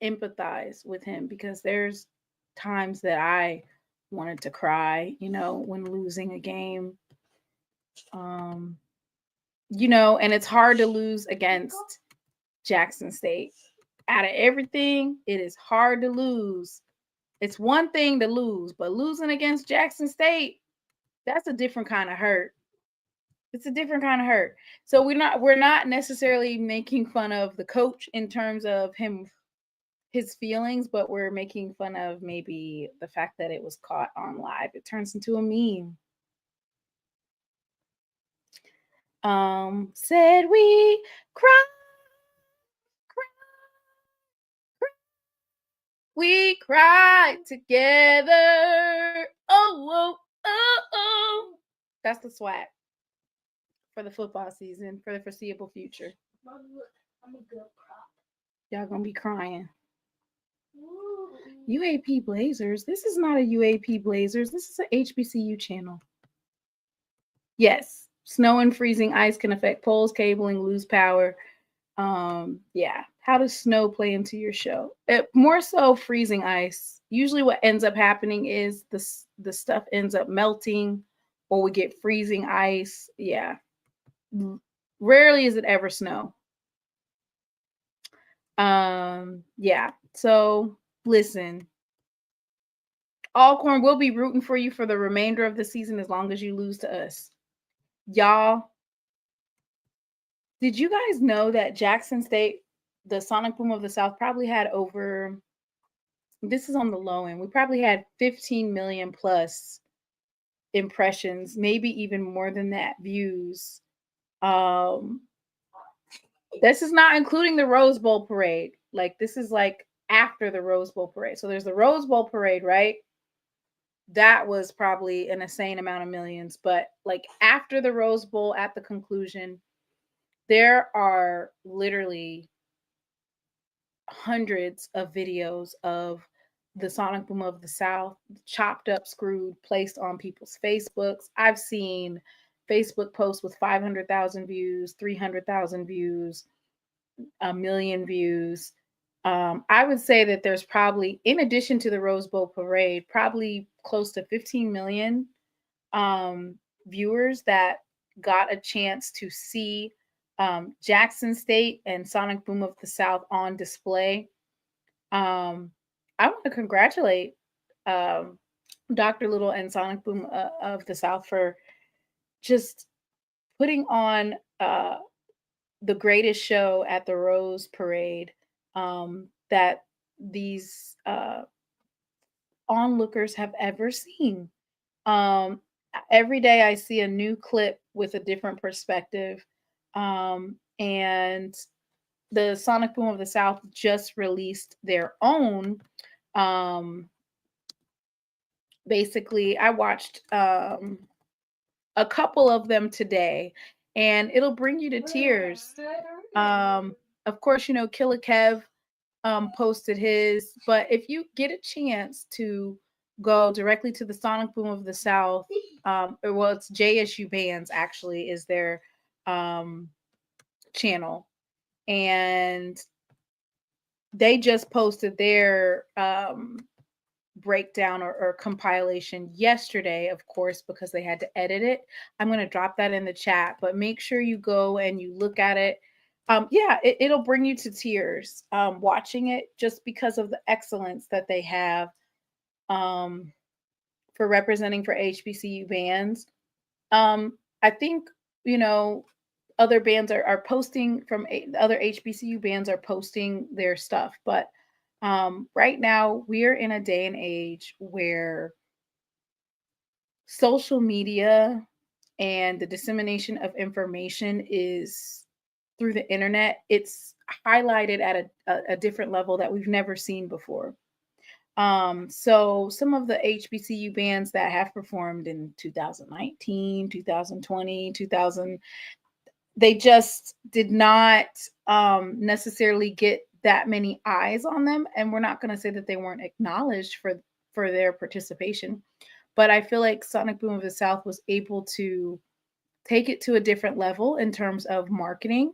empathize with him because there's times that I wanted to cry, when losing a game. And it's hard to lose against Jackson State. Out of everything, it is hard to lose. It's one thing to lose, but losing against Jackson State, That's a different kind of hurt. It's a different kind of hurt. So we're not necessarily making fun of the coach in terms of his feelings, but we're making fun of maybe the fact that it was caught on live. It turns into a meme. Said we cry, we cried together. Oh, oh, oh, oh. That's the SWAC for the football season, for the foreseeable future. I'm a good prop. Y'all gonna be crying. UAP Blazers. This is not a UAP Blazers. This is an HBCU channel. Yes, snow and freezing ice can affect poles, cabling, lose power. Yeah. How does snow play into your show? More so freezing ice. Usually what ends up happening is the stuff ends up melting or we get freezing ice. Yeah. Rarely is it ever snow. Yeah. So listen. Alcorn will be rooting for you for the remainder of the season as long as you lose to us. Y'all, did you guys know that Jackson State, the Sonic Boom of the South, probably had over, this is on the low end, we probably had 15 million plus impressions, maybe even more than that, views. This is not including the Rose Bowl parade. Like, this is like after the Rose Bowl parade. So there's the Rose Bowl parade, right? That was probably an insane amount of millions. But like after the Rose Bowl, at the conclusion, there are literally hundreds of videos of the Sonic Boom of the South chopped up, screwed, placed on people's Facebooks. I've seen Facebook posts with 500,000 views, 300,000 views, 1 million views. I would say that there's probably, in addition to the Rose Bowl parade, probably close to 15 million viewers that got a chance to see Jackson State and Sonic Boom of the South on display. I want to congratulate Dr. Little and Sonic Boom of the South for just putting on the greatest show at the Rose Parade that these onlookers have ever seen. Every day I see a new clip with a different perspective. And the Sonic Boom of the South just released their own. Basically, I watched a couple of them today, and it'll bring you to tears. Of course, you know, Killer Kev posted his, but if you get a chance to go directly to the Sonic Boom of the South, well, it's JSU Bands actually is their channel, and they just posted their breakdown or compilation yesterday, of course, because they had to edit it. I'm going to drop that in the chat, but make sure you go and you look at it. Yeah, it'll bring you to tears watching it, just because of the excellence that they have for representing for HBCU bands. I think, you know, other bands are posting from other HBCU bands are posting their stuff, but right now we're in a day and age where social media and the dissemination of information is through the internet. It's highlighted at a different level that we've never seen before. So some of the HBCU bands that have performed in 2019, 2020, 2000, they just did not necessarily get that many eyes on them. And we're not going to say that they weren't acknowledged for their participation. But I feel like Sonic Boom of the South was able to take it to a different level in terms of marketing,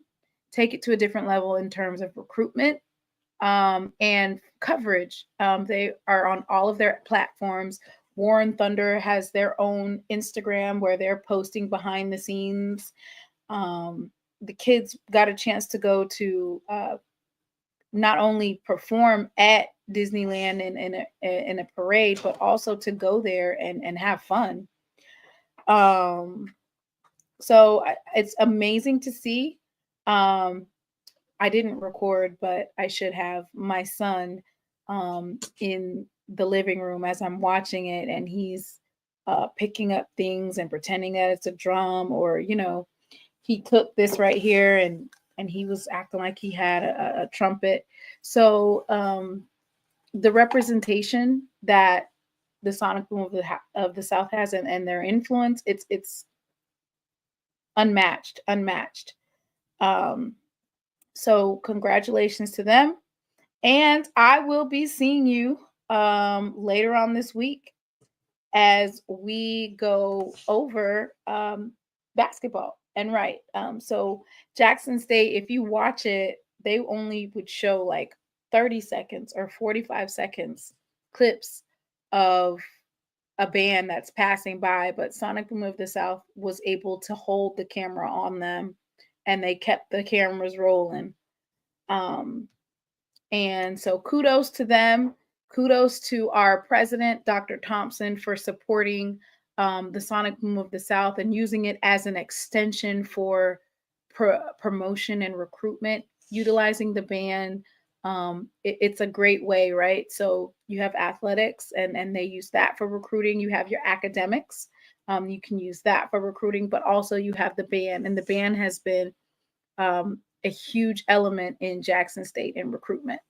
take it to a different level in terms of recruitment and coverage. They are on all of their platforms. War and Thunder has their own Instagram where they're posting behind the scenes. The kids got a chance to go to not only perform at Disneyland in a parade, but also to go there and have fun. So it's amazing to see. I didn't record, but I should have my son in the living room as I'm watching it, and he's picking up things and pretending that it's a drum, or he took this right here and he was acting like he had a trumpet. So the representation that the Sonic Boom of the South has, and their influence, it's unmatched. So congratulations to them. And I will be seeing you later on this week as we go over basketball. And so Jackson State, if you watch it, they only would show like 30 seconds or 45 seconds clips of a band that's passing by, but Sonic Boom of the South was able to hold the camera on them, and they kept the cameras rolling. And so kudos to them. Kudos to our president, Dr. Thompson, for supporting the Sonic Boom of the South and using it as an extension for promotion and recruitment, utilizing the band. It's a great way, right? So you have athletics and they use that for recruiting. You have your academics. You can use that for recruiting, but also you have the band, and the band has been a huge element in Jackson State in recruitment.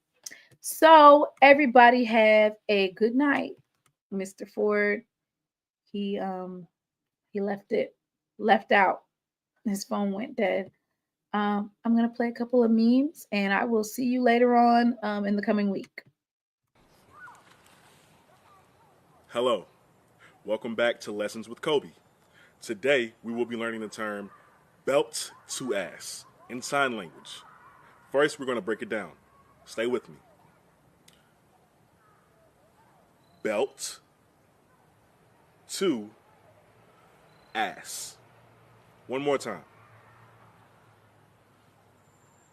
So everybody have a good night. Mr. Ford, he left out. His phone went dead. I'm going to play a couple of memes, and I will see you later on in the coming week. Hello. Welcome back to Lessons with Kobe. Today, we will be learning the term belt to ass in sign language. First, we're going to break it down. Stay with me. Belt to ass. One more time.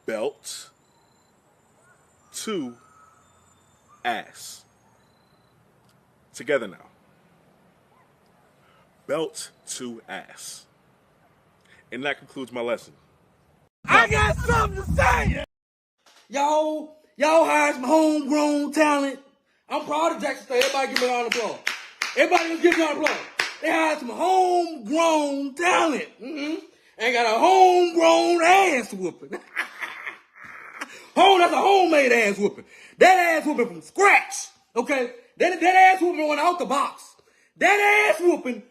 Belt to ass. Together now. Belt to ass. And that concludes my lesson. I got something to say. Y'all hired some homegrown talent. I'm proud of Jackson State. Everybody give me a round of applause. Everybody just give me a round of applause. They hired some homegrown talent. And got a homegrown ass whooping. That's a homemade ass whooping. That ass whooping from scratch. Okay? That ass whooping went out the box. That ass whooping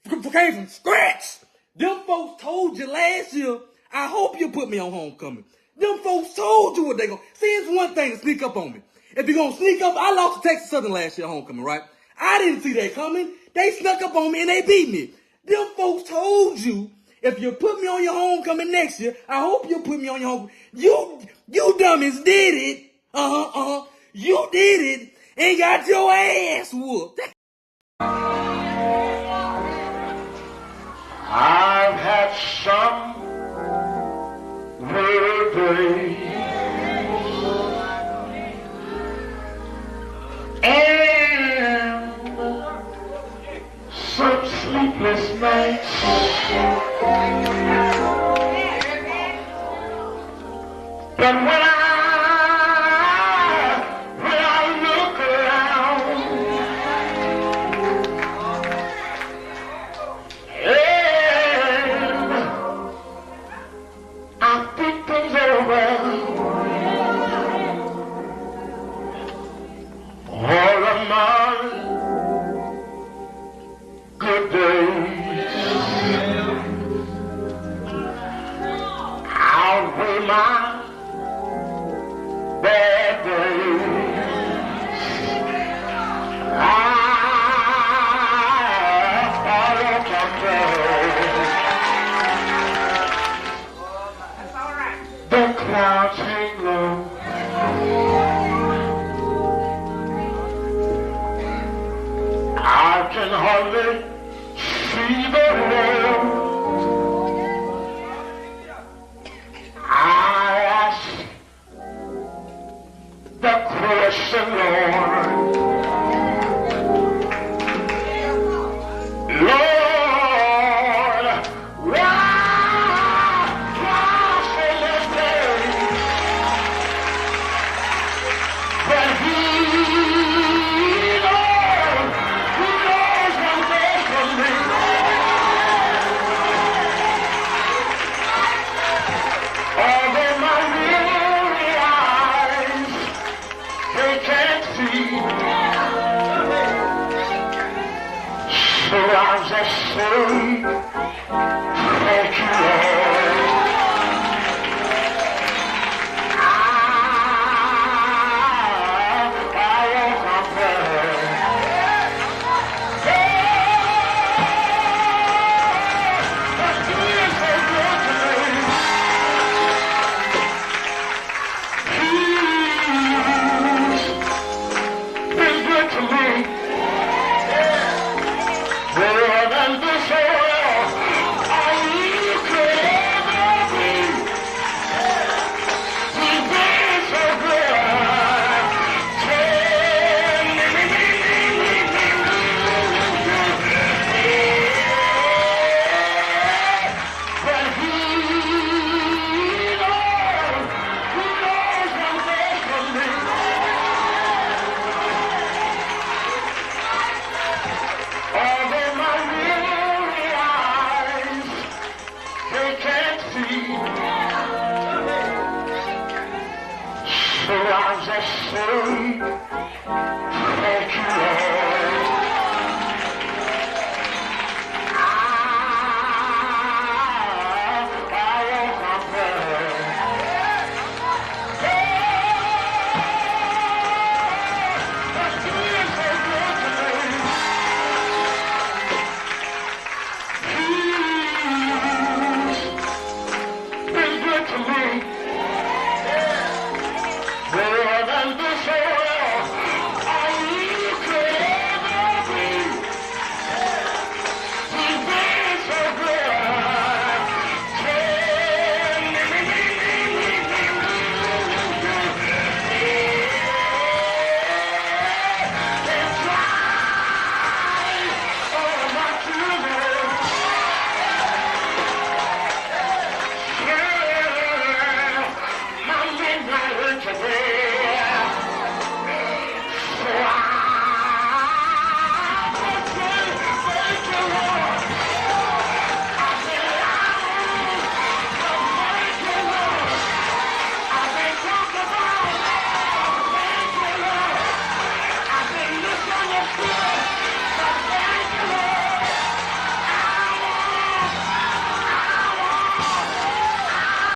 came from scratch. Them folks told you last year, I hope you put me on homecoming. Them folks told you what they gonna. See, it's one thing to sneak up on me. If you're gonna sneak up, I lost to Texas Southern last year homecoming, right? I didn't see that coming. They snuck up on me and they beat me. Them folks told you, if you put me on your homecoming next year, I hope you put me on your homecoming. You dummies did it. You did it and got your ass whooped. I've had some weary days and some sleepless nights. But when I look around, and I think things over, all of my good days outweigh my bad days. The clouds hang low. I can hardly see the road. I ask the question, Lord, just say thank you, Lord. I won't compare. But He is so good to me. He's been good to me. Better than this world I could ever be. He's been so good. But He knows what's best for me. Although my weary eyes, they can't see. So I'll just say thank you, Lord.